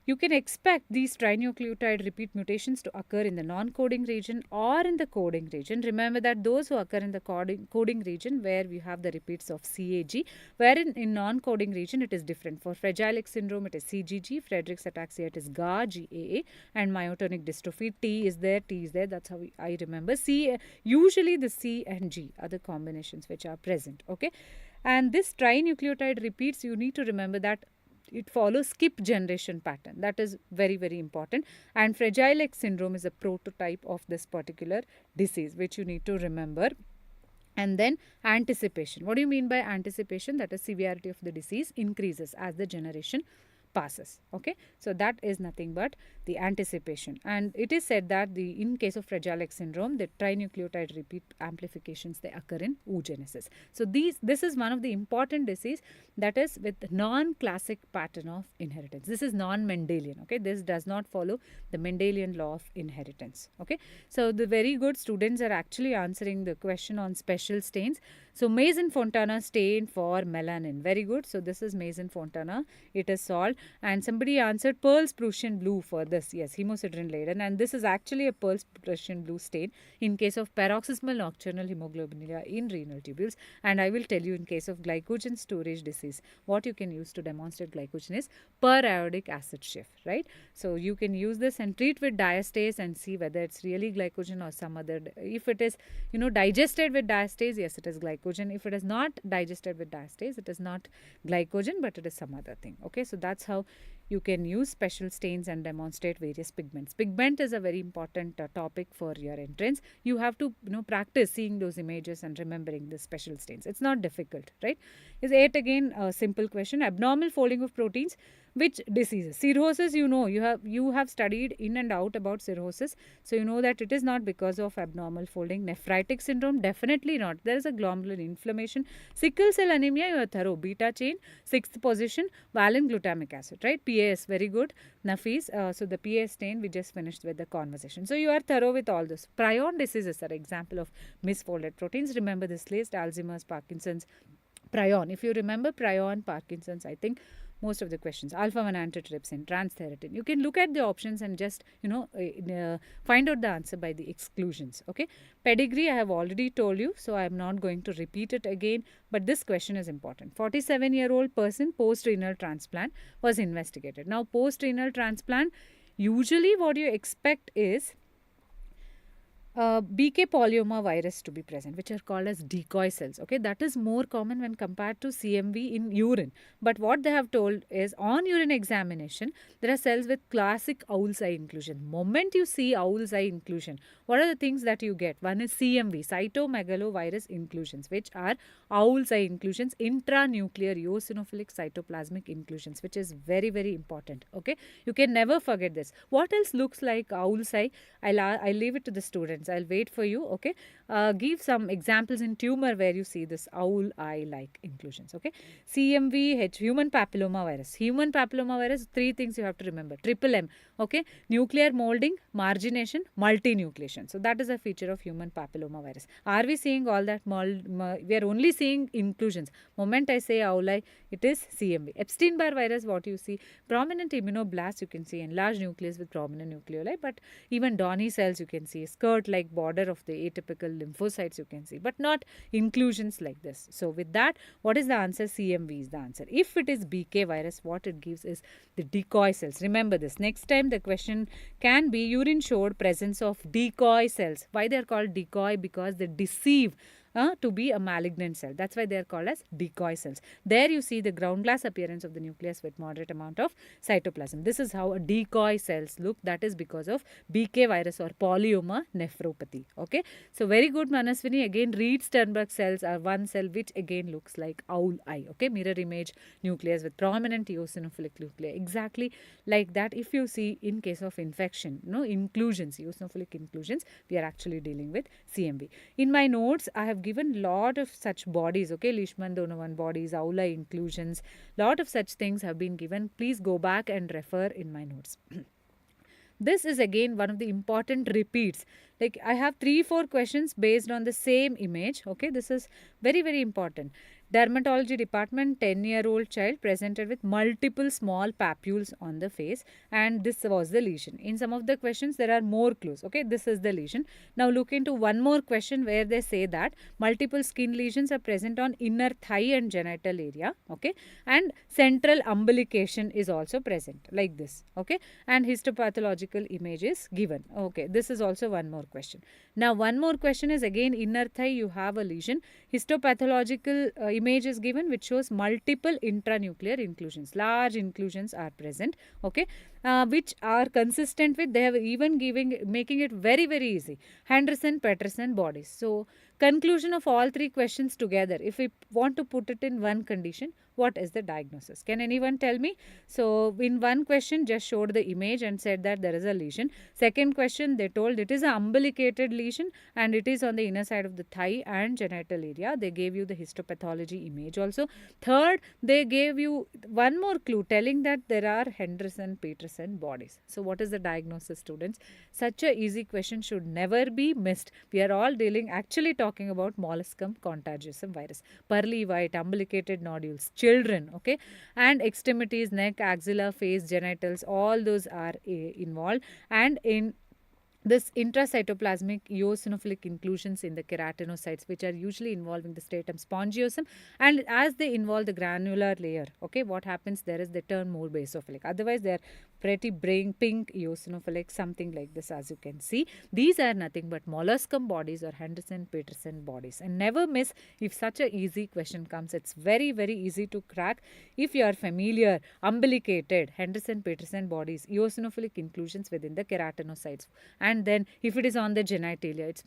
you can expect these trinucleotide repeat mutations to occur in the non-coding region or in the coding region. Remember that those who occur in the coding region where we have the repeats of CAG, wherein in non-coding region it is different. For Fragile X syndrome it is CGG, Friedreich's ataxia it is GAA, and myotonic dystrophy T is there, that's how I remember. Usually the C and G are the combinations which are present. Okay, and this trinucleotide repeats, you need to remember that it follows skip generation pattern. That is very, very important. And Fragile X syndrome is a prototype of this particular disease, which you need to remember. And then anticipation. What do you mean by anticipation? That is severity of the disease increases as the generation passes. Okay, so that is nothing but the anticipation. And it is said that in case of Fragile X syndrome, the trinucleotide repeat amplifications, they occur in oogenesis. So this is one of the important disease that is with non-classic pattern of inheritance. This is non-Mendelian. Okay, this does not follow the Mendelian law of inheritance. Okay, so the very good students are actually answering the question on special stains. So Mason-Fontana stain for melanin. Very good. So this is Mason-Fontana. It is solved. And somebody answered Pearl's Prussian blue for this, yes, hemosiderin laden, and this is actually a pearl Prussian blue stain in case of paroxysmal nocturnal hemoglobinuria in renal tubules. And I will tell you, in case of glycogen storage disease, what you can use to demonstrate glycogen is periodic acid shift, right? So you can use this and treat with diastase and see whether it's really glycogen or some other. If it is, digested with diastase, yes, it is glycogen. If it is not digested with diastase, it is not glycogen, but it is some other thing. Okay, so that's how you can use special stains and demonstrate various pigments. Pigment is a very important topic for your entrance. You have to practice seeing those images and remembering the special stains. It's not difficult, right? Is 8 again a simple question. Abnormal folding of proteins, which diseases? Cirrhosis, you have studied in and out about cirrhosis, so you know that it is not because of abnormal folding. Nephritic syndrome, definitely not. There is a glomerular inflammation. Sickle cell anemia, you are thorough. Beta chain, 6th position, valine glutamic acid, right? PAS, very good. Nafis, so the PAS stain, we just finished with the conversation. So you are thorough with all this. Prion diseases are example of misfolded proteins. Remember this list: Alzheimer's, Parkinson's, prion. If you remember prion, Parkinson's, I think most of the questions. Alpha-1 antitrypsin, transthyretin. You can look at the options and just, find out the answer by the exclusions. Okay. Pedigree, I have already told you, so I am not going to repeat it again. But this question is important. 47-year-old person, post-renal transplant, was investigated. Now, post-renal transplant, usually what you expect is BK polyoma virus to be present, which are called as decoy cells. Okay, that is more common when compared to CMV in urine. But what they have told is, on urine examination, there are cells with classic owl's eye inclusion. Moment you see owl's eye inclusion, what are the things that you get? One is CMV, cytomegalovirus inclusions, which are owl's eye inclusions, intranuclear eosinophilic cytoplasmic inclusions, which is very, very important. Okay, you can never forget this. What else looks like owl's eye? I'll leave it to the students. I'll wait for you. Okay, give some examples in tumor where you see this owl eye like inclusions. Okay, CMV, human papilloma virus. Human papilloma virus, 3 things you have to remember. Triple M. Okay, nuclear molding, margination, multinucleation. So that is a feature of human papilloma virus. Are we seeing all that? We are only seeing inclusions. Moment I say owl eye, it is CMV. Epstein-Barr virus, what you see? Prominent immunoblasts, you can see enlarged nucleus with prominent nucleoli, but even Donny cells you can see, skirt-like border of the atypical lymphocytes you can see, but not inclusions like this. So with that, what is the answer? CMV is the answer. If it is BK virus, what it gives is the decoy cells. Remember this. Next time the question can be, urine showed presence of decoy cells. Why they are called decoy? Because they deceive to be a malignant cell. That's why they are called as decoy cells. There you see the ground glass appearance of the nucleus with moderate amount of cytoplasm. This is how a decoy cells look. That is because of BK virus or polyoma nephropathy. Okay. So very good, Manaswini. Again, Reed-Sternberg cells are one cell which again looks like owl eye. Okay. Mirror image nucleus with prominent eosinophilic nuclei. Exactly like that. If you see in case of infection, inclusions, eosinophilic inclusions, we are actually dealing with CMV. In my notes, I have given lot of such bodies. Okay, Leishman-Donovan bodies, owl eye inclusions, lot of such things have been given. Please go back and refer in my notes. This is again one of the important repeats. Like I have 3-4 questions based on the same image. Okay, this is very, very important. Dermatology department, 10-year-old child presented with multiple small papules on the face, and this was the lesion. In some of the questions there are more clues. Okay, this is the lesion. Now look into one more question where they say that multiple skin lesions are present on inner thigh and genital area. Okay, and central umbilication is also present like this. Okay, and histopathological image is given. Okay, this is also one more question. Now one more question is again inner thigh, you have a lesion. Histopathological image is given which shows multiple intranuclear inclusions. Large inclusions are present. Okay, which are consistent with, they have even making it very, very easy, Henderson-Peterson bodies. So conclusion of all 3 questions together, if we want to put it in one condition, what is the diagnosis? Can anyone tell me? So in one question just showed the image and said that there is a lesion. Second question they told it is an umbilicated lesion and it is on the inner side of the thigh and genital area. They gave you the histopathology image also. Third, they gave you one more clue telling that there are Henderson-Peterson paterson bodies. So what is the diagnosis, students? Such a easy question should never be missed. We are all dealing, actually talking about molluscum contagiosum virus, pearly white umbilicated nodules, children, okay, and extremities, neck, axilla, face, genitals, all those are involved. And in this intracytoplasmic eosinophilic inclusions in the keratinocytes, which are usually involving the stratum spongiosum, and as they involve the granular layer, okay, what happens there is they turn more basophilic. Otherwise they are pretty pink eosinophilic, something like this. As you can see, these are nothing but molluscum bodies or henderson peterson bodies. And never miss, if such a easy question comes, it's very easy to crack. If you are familiar, umbilicated henderson peterson bodies, eosinophilic inclusions within the keratinocytes, and then if it is on the genitalia, it's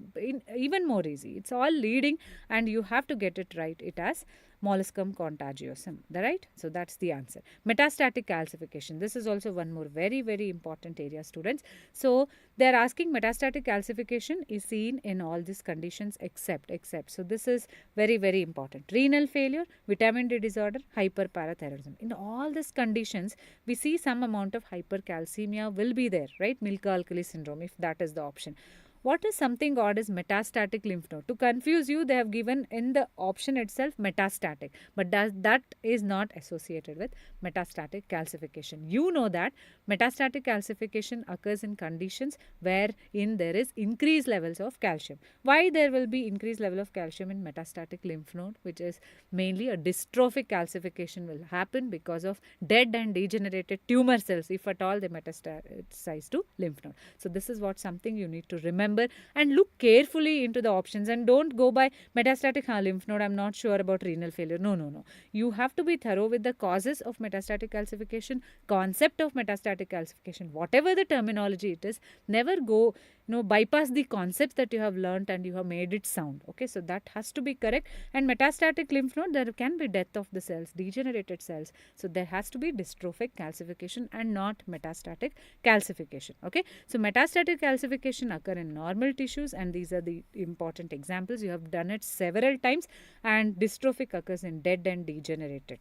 even more easy. It's all leading, and you have to get it right. It has molluscum contagiosum, right? So that's the answer. Metastatic calcification, this is also one more very important area, students. So they're asking metastatic calcification is seen in all these conditions except. So this is very important. Renal failure, vitamin D disorder, hyperparathyroidism. In all these conditions, we see some amount of hypercalcemia will be there, right? Milk alkali syndrome, if that is the option. What is something called as metastatic lymph node? To confuse you, they have given in the option itself metastatic, but that is not associated with metastatic calcification. You know that metastatic calcification occurs in conditions wherein there is increased levels of calcium. Why there will be increased level of calcium in metastatic lymph node? Which is mainly a dystrophic calcification will happen because of dead and degenerated tumor cells, if at all they metastasize to lymph node. So this is what something you need to remember, and look carefully into the options, and don't go by metastatic lymph node, I'm not sure about renal failure. No. You have to be thorough with the causes of metastatic calcification, concept of metastatic calcification, whatever the terminology it is. Never go bypass the concepts that you have learnt and you have made it sound. Okay, so that has to be correct. And metastatic lymph node, there can be death of the cells, degenerated cells. So there has to be dystrophic calcification and not metastatic calcification. Okay, so metastatic calcification occur in normal tissues, and these are the important examples. You have done it several times. And dystrophic occurs in dead and degenerated.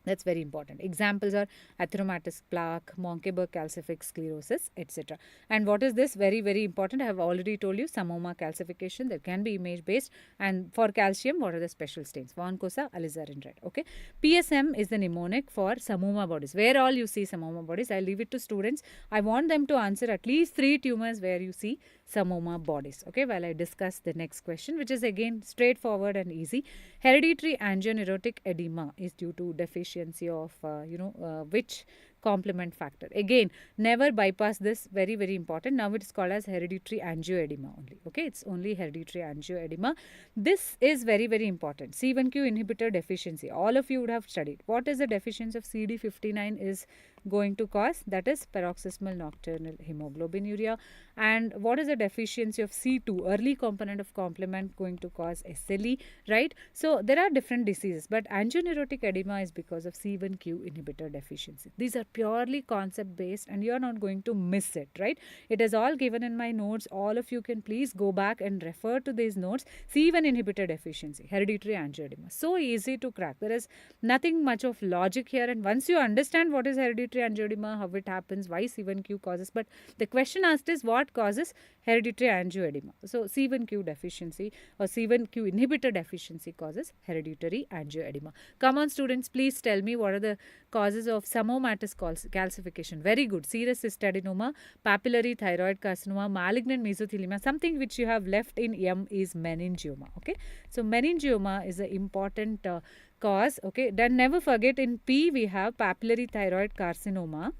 That's very important. Examples are atheromatous plaque, Monckeberg calcific sclerosis, etc. And what is this? Very important. I have already told you, samoma calcification. There can be image based. And for calcium, what are the special stains? Von Cosa, alizarin red. Okay. PSM is the mnemonic for samoma bodies. Where all you see samoma bodies, I leave it to students. I want them to answer at least 3 tumors where you see samoma bodies. Okay. While I discuss the next question, which is again straightforward and easy. Hereditary angioneurotic edema is due to deficiency of which complement factor? Again, never bypass this. Very important. Now it is called as hereditary angioedema only. Okay, it's only hereditary angioedema. This is very important. C1q inhibitor deficiency, all of you would have studied. What is the deficiency of CD59 is going to cause? That is paroxysmal nocturnal hemoglobinuria. And what is the deficiency of C2, early component of complement, going to cause SLE, right? So there are different diseases, but angioneurotic edema is because of C1q inhibitor deficiency. These are purely concept based, and you are not going to miss it, right? It is all given in my notes. All of you can please go back and refer to these notes. C1 inhibitor deficiency, hereditary angioedema, so easy to crack. There is nothing much of logic here, and once you understand what is hereditary angioedema, how it happens, why C1q causes, but the question asked is what causes hereditary angioedema. So C1q deficiency or C1q inhibitor deficiency causes hereditary angioedema. Come on students, please tell me what are the causes of pseudomatous calcification. Very good. Serous cystadenoma, papillary thyroid carcinoma, malignant mesothelioma. Something which you have left in M is meningioma. Okay, so meningioma is an important cause. Okay, then never forget in P we have papillary thyroid carcinoma.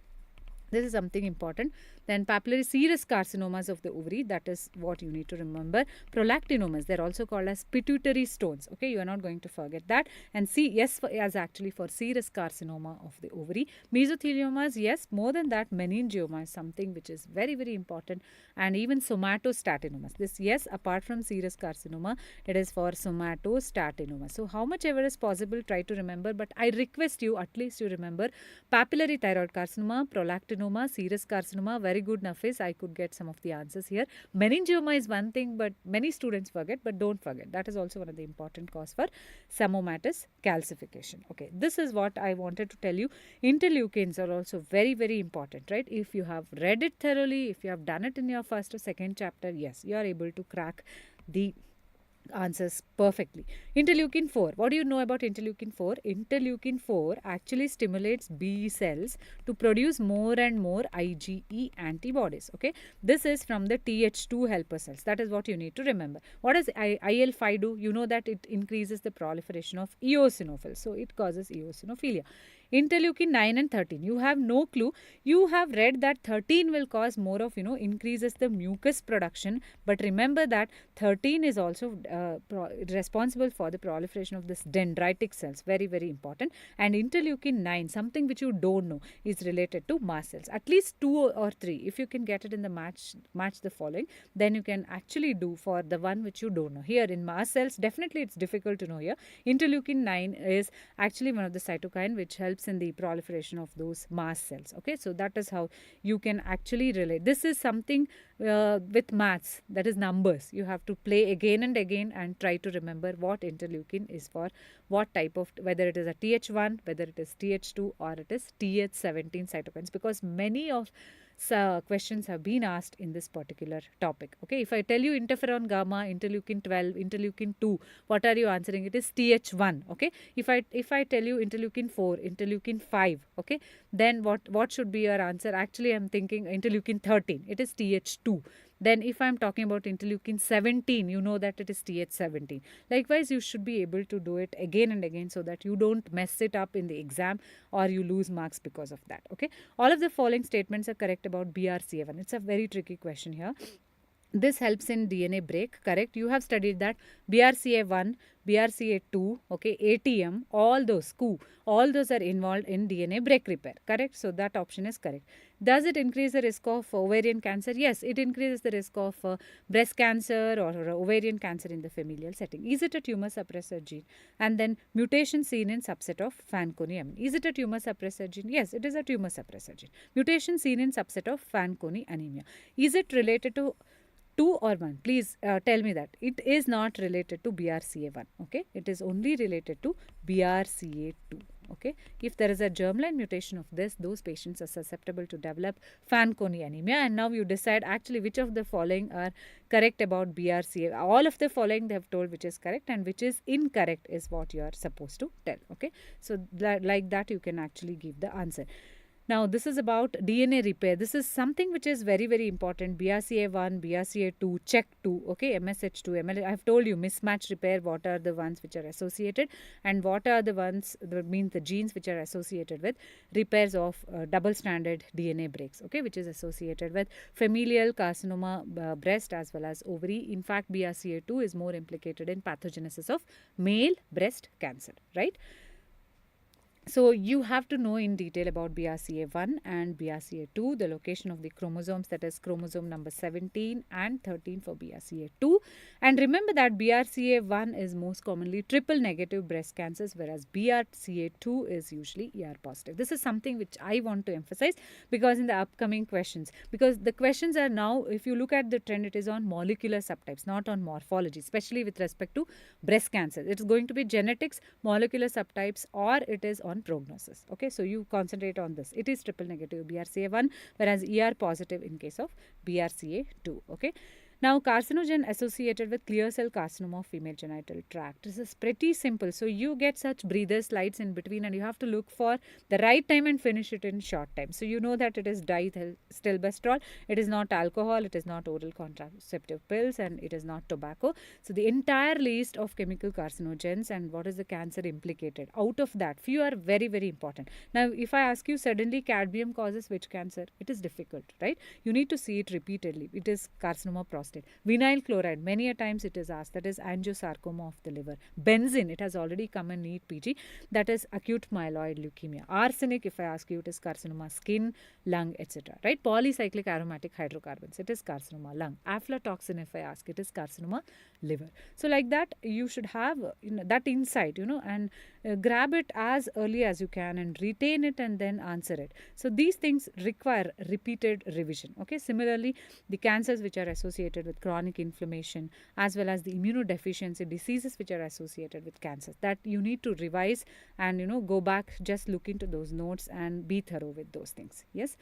This is something important. Then papillary serous carcinomas of the ovary, that is what you need to remember. Prolactinomas, they are also called as pituitary stones. Okay, you are not going to forget that. And S as actually for serous carcinoma of the ovary. Mesotheliomas, yes, more than that, meningioma is something which is very important. And even somatostatinomas. This, yes, apart from serous carcinoma, it is for somatostatinoma. So how much ever is possible, try to remember. But I request you, at least you remember papillary thyroid carcinoma, prolactinoma, serous carcinoma, very very good, Nafis. I could get some of the answers here. Meningioma is one thing, but many students forget, but don't forget. That is also one of the important cause for pseudomonas calcification. Okay, this is what I wanted to tell you. Interleukins are also very, very important, right? If you have read it thoroughly, if you have done it in your first or second chapter, yes, you are able to crack the answers perfectly. Interleukin 4. What do you know about interleukin 4? Interleukin 4 actually stimulates B cells to produce more and more IgE antibodies. Okay, this is from the Th2 helper cells. That is what you need to remember. What does IL-5 do? You know that it increases the proliferation of eosinophils, so it causes eosinophilia. Interleukin 9 and 13, you have no clue. You have read that 13 will cause more of, increases the mucus production, but remember that 13 is also responsible for the proliferation of this dendritic cells. Very, very important. And interleukin 9, something which you don't know, is related to mast cells. At least 2 or 3, if you can get it in the match the following, then you can actually do for the one which you don't know. Here in mast cells, definitely it's difficult to know here. Interleukin 9 is actually one of the cytokine which helps in the proliferation of those mast cells. Okay, so that is how you can actually relate. This is something with maths, that is numbers. You have to play again and again and try to remember what interleukin is for what type of, whether it is a Th1, whether it is Th2, or it is Th17 cytokines, because many of questions have been asked in this particular topic. Okay, if I tell you interferon gamma, interleukin 12, interleukin 2, what are you answering? It is Th1. Okay, if I tell you interleukin 4, interleukin 5, okay, then what should be your answer? Actually, I'm thinking interleukin 13. It is Th2. Then if I'm talking about interleukin 17, you know that it is Th17. Likewise, you should be able to do it again and again so that you don't mess it up in the exam or you lose marks because of that. Okay, all of the following statements are correct about BRCA1. It's a very tricky question here. This helps in DNA break, correct? You have studied that BRCA1, BRCA2, okay, ATM, all those, all those are involved in DNA break repair, correct? So that option is correct. Does it increase the risk of ovarian cancer? Yes, it increases the risk of breast cancer or ovarian cancer in the familial setting. Is it a tumor suppressor gene? And then mutation seen in subset of Fanconi anemia. Is it a tumor suppressor gene? Yes, it is a tumor suppressor gene. Mutation seen in subset of Fanconi anemia. Is it related to 2 or 1? Please tell me that. It is not related to BRCA1. Okay, it is only related to BRCA2. Okay, if there is a germline mutation of this, those patients are susceptible to develop Fanconi anemia. And now you decide actually which of the following are correct about BRCA. All of the following they have told which is correct, and which is incorrect is what you are supposed to tell. Okay, so like that you can actually give the answer. Now, this is about DNA repair. This is something which is very, very important. BRCA1, BRCA2, CHEK2, okay, MSH2, ML. I have told you mismatch repair, what are the ones which are associated, and what are the ones, that means the genes which are associated with repairs of double-stranded DNA breaks, okay, which is associated with familial carcinoma, breast as well as ovary. In fact, BRCA2 is more implicated in pathogenesis of male breast cancer, right? So you have to know in detail about BRCA1 and BRCA2, the location of the chromosomes, that is chromosome number 17 and 13 for BRCA2. And remember that BRCA1 is most commonly triple negative breast cancers, whereas BRCA2 is usually ER positive. This is something which I want to emphasize because in the upcoming questions, because the questions are now, if you look at the trend, it is on molecular subtypes, not on morphology, especially with respect to breast cancer. It is going to be genetics, molecular subtypes, or it is on prognosis. Okay, so you concentrate on this. It is triple negative BRCA1, whereas ER positive in case of BRCA2. Okay. Now, carcinogen associated with clear cell carcinoma of female genital tract. This is pretty simple. So, you get such breather slides in between and you have to look for the right time and finish it in short time. So, you know that it is stilbestrol. It is not alcohol. It is not oral contraceptive pills, and it is not tobacco. So, the entire list of chemical carcinogens and what is the cancer implicated. Out of that, few are very, very important. Now, if I ask you suddenly cadmium causes which cancer, it is difficult, right? You need to see it repeatedly. It is carcinoma prostate. asked it. Vinyl chloride, many a times it is asked, that is angiosarcoma of the liver. Benzene, it has already come in NEET PG, that is acute myeloid leukemia. Arsenic, if I ask you, it is carcinoma skin, lung, etc. Right? Polycyclic aromatic hydrocarbons, it is carcinoma lung. Aflatoxin, if I ask, it is carcinoma liver. So like that, you should have that insight, and grab it as early as you can and retain it and then answer it. So these things require repeated revision. Okay, similarly, the cancers which are associated with chronic inflammation, as well as the immunodeficiency diseases which are associated with cancers, that you need to revise and go back, just look into those notes and be thorough with those things. Yes.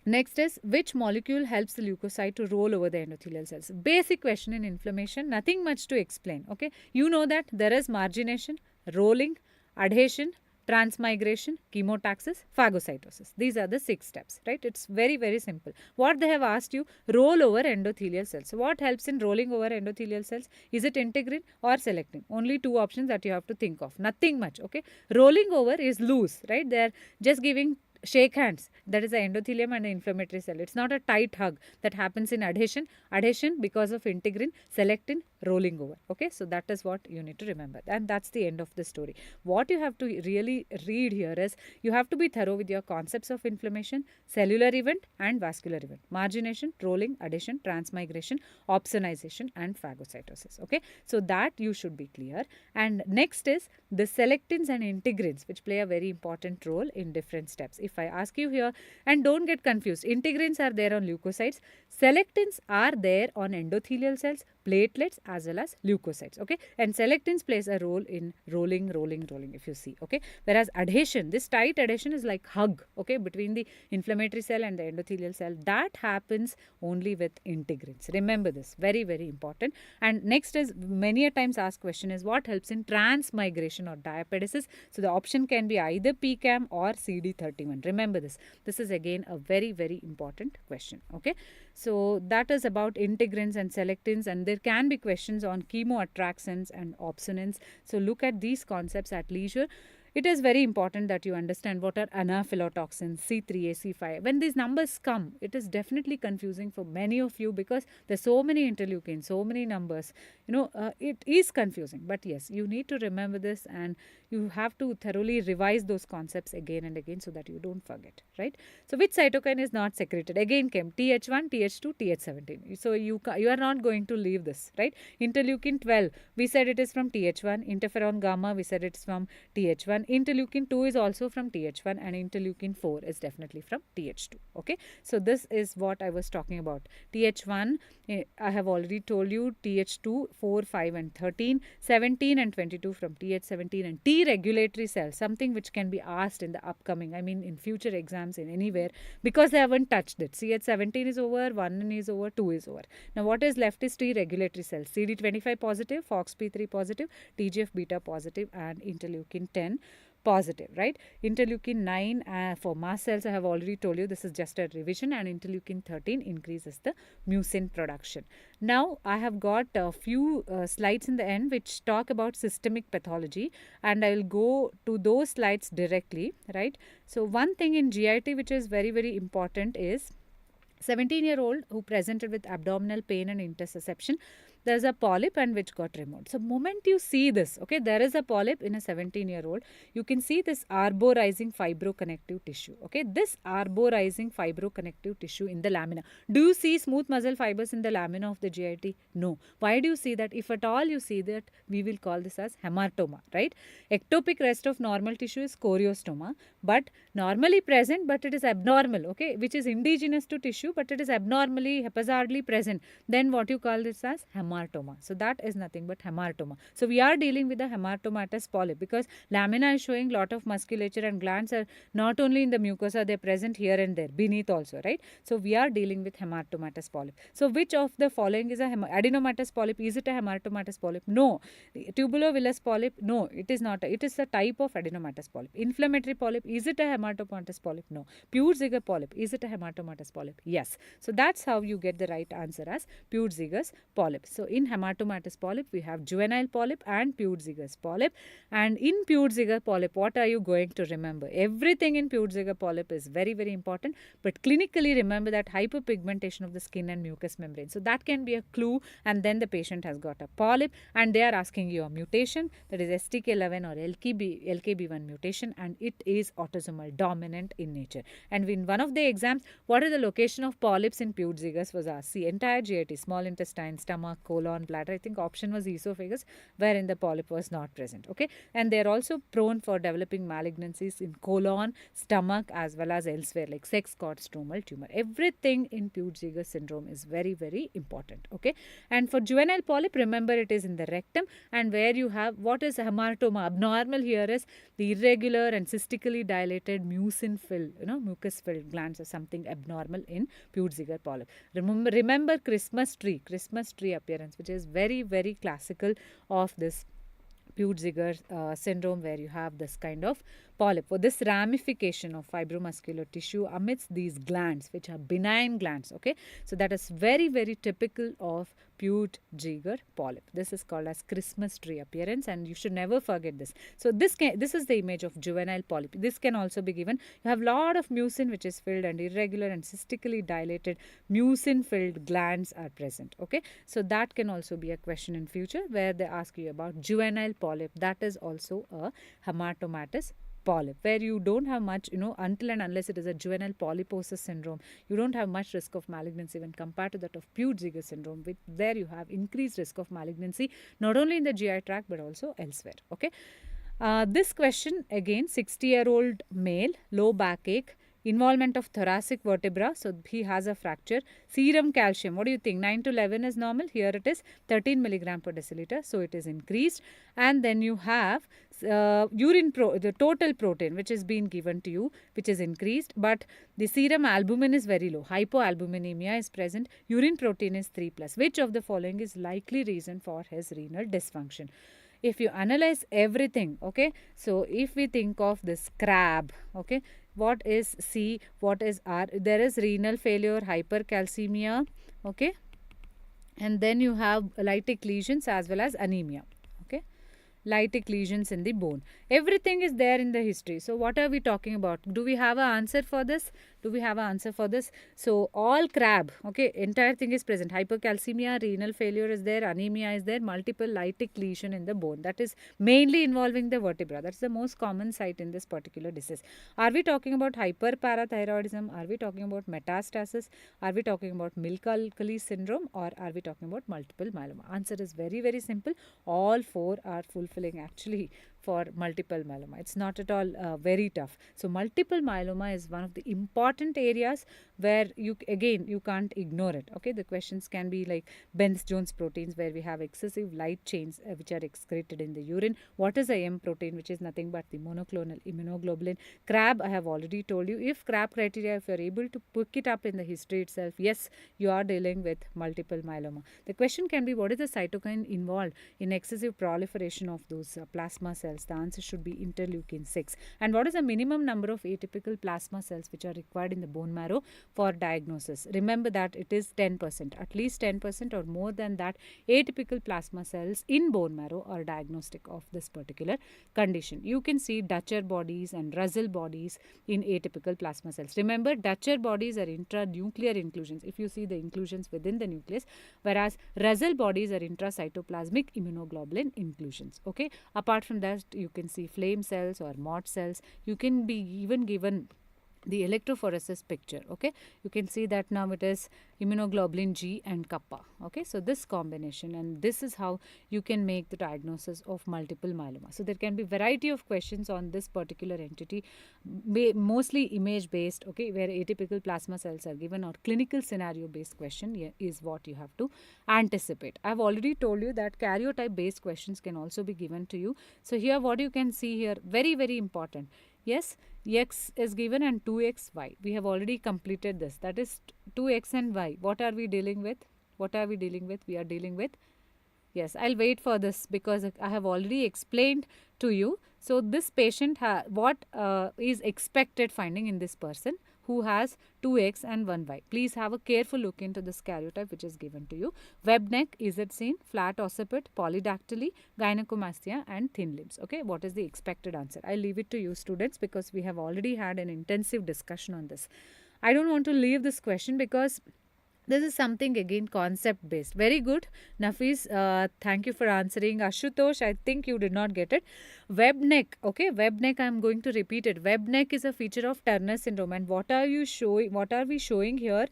Next is, which molecule helps the leukocyte to roll over the endothelial cells? Basic question in inflammation, nothing much to explain. Okay, you know that there is margination, rolling, adhesion, transmigration, chemotaxis, phagocytosis. These are the 6 steps, right? It's very, very simple. What they have asked you, roll over endothelial cells. So what helps in rolling over endothelial cells? Is it integrin or selectin? Only 2 options that you have to think of. Nothing much, okay? Rolling over is loose, right? They're just giving shake hands, that is the endothelium and the inflammatory cell. It's not a tight hug that happens in adhesion. Adhesion because of integrin, selectin, rolling over. Okay, so that is what you need to remember, and that's the end of the story. What you have to really read here is, you have to be thorough with your concepts of inflammation, cellular event and vascular event, margination, rolling, adhesion, transmigration, opsonization and phagocytosis. Okay, so that you should be clear. And next is the selectins and integrins, which play a very important role in different steps. If I ask you here, and don't get confused, integrins are there on leukocytes, selectins are there on endothelial cells, platelets as well as leukocytes. Okay, and selectins plays a role in rolling, if you see. Okay, whereas adhesion, this tight adhesion is like hug, okay, between the inflammatory cell and the endothelial cell, that happens only with integrins. Remember this, very, very important. And next is, many a times asked question is, what helps in transmigration or diapedesis? So the option can be either PCAM or CD31. Remember this. This is again a very, very important question. Okay, so that is about integrins and selectins, and there can be questions on chemoattractants and opsonins. So look at these concepts at leisure. It is very important that you understand what are anaphylotoxins, C3A, C5. When these numbers come, it is definitely confusing for many of you, because there's so many interleukins, so many numbers. It is confusing. But yes, you need to remember this, and you have to thoroughly revise those concepts again and again so that you don't forget, right? So which cytokine is not secreted? Again came Th1, Th2, Th17. So you are not going to leave this, right? Interleukin 12, we said it is from Th1. Interferon gamma, we said it's from Th1. Interleukin 2 is also from Th1, and interleukin 4 is definitely from Th2. Okay, so this is what I was talking about. Th1, I have already told you, Th2, 4, 5 and 13, 17 and 22 from Th17, and T regulatory cells, something which can be asked in the upcoming, in future exams in anywhere, because they haven't touched it. Ch17 is over, 1 is over, 2 is over. Now what is left is T regulatory cells, CD25 positive, FOXP3 positive, TGF beta positive and interleukin 10 positive, right? Interleukin 9 for mast cells, I have already told you, this is just a revision, and interleukin 13 increases the mucin production. Now I have got a few slides in the end which talk about systemic pathology, and I will go to those slides directly, right? So one thing in GIT which is very, very important is 17-year-old who presented with abdominal pain and intussusception. There's a polyp and which got removed. So moment you see this, okay, there is a polyp in a 17-year-old, you can see this arborizing fibroconnective tissue. Okay, this arborizing fibroconnective tissue in the lamina. Do you see smooth muscle fibers in the lamina of the GIT? No. Why do you see that? If at all you see that, we will call this as hematoma, right? Ectopic rest of normal tissue is choriostoma, but normally present, but it is abnormal, okay, which is indigenous to tissue, but it is abnormally, haphazardly present. Then what you call this as hematoma. So that is nothing but hematoma. So we are dealing with the hematomatous polyp, because lamina is showing lot of musculature, and glands are not only in the mucosa, they are present here and there, beneath also, right? So we are dealing with hematomatous polyp. So which of the following is a adenomatous polyp? Is it a hematomatous polyp? No. Tubulovillous polyp? No, it is not. It is a type of adenomatous polyp. Inflammatory polyp? Is it a hematomatous polyp? No. Peutz-Jeghers polyp? Is it a hematomatous polyp? Yes. So that's how you get the right answer as Peutz-Jeghers polyp. So in hematomatous polyp, we have juvenile polyp and Peutz-Jeghers polyp. And in Peutz-Jeghers polyp, what are you going to remember? Everything in Peutz-Jeghers polyp is very, very important. But clinically, remember that hyperpigmentation of the skin and mucous membrane. So that can be a clue, and then the patient has got a polyp, and they are asking you a mutation, that is STK11 or LKB1 mutation, and it is autosomal dominant in nature. And in one of the exams, what is the location of polyps in Peutz-Jeghers was asked. See, entire GIT, small intestine, stomach, colon, bladder. I think option was esophagus, wherein the polyp was not present. Okay, and they are also prone for developing malignancies in colon, stomach, as well as elsewhere, like sex cord stromal tumor. Everything in Peutz-Jeghers syndrome is very, very important. Okay, and for juvenile polyp, remember it is in the rectum, and where you have what is hematoma. Abnormal here is the irregular and cystically dilated mucin filled, mucus filled glands, or something abnormal in Peutz-Jeghers polyp. Remember Christmas tree appearance, which is very, very classical of this Peutz-Jeghers syndrome, where you have this kind of polyp, for this ramification of fibromuscular tissue amidst these glands, which are benign glands. Okay, so that is very, very typical of Peutz-Jeghers polyp. This is called as Christmas tree appearance, and you should never forget this. So this is the image of juvenile polyp. This can also be given. You have lot of mucin which is filled, and irregular and cystically dilated mucin filled glands are present. Okay, so that can also be a question in future, where they ask you about juvenile polyp. That is also a hematomatous polyp, where you don't have much, until and unless it is a juvenile polyposis syndrome, you don't have much risk of malignancy when compared to that of Peutz-Jeghers syndrome, with there you have increased risk of malignancy, not only in the GI tract but also elsewhere. Okay, this question again, 60-year-old male, low backache, involvement of thoracic vertebra, so he has a fracture. Serum calcium, what do you think? 9 to 11 is normal. Here it is 13 milligram per deciliter, so it is increased. And then you have the total protein which is being given to you, which is increased, but the serum albumin is very low. Hypoalbuminemia is present. Urine protein is 3+. Which of the following is likely reason for his renal dysfunction? If you analyze everything, okay, so if we think of this crab, okay, what is C, what is R? There is renal failure, hypercalcemia, okay, and then you have lytic lesions as well as anemia. Okay, lytic lesions in the bone. Everything is there in the history. So what are we talking about? Do we have an answer for this? So all crab, okay, entire thing is present. Hypercalcemia, renal failure is there, anemia is there, multiple lytic lesion in the bone. That is mainly involving the vertebra. That's the most common site in this particular disease. Are we talking about hyperparathyroidism? Are we talking about metastasis? Are we talking about milk alkali syndrome? Or are we talking about multiple myeloma? Answer is very, very simple. All four are fulfilling actually for multiple myeloma. It's not at all very tough. So multiple myeloma is one of the important areas where you can't ignore it. Okay, the questions can be like Bence-Jones proteins, where we have excessive light chains which are excreted in the urine. What is a M protein, which is nothing but the monoclonal immunoglobulin. Crab, I have already told you. If crab criteria, if you are able to pick it up in the history itself, yes, you are dealing with multiple myeloma. The question can be, what is the cytokine involved in excessive proliferation of those plasma cells? The answer should be interleukin 6. And what is the minimum number of atypical plasma cells which are required in the bone marrow for diagnosis? Remember that it is 10%. At least 10% or more than that atypical plasma cells in bone marrow are diagnostic of this particular condition. You can see Dutcher bodies and Russell bodies in atypical plasma cells. Remember, Dutcher bodies are intranuclear inclusions, if you see the inclusions within the nucleus, whereas Russell bodies are intracytoplasmic immunoglobulin inclusions. Okay, apart from that, you can see flame cells or Mott cells. You can be even given the electrophoresis picture. Okay, you can see that now it is immunoglobulin G and kappa. Okay, so this combination, and this is how you can make the diagnosis of multiple myeloma. So there can be variety of questions on this particular entity, mostly image based, okay, where atypical plasma cells are given, or clinical scenario based question is what you have to anticipate. I have already told you that karyotype based questions can also be given to you. So here what you can see here, very, very important. Yes, x is given and 2x y. We have already completed this. That is 2x and y. What are we dealing with? We are dealing with, yes, I'll wait for this because I have already explained to you. So this patient, what is expected finding in this person who has 2X and 1Y. Please have a careful look into this karyotype which is given to you. Web neck, is it seen? Flat occiput, polydactyly, gynecomastia and thin limbs. Okay, what is the expected answer? I'll leave it to you students because we have already had an intensive discussion on this. I don't want to leave this question because this is something again concept based. Very good. Nafis, thank you for answering. Ashutosh, I think you did not get it. Web neck. Okay, web neck, I'm going to repeat it. Web neck is a feature of Turner syndrome. And what are you showing? What are we showing here?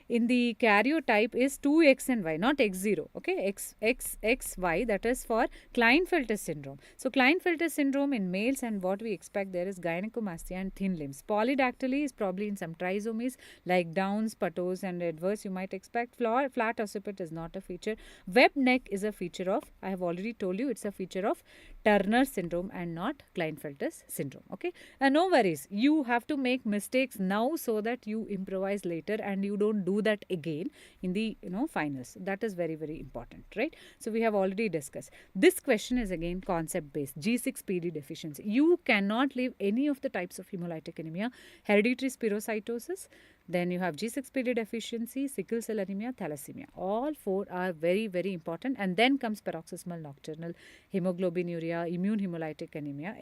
In the karyotype is 2X and Y, not X0. Okay, XY, that is for Klinefelter syndrome. So Klinefelter syndrome in males, and what we expect there is gynecomastia and thin limbs. Polydactyly is probably in some trisomies like Downs, Patos and Edwards. You might expect flat occiput is not a feature. Web neck is a feature of, I have already told you, it's a feature of Turner syndrome and not Klinefelter syndrome. Okay, and no worries, you have to make mistakes now so that you improvise later and you don't do that again in the finals. That is very, very important, right? So we have already discussed. This question is again concept based. G6PD deficiency. You cannot leave any of the types of hemolytic anemia. Hereditary spirocytosis, then you have G6PD deficiency, sickle cell anemia, thalassemia. All four are very, very important. And then comes paroxysmal nocturnal hemoglobinuria, immune hemolytic anemia,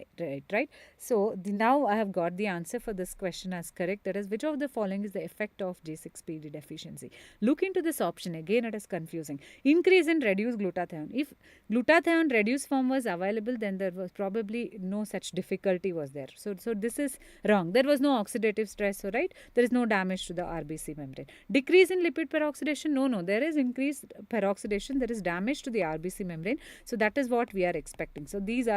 right? So now I have got the answer for this question as correct. That is, which of the following is the effect of G6PD deficiency? Look into this option. Again, it is confusing. Increase in reduced glutathione. If glutathione reduced form was available, then there was probably no such difficulty was there. So this is wrong. There was no oxidative stress, so right? There is no damage to the RBC membrane. Decrease in lipid peroxidation. No. There is increased peroxidation. There is damage to the RBC membrane. So that is what we are expecting. So these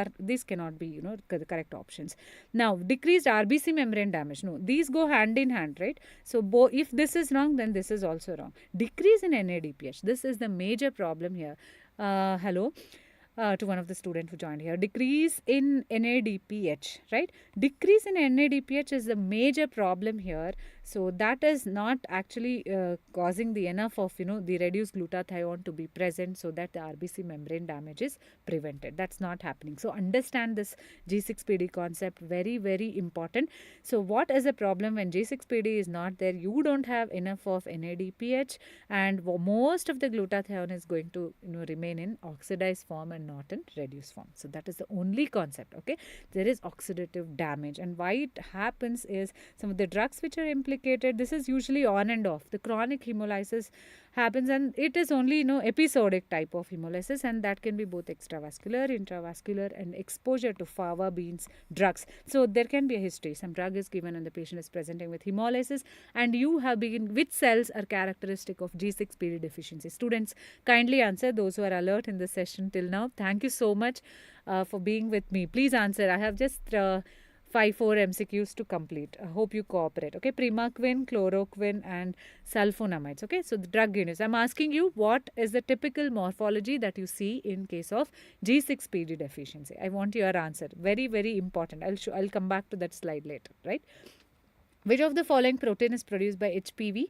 cannot be the correct options. Now decreased RBC membrane damage. No, these go hand in hand, right? So if this is wrong, then this is also wrong. Decrease in NADPH. This is the major problem here. Hello. To one of the students who joined here. Decrease in NADPH, right? Decrease in NADPH is the major problem here. So that is not actually causing the enough of the reduced glutathione to be present so that the RBC membrane damage is prevented. That's not happening. So understand this G6PD concept, very, very important. So what is the problem when G6PD is not there? You don't have enough of NADPH, and most of the glutathione is going to remain in oxidized form and not in reduced form. So that is the only concept. Okay, there is oxidative damage, and why it happens is some of the drugs which are implicated, this is usually on and off. The chronic hemolysis happens, and it is only episodic type of hemolysis, and that can be both extravascular, intravascular, and exposure to fava beans drugs. So there can be a history. Some drug is given and the patient is presenting with hemolysis, and you have begin which cells are characteristic of G6PD deficiency. Students, kindly answer, those who are alert in this session till now. Thank you so much for being with me. Please answer. I have just 4 MCQs to complete. I hope you cooperate. Okay, primaquine, chloroquine and sulfonamides. Okay, so the drug units. I'm asking you, what is the typical morphology that you see in case of G6PD deficiency? I want your answer. Very, very important. I'll come back to that slide later, right? Which of the following protein is produced by HPV?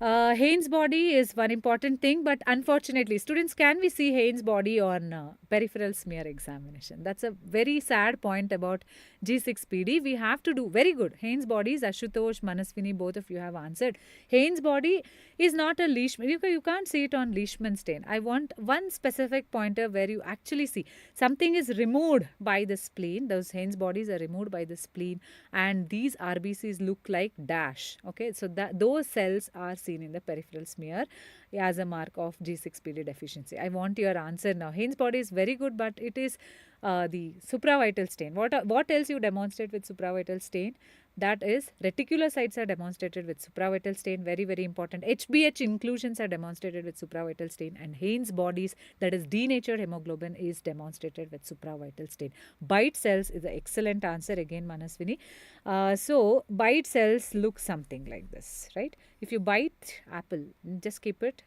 Haynes body is one important thing, but unfortunately, students, can we see Haynes body on peripheral smear examination? That's a very sad point about G6PD. We have to do very good. Haynes bodies, Ashutosh, Manaswini, both of you have answered. Haynes body is not a Leishman. You can't see it on Leishman stain. I want one specific pointer where you actually see something is removed by the spleen. Those Haynes bodies are removed by the spleen, and these RBCs look like dash. Okay, so those cells are seen in the peripheral smear as a mark of G6PD deficiency. I want your answer now. Haynes body is very good, but it is the supravital stain. What else you demonstrate with supravital stain? That is, reticulocytes are demonstrated with supravital stain. Very, very important. HBH inclusions are demonstrated with supravital stain, and Haynes bodies, that is denatured hemoglobin, is demonstrated with supravital stain. Bite cells is an excellent answer again, Manaswini. So bite cells look something like this, right? If you bite apple, just keep it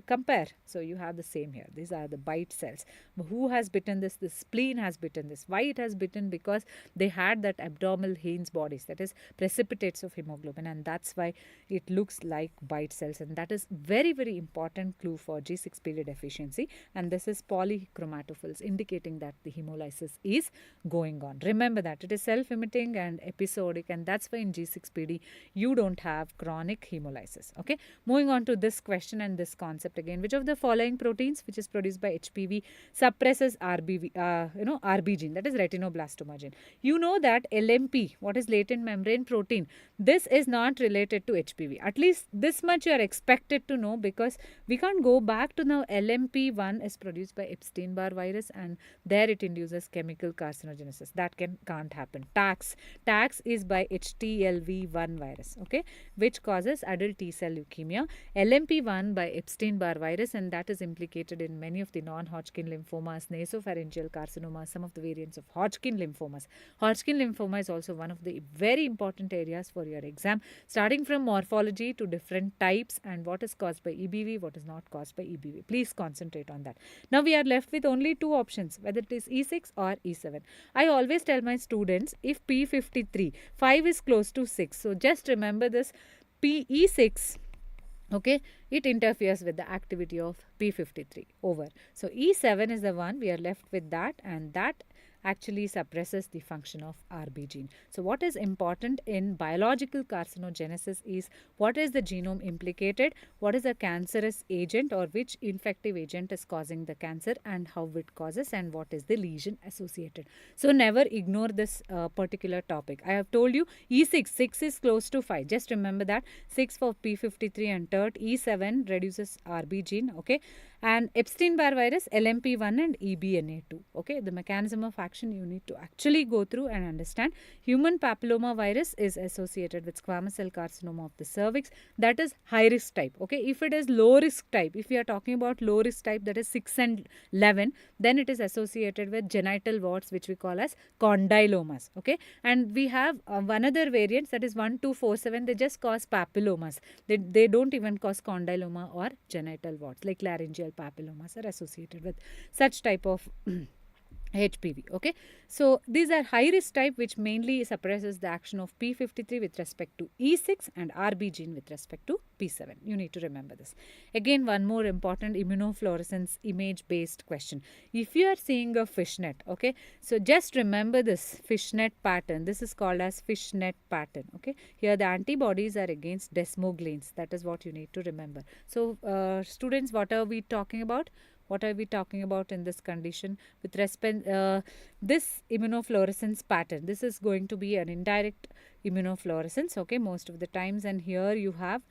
Compare. So you have the same here. These are the bite cells. Who has bitten this? The spleen has bitten this. Why it has bitten? Because they had that abdominal Heinz bodies, that is precipitates of hemoglobin, and that's why it looks like bite cells, and that is very, very important clue for G6PD deficiency. And this is polychromatophils, indicating that the hemolysis is going on. Remember that it is self-limiting and episodic, and that's why in G6PD you don't have chronic hemolysis. Okay, moving on to this question and this concept again. Which of the following proteins which is produced by HPV suppresses RB gene, that is retinoblastoma gene? You know that LMP, what is latent membrane protein, this is not related to HPV. At least this much you are expected to know, because we can't go back to now. LMP1 is produced by Epstein-Barr virus, and there it induces chemical carcinogenesis. That can't happen. TAX is by HTLV1 virus, okay, which causes adult T cell leukemia. LMP1 by Epstein-Barr virus, and that is implicated in many of the non-Hodgkin lymphomas, nasopharyngeal carcinomas, some of the variants of Hodgkin lymphomas. Hodgkin lymphoma is also one of the very important areas for your exam, starting from morphology to different types and what is caused by EBV, what is not caused by EBV. Please concentrate on that. Now we are left with only two options, whether it is E6 or E7. I always tell my students, if P53, 5 is close to 6. So just remember this, PE6, okay, it interferes with the activity of P53. Over. So E7 is the one, we are left with that, and that actually suppresses the function of RB gene. So what is important in biological carcinogenesis is what is the genome implicated, what is the cancerous agent or which infective agent is causing the cancer and how it causes, and what is the lesion associated. So never ignore this particular topic. I have told you E6, 6 is close to 5. Just remember that 6 for P53 and TERT, E7 reduces RB gene, okay, and Epstein-Barr virus, LMP1 and EBNA2. Okay, the mechanism of action you need to actually go through and understand. Human papilloma virus is associated with squamous cell carcinoma of the cervix. That is high risk type. Okay, if it is low risk type, if we are talking about low risk type, that is 6 and 11, then it is associated with genital warts, which we call as condylomas. Okay, and we have one other variant, that is 1, 2, 4, 7. They just cause papillomas. They don't even cause condyloma or genital warts, like laryngeal papillomas are associated with such type of HPV. Okay, so these are high risk type, which mainly suppresses the action of P53 with respect to E6 and RB gene with respect to P7. You need to remember this. Again, one more important immunofluorescence image based question. If you are seeing a fishnet, okay, so just remember this fishnet pattern. This is called as fishnet pattern. Okay, here the antibodies are against desmogleins. That is what you need to remember. So students, what are we talking about? What are we talking about in this condition? With respect, this immunofluorescence pattern, this is going to be an indirect immunofluorescence, okay, most of the times. And here you have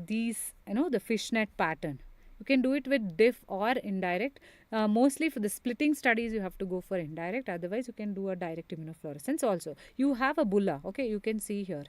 these, the fishnet pattern. You can do it with diff or indirect. Mostly for the splitting studies, you have to go for indirect. Otherwise, you can do a direct immunofluorescence also. You have a bulla, okay, you can see here.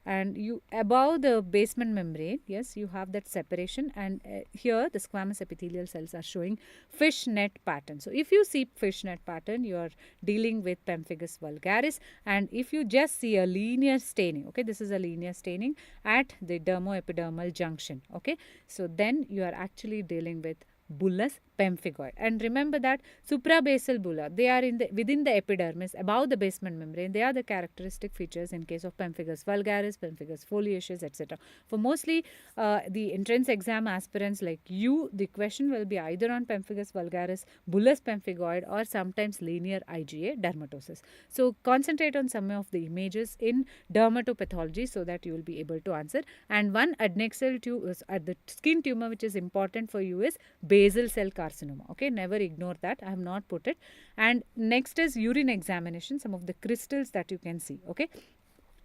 And you above the basement membrane, yes, you have that separation, and here the squamous epithelial cells are showing fishnet pattern. So if you see fishnet pattern, you are dealing with pemphigus vulgaris. And if you just see a linear staining, okay, this is a linear staining at the dermoepidermal junction, okay, so then you are actually dealing with bullous pemphigoid. And remember that suprabasal bulla, they are within the epidermis, above the basement membrane. They are the characteristic features in case of pemphigus vulgaris, pemphigus foliaceus, etc. For mostly the entrance exam aspirants like you, the question will be either on pemphigus vulgaris, bullous pemphigoid, or sometimes linear IgA dermatosis. So concentrate on some of the images in dermatopathology so that you will be able to answer. And one adnexal the skin tumor which is important for you is basal cell carcinoma. Okay, never ignore that. I have not put it. And next is urine examination, some of the crystals that you can see. Okay,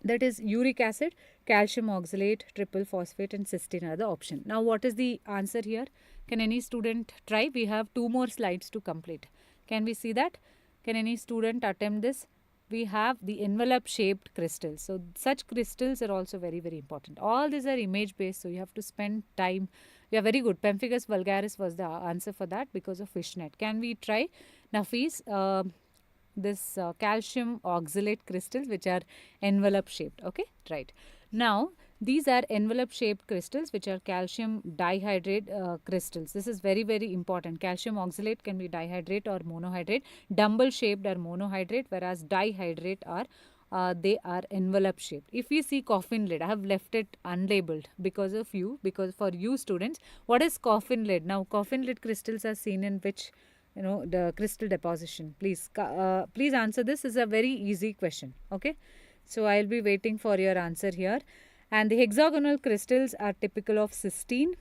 that is uric acid, calcium oxalate, triple phosphate, and cysteine are the option. Now, what is the answer here? Can any student try? We have 2 more slides to complete. Can we see that? Can any student attempt this? We have the envelope shaped crystals. So such crystals are also very, very important. All these are image based, so you have to spend time. We are very good. Pemphigus vulgaris was the answer for that because of fishnet. Can we try? Nafis, this calcium oxalate crystals which are envelope shaped. Okay, right. Now These are envelope shaped crystals which are calcium dihydrate crystals. This is very, very important. Calcium oxalate can be dihydrate or monohydrate. Dumbbell shaped are monohydrate, whereas dihydrate are they are envelope shaped. If we see coffin lid, I have left it unlabeled because of you, because for you students, what is coffin lid? Now, coffin lid crystals are seen in which, the crystal deposition. Please answer. This is a very easy question. Okay, so I'll be waiting for your answer here. And the hexagonal crystals are typical of cystine.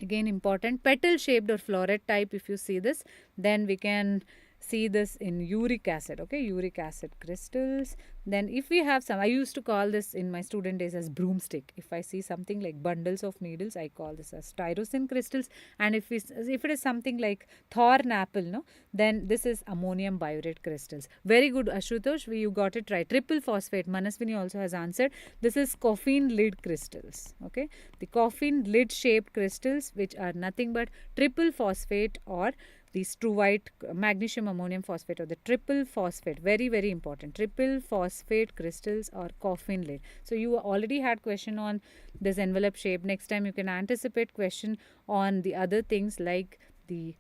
Again important. Petal shaped or floret type, if you see this, then we can see this in uric acid. Okay, uric acid crystals. Then if we have some, I used to call this in my student days as broomstick. If I see something like bundles of needles, I call this as tyrosine crystals. And if it is something like thorn apple, no, then this is ammonium biurate crystals. Very good, Ashutosh, you got it right. Triple phosphate, Manaswini also has answered. This is coffin lid crystals. Okay, the coffin lid shaped crystals, which are nothing but triple phosphate or the struvite magnesium ammonium phosphate, or the triple phosphate. Very, very important. Triple phosphate crystals or coffin lid. So you already had question on this envelope shape. Next time you can anticipate question on the other things like the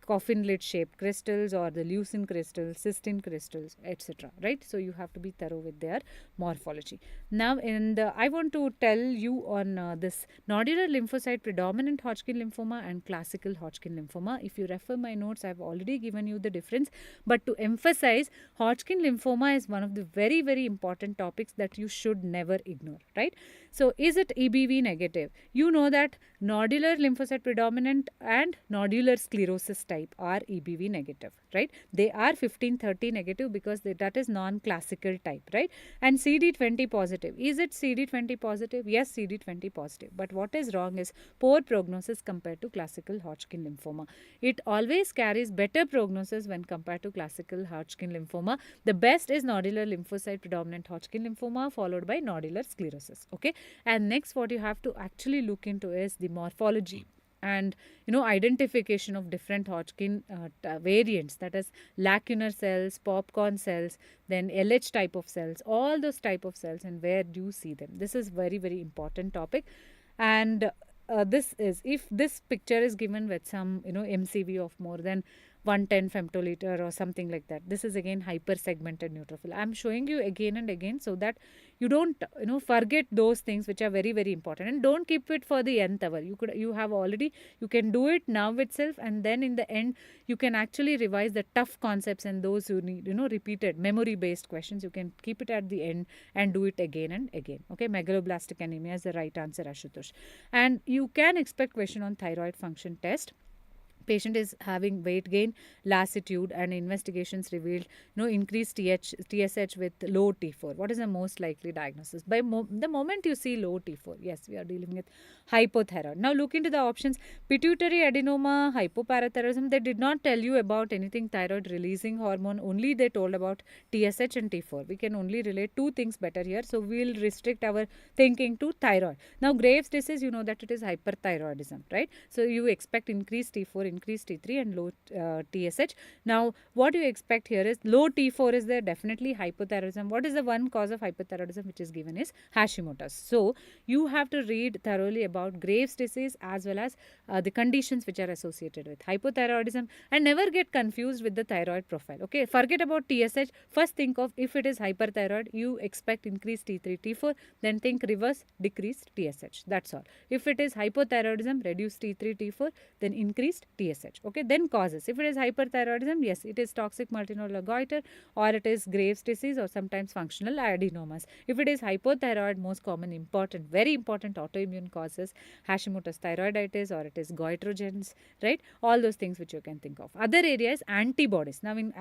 coffin lid shaped crystals or the leucine crystals, cystine crystals, etc. Right? So you have to be thorough with their morphology. Now, I want to tell you on this nodular lymphocyte predominant Hodgkin lymphoma and classical Hodgkin lymphoma. If you refer my notes, I've already given you the difference. But to emphasize, Hodgkin lymphoma is one of the very, very important topics that you should never ignore. Right? So, is it EBV negative? You know that nodular lymphocyte predominant and nodular sclerosis type are EBV negative, right? They are 1530 negative because that is non-classical type, right? And CD20 positive. Is it CD20 positive? Yes, CD20 positive. But what is wrong is poor prognosis compared to classical Hodgkin lymphoma. It always carries better prognosis when compared to classical Hodgkin lymphoma. The best is nodular lymphocyte predominant Hodgkin lymphoma followed by nodular sclerosis. Okay, and next what you have to actually look into is the morphology and identification of different Hodgkin variants, that is lacunar cells, popcorn cells, then LH type of cells, all those type of cells, and where do you see them. This is very, very important topic. And this is, if this picture is given with some MCV of more than 110 femtoliter or something like that, this is again hyper segmented neutrophil. I am showing you again and again so that you don't forget those things which are very, very important, and don't keep it for the nth hour. You can do it now itself, and then in the end you can actually revise the tough concepts, and those who need repeated memory based questions, you can keep it at the end and do it again and again. Okay, megaloblastic anemia is the right answer, Ashutosh. And you can expect question on thyroid function test. Patient is having weight gain, lassitude, and investigations revealed increased TSH with low T4. What is the most likely diagnosis? By the moment you see low T4, yes, we are dealing with hypothyroid. Now look into the options. Pituitary adenoma, hypoparathyroidism. They did not tell you about anything thyroid releasing hormone, only they told about TSH and T4. We can only relate two things better here, so we will restrict our thinking to thyroid. Now Graves' disease, you know that it is hyperthyroidism, right? So you expect increased T4, increased T3, and low TSH. Now what you expect here is low T4 is there, definitely hypothyroidism. What is the one cause of hypothyroidism which is given is Hashimoto's. So you have to read thoroughly about Graves' disease as well as the conditions which are associated with hypothyroidism, and never get confused with the thyroid profile. Okay, forget about TSH. First think of, if it is hyperthyroid, you expect increased T3, T4, then think reverse, decreased TSH. That's all. If it is hypothyroidism, reduce T3, T4, then increased TSH. Okay, then causes. If it is hyperthyroidism, yes, it is toxic multinodular goiter, or it is Graves' disease, or sometimes functional adenomas. If it is hypothyroid, most common, important, very important autoimmune causes, Hashimoto's thyroiditis, or it is goitrogens, right? All those things which you can think of. Other areas, antibodies. Now in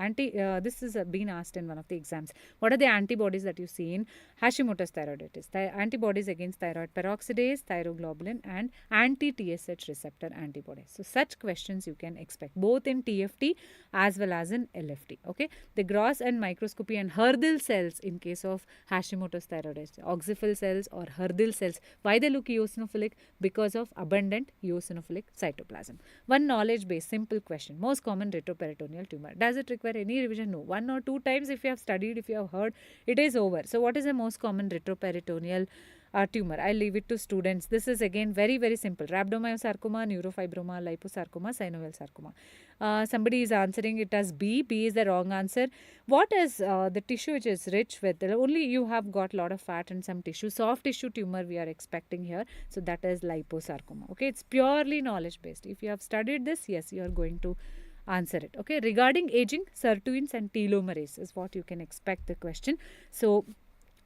this is been asked in one of the exams. What are the antibodies that you see in Hashimoto's thyroiditis? Antibodies against thyroid peroxidase, thyroglobulin, and anti-TSH receptor antibodies. So such questions you can expect both in TFT as well as in LFT. Okay, the gross and microscopy and Hurdle cells in case of Hashimoto's thyroiditis, oxyphil cells or Hurdle cells. Why they look eosinophilic? Because of abundant eosinophilic cytoplasm. One knowledge based simple question. Most common retroperitoneal tumor. Does it require any revision? No. One or two times if you have studied, if you have heard, it is over. So what is the most common retroperitoneal tumor. I'll leave it to students. This is again very, very simple. Rhabdomyosarcoma, neurofibroma, liposarcoma, synovial sarcoma. Somebody is answering it as B. B is the wrong answer. What is the tissue which is rich with? Only you have got a lot of fat and some tissue. Soft tissue tumor we are expecting here. So that is liposarcoma. Okay, it's purely knowledge based. If you have studied this, yes, you are going to answer it. Okay, regarding aging, sirtuins and telomerase is what you can expect the question. So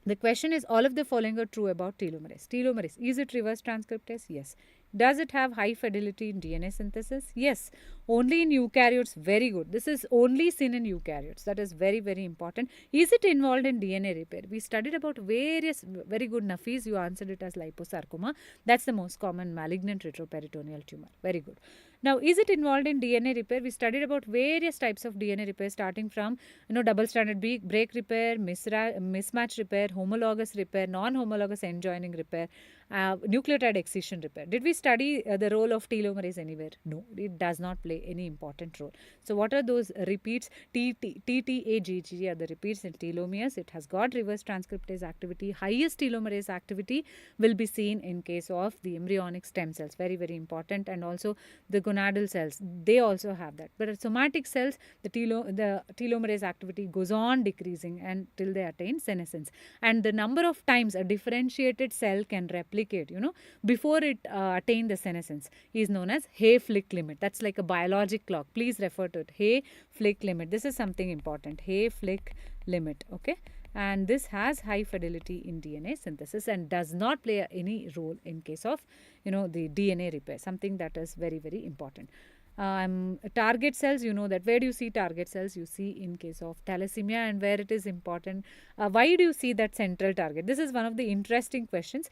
the question is, all of the following are true about telomerase. Telomerase, is it reverse transcriptase? Yes. Does it have high fidelity in DNA synthesis? Yes. Only in eukaryotes. Very good. This is only seen in eukaryotes. That is very, very important. Is it involved in DNA repair? We studied about various very good Nafis. You answered it as liposarcoma. That's the most common malignant retroperitoneal tumor. Very good. Now, is it involved in DNA repair? We studied about various types of DNA repair, starting from double-stranded break repair, mismatch repair, homologous repair, non-homologous end joining repair, nucleotide excision repair. Did we study the role of telomerase anywhere? No, it does not play any important role. So, what are those repeats? TTAGG are the repeats in telomeres. It has got reverse transcriptase activity. Highest telomerase activity will be seen in case of the embryonic stem cells. Very, very important. And also the gonadal cells, they also have that. But at somatic cells, the telomerase activity goes on decreasing until they attain senescence. And the number of times a differentiated cell can replicate, before it attain the senescence is known as Hay-Flick limit. That's like a biologic clock. Please refer to it. Hay-Flick limit. This is something important. Hay-Flick limit. Okay. And this has high fidelity in DNA synthesis and does not play any role in case of, the DNA repair, something that is very, very important. Target cells, that where do you see target cells? You see in case of thalassemia, and where it is important. Why do you see that central target? This is one of the interesting questions.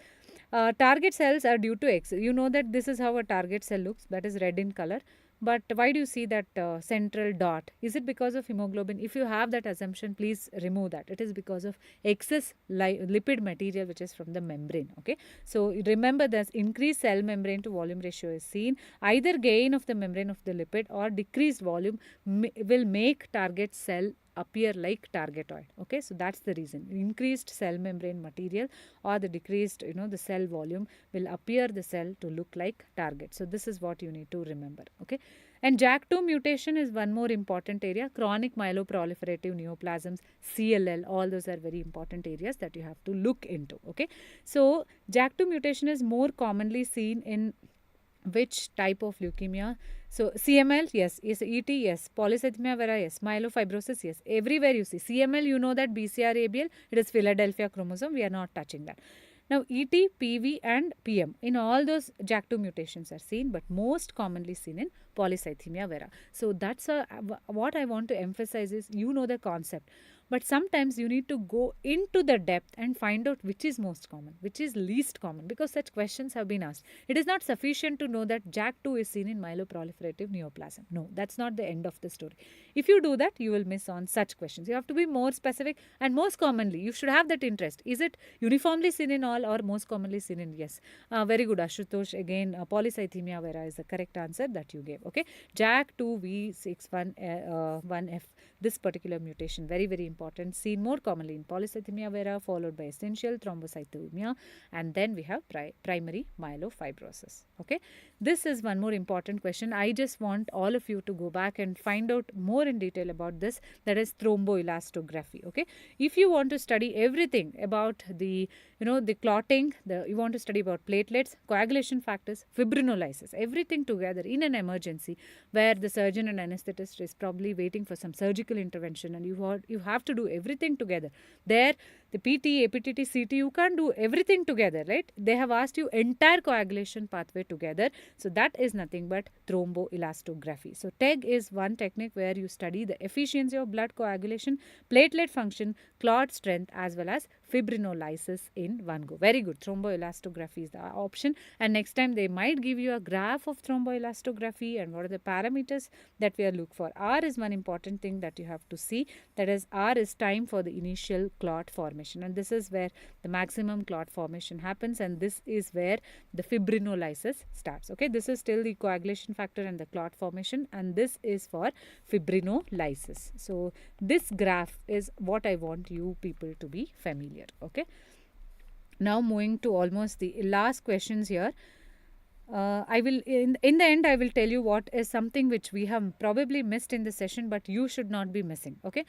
Target cells are due to X. You know that this is how a target cell looks, that is red in color. But why do you see that central dot? Is it because of hemoglobin? If you have that assumption, please remove that. It is because of excess lipid material which is from the membrane. Okay. So remember, this increased cell membrane to volume ratio is seen. Either gain of the membrane of the lipid or decreased volume will make target cell appear like targetoid. Okay, so that's the reason. Increased cell membrane material or the decreased, the cell volume will appear the cell to look like target. So this is what you need to remember. Okay, and JAK2 mutation is one more important area. Chronic myeloproliferative neoplasms, CLL, all those are very important areas that you have to look into. Okay, so JAK2 mutation is more commonly seen in which type of leukemia? So CML, yes. ET, yes. Polycythemia vera, yes. Myelofibrosis, yes. Everywhere you see CML, you know that BCR-ABL, it is Philadelphia chromosome. We are not touching that. Now, ET, PV and PM, in all those JAK2 mutations are seen, but most commonly seen in polycythemia vera. So that's what I want to emphasize is, the concept. But sometimes you need to go into the depth and find out which is most common, which is least common, because such questions have been asked. It is not sufficient to know that JAK2 is seen in myeloproliferative neoplasm. No, that's not the end of the story. If you do that, you will miss on such questions. You have to be more specific, and most commonly, you should have that interest. Is it uniformly seen in all or most commonly seen in? Yes. Very good, Ashutosh. Again, polycythemia vera is the correct answer that you gave. Okay. JAK2V61F. This particular mutation, very, very important, seen more commonly in polycythemia vera, followed by essential thrombocythemia, and then we have primary myelofibrosis. Okay, this is one more important question. I just want all of you to go back and find out more in detail about this, that is thromboelastography. Okay, if you want to study everything about the the clotting, you want to study about platelets, coagulation factors, fibrinolysis, everything together in an emergency where the surgeon and anesthetist is probably waiting for some surgical intervention, and you have to do everything together. There, the PT, APTT, CT, you can't do everything together, right? They have asked you entire coagulation pathway together. So that is nothing but thromboelastography. So TEG is one technique where you study the efficiency of blood coagulation, platelet function, clot strength, as well as fibrinolysis in one go. Very good. Thromboelastography is the option. And next time they might give you a graph of thromboelastography and what are the parameters that we are looking for. R is one important thing that you have to see. That is, R is time for the initial clot formation. And this is where the maximum clot formation happens. And this is where the fibrinolysis starts. Okay, this is still the coagulation factor and the clot formation. And this is for fibrinolysis. So this graph is what I want you people to be familiar. Okay. Now moving to almost the last questions here. I will in the end I will tell you what is something which we have probably missed in the session, but you should not be missing. Okay,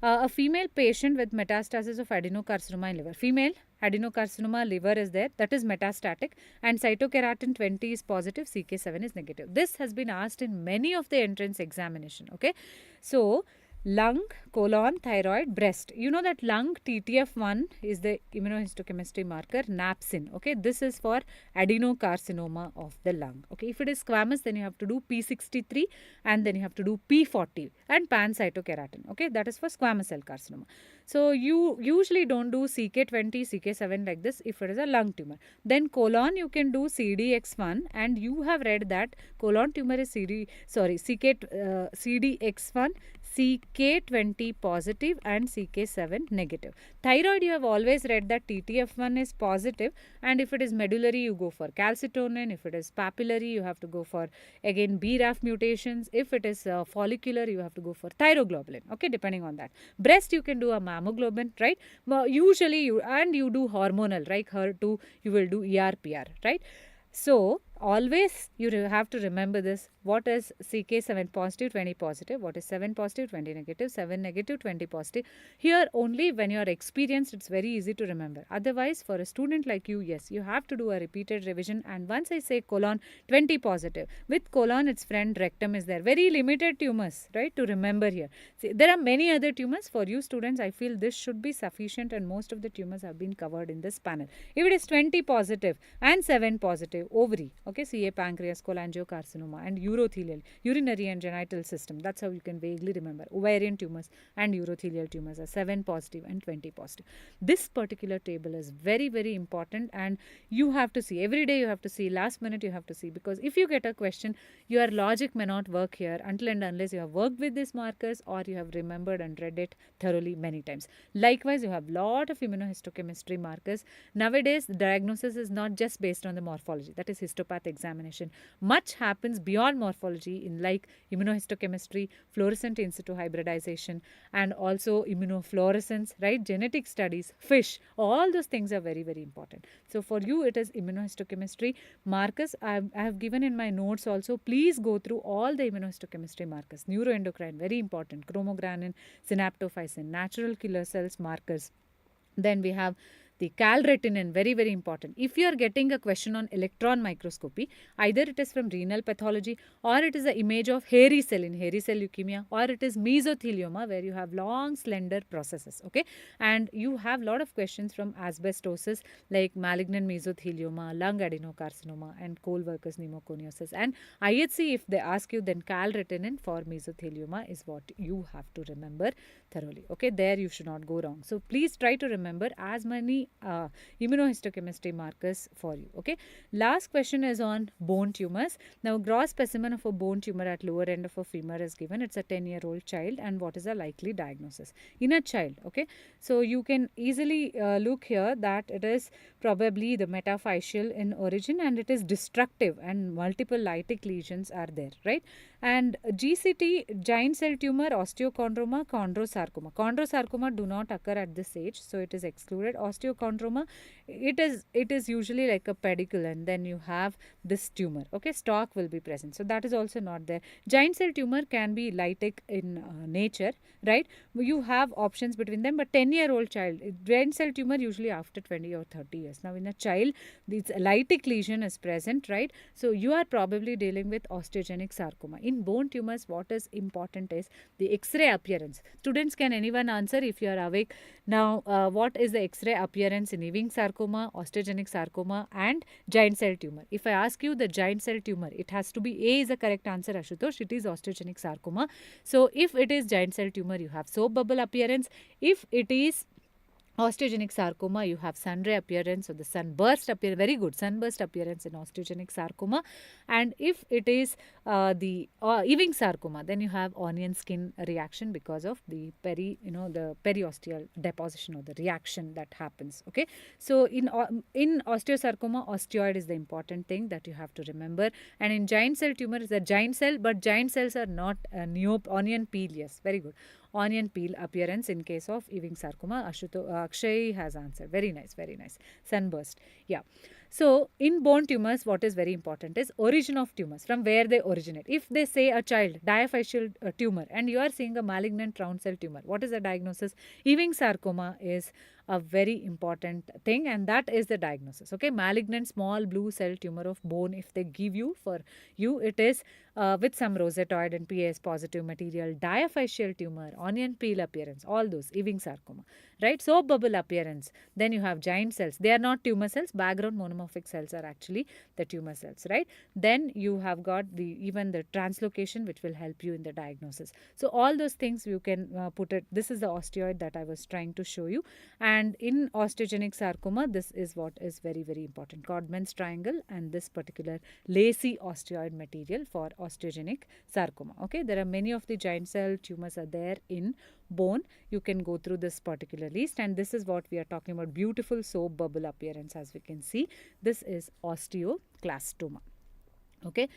a female patient with metastasis of adenocarcinoma in liver. Female adenocarcinoma liver is there, that is metastatic, and cytokeratin 20 is positive, CK7 is negative. This has been asked in many of the entrance examination. Okay, so lung, colon, thyroid, breast. You know that lung TTF1 is the immunohistochemistry marker, napsin. Okay, this is for adenocarcinoma of the lung. Okay, if it is squamous, then you have to do P63 and then you have to do P40 and pancytokeratin. Okay, that is for squamous cell carcinoma. So you usually don't do CK20, CK7 like this if it is a lung tumor. Then colon, you can do CDX1, and you have read that colon tumor is CDX1, CK20 positive and CK7 negative. Thyroid, you have always read that TTF1 is positive, and if it is medullary, you go for calcitonin. If it is papillary, you have to go for again BRAF mutations. If it is follicular, you have to go for thyroglobulin. Okay, depending on that. Breast, you can do a mammoglobin, right? Usually you do hormonal, right? HER2, you will do ERPR, right? So always you have to remember this. What is CK7 positive, 20 positive? What is 7 positive, 20 negative? 7 negative, 20 positive. Here only when you are experienced, it's very easy to remember. Otherwise, for a student like you, yes, you have to do a repeated revision. And once I say colon 20 positive, with colon its friend rectum is there. Very limited tumors, right, to remember here. See, there are many other tumors. For you students, I feel this should be sufficient, and most of the tumors have been covered in this panel. If it is 20 positive and 7 positive, ovary, okay, CA, pancreas, cholangiocarcinoma, and urothelial, urinary and genital system. That's how you can vaguely remember. Ovarian tumors and urothelial tumors are 7 positive and 20 positive. This particular table is very, very important, and you have to see every day. You have to see, last minute you have to see, because if you get a question, your logic may not work here until and unless you have worked with these markers or you have remembered and read it thoroughly many times. Likewise, you have lot of immunohistochemistry markers. Nowadays, the diagnosis is not just based on the morphology, that is histopath examination. Much happens beyond morphology in like immunohistochemistry, fluorescent in situ hybridization, and also immunofluorescence, right? Genetic studies, fish, all those things are very, very important. So for you, it is immunohistochemistry markers. I have given in my notes also. Please go through all the immunohistochemistry markers. Neuroendocrine, very important. Chromogranin, synaptophysin, natural killer cells markers. Then we have the calretinine, very, very important. If you are getting a question on electron microscopy, either it is from renal pathology, or it is an image of hairy cell in hairy cell leukemia, or it is mesothelioma where you have long slender processes. Okay, and you have lot of questions from asbestosis like malignant mesothelioma, lung adenocarcinoma, and coal workers pneumoconiosis. And IHC, if they ask you, then calretinine for mesothelioma is what you have to remember thoroughly. Okay, there you should not go wrong. So please try to remember as many immunohistochemistry markers for you. Okay, last question is on bone tumors. Now, gross specimen of a bone tumor at lower end of a femur is given. It's a 10-year-old child, and what is a likely diagnosis in a child? Okay, so you can easily look here that it is probably the metaphyseal in origin, and it is destructive, and multiple lytic lesions are there, right? And GCT, giant cell tumor, osteochondroma, chondrosarcoma. Chondrosarcoma do not occur at this age, so it is excluded. Osteochondroma, it is usually like a pedicle, and then you have this tumor. Okay, stalk will be present, so that is also not there. Giant cell tumor can be lytic in nature, right? You have options between them, but 10-year-old child, giant cell tumor usually after 20 or 30 years. Now in a child, this lytic lesion is present, right? So you are probably dealing with osteogenic sarcoma. In bone tumors, what is important is the X-ray appearance. Students, can anyone answer if you are awake? Now, what is the X-ray appearance in Ewing sarcoma, osteogenic sarcoma, and giant cell tumor? If I ask you the giant cell tumor, it has to be A is the correct answer, Ashutosh. It is osteogenic sarcoma. So if it is giant cell tumor, you have soap bubble appearance. If it is osteogenic sarcoma, you have sunray appearance, so the sunburst appearance, very good, sunburst appearance in osteogenic sarcoma. And if it is the Ewing sarcoma, then you have onion skin reaction because of the the periosteal deposition or the reaction that happens. Okay, so in osteosarcoma, osteoid is the important thing that you have to remember. And in giant cell tumor is a giant cell, but giant cells are not onion peel. Yes, very good. onion peel appearance in case of Ewing sarcoma. Akshay has answered. Very nice, very nice. Sunburst. Yeah. So, in bone tumors, what is very important is origin of tumors, from where they originate. If they say a child, diaphyseal tumor, and you are seeing a malignant round cell tumor, what is the diagnosis? Ewing sarcoma is a very important thing, and that is the diagnosis. Okay, malignant small blue cell tumor of bone, if they give you, for you, it is with some rosetoid and PAS positive material, diaphyseal tumor, onion peel appearance, all those, Ewing sarcoma, right? Soap bubble appearance. Then you have giant cells. They are not tumor cells. Background monomorphic cells are actually the tumor cells, right? Then you have got even the translocation, which will help you in the diagnosis. So all those things you can put it. This is the osteoid that I was trying to show you. And in osteogenic sarcoma, this is what is very, very important. Codman's triangle and this particular lacy osteoid material for osteogenic sarcoma. Okay, there are many of the giant cell tumors are there in bone. You can go through this particular list, and this is what we are talking about. Beautiful soap bubble appearance, as we can see. This is osteoclastoma. Okay.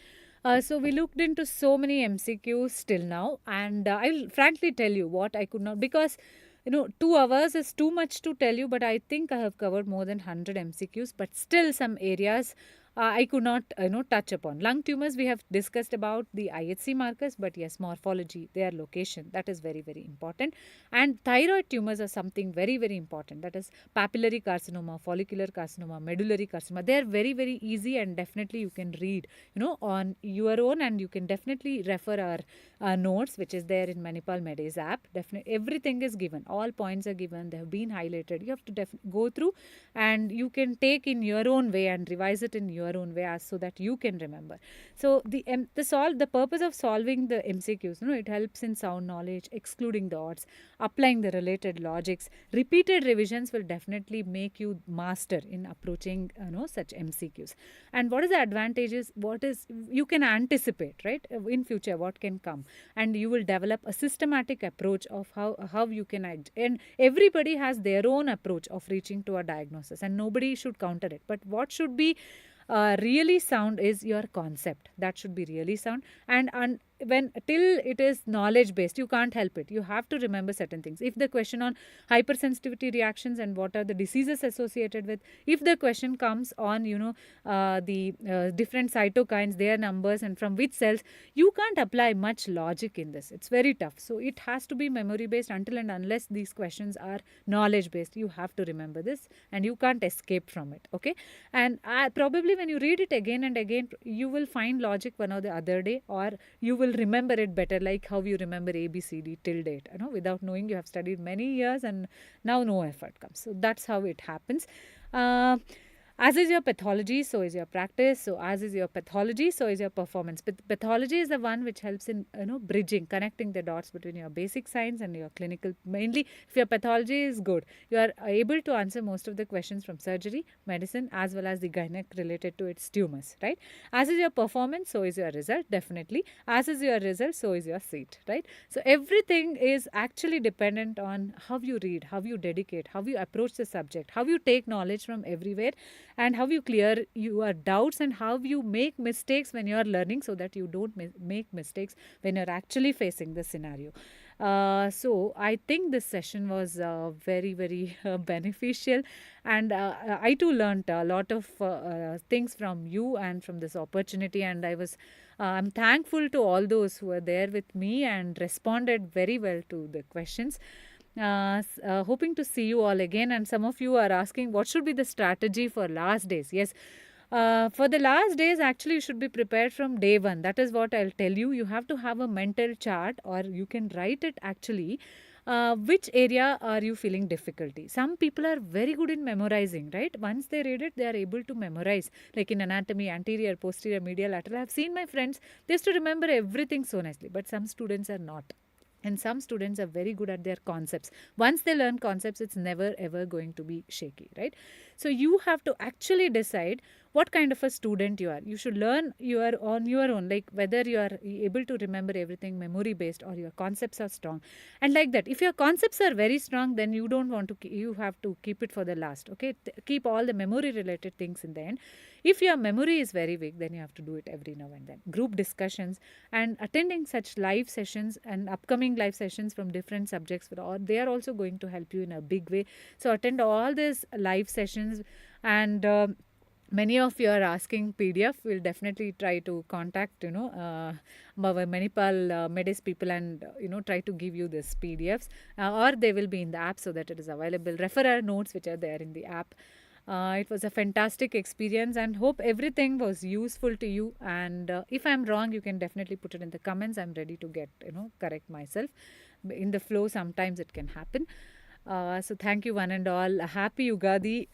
So we looked into so many MCQs till now, and I'll frankly tell you what I could not, because 2 hours is too much to tell you, but I think I have covered more than 100 MCQs, but still some areas I could not touch upon. Lung tumors, we have discussed about the IHC markers, but yes, morphology, their location, that is very, very important. And thyroid tumors are something very, very important. That is papillary carcinoma, follicular carcinoma, medullary carcinoma. They are very, very easy, and definitely you can read on your own, and you can definitely refer our notes, which is there in Manipal Medes app. Definitely everything is given. All points are given. They have been highlighted. You have to go through, and you can take in your own way and revise it in your own way, so that you can remember. So the purpose of solving the MCQs, it helps in sound knowledge, excluding the odds, applying the related logics. Repeated revisions will definitely make you master in approaching such MCQs. And what is the advantages? What is, you can anticipate, right, in future what can come, and you will develop a systematic approach of how you can act. And everybody has their own approach of reaching to a diagnosis, and nobody should counter it. But what should be really sound is your concept. That should be really sound. And when till it is knowledge based, you can't help it. You have to remember certain things. If the question on hypersensitivity reactions and what are the diseases associated with, if the question comes on the different cytokines, their numbers, and from which cells, you can't apply much logic in this. It's very tough. So it has to be memory based. Until and unless these questions are knowledge based, you have to remember this, and you can't escape from it. Okay. And probably when you read it again and again, you will find logic one or the other day, or you will remember it better, like how you remember ABCD till date, without knowing. You have studied many years, and now no effort comes. So that's how it happens. As is your pathology, so is your practice. So as is your pathology, so is your performance. Pathology is the one which helps in bridging, connecting the dots between your basic science and your clinical. Mainly, if your pathology is good, you are able to answer most of the questions from surgery, medicine, as well as the gynec related to its tumors, right? As is your performance, so is your result, definitely. As is your result, so is your seat, right? So everything is actually dependent on how you read, how you dedicate, how you approach the subject, how you take knowledge from everywhere, and how you clear your doubts, and how you make mistakes when you are learning, so that you don't make mistakes when you're actually facing the scenario. So I think this session was very, very beneficial, and I too learned a lot of things from you and from this opportunity, and I'm thankful to all those who were there with me and responded very well to the questions. Hoping to see you all again. And some of you are asking what should be the strategy for last days. Yes, for the last days, actually, you should be prepared from day one. That is what I'll tell you. You have to have a mental chart, or you can write it actually. Which area are you feeling difficulty? Some people are very good in memorizing, right? Once they read it, they are able to memorize, like in anatomy, anterior, posterior, medial, lateral. I've seen my friends, they used to remember everything so nicely, but some students are not. And some students are very good at their concepts. Once they learn concepts, it's never ever going to be shaky, right? So you have to actually decide what kind of a student you are. You should learn you are on your own, like whether you are able to remember everything memory based or your concepts are strong. And like that, if your concepts are very strong, then you don't want to you have to keep it for the last. Okay, keep all the memory related things in the end. If your memory is very weak, then you have to do it every now and then. Group discussions and attending such live sessions and upcoming live sessions from different subjects, or they are also going to help you in a big way. So attend all these live sessions. And many of you are asking PDF. We'll definitely try to contact our Manipal Medis people, and try to give you this PDFs, or they will be in the app so that it is available. Refer our notes which are there in the app. It was a fantastic experience, and hope everything was useful to you. And if I'm wrong, you can definitely put it in the comments. I'm ready to get correct myself. In the flow, sometimes it can happen. So thank you one and all. Happy Ugadi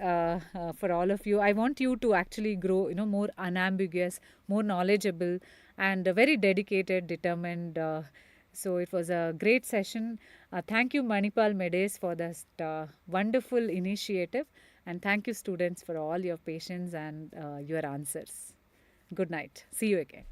for all of you. I want you to actually grow, more unambiguous, more knowledgeable, and very dedicated, determined. So it was a great session. Thank you, Manipal Medes, for this wonderful initiative. And thank you, students, for all your patience and your answers. Good night. See you again.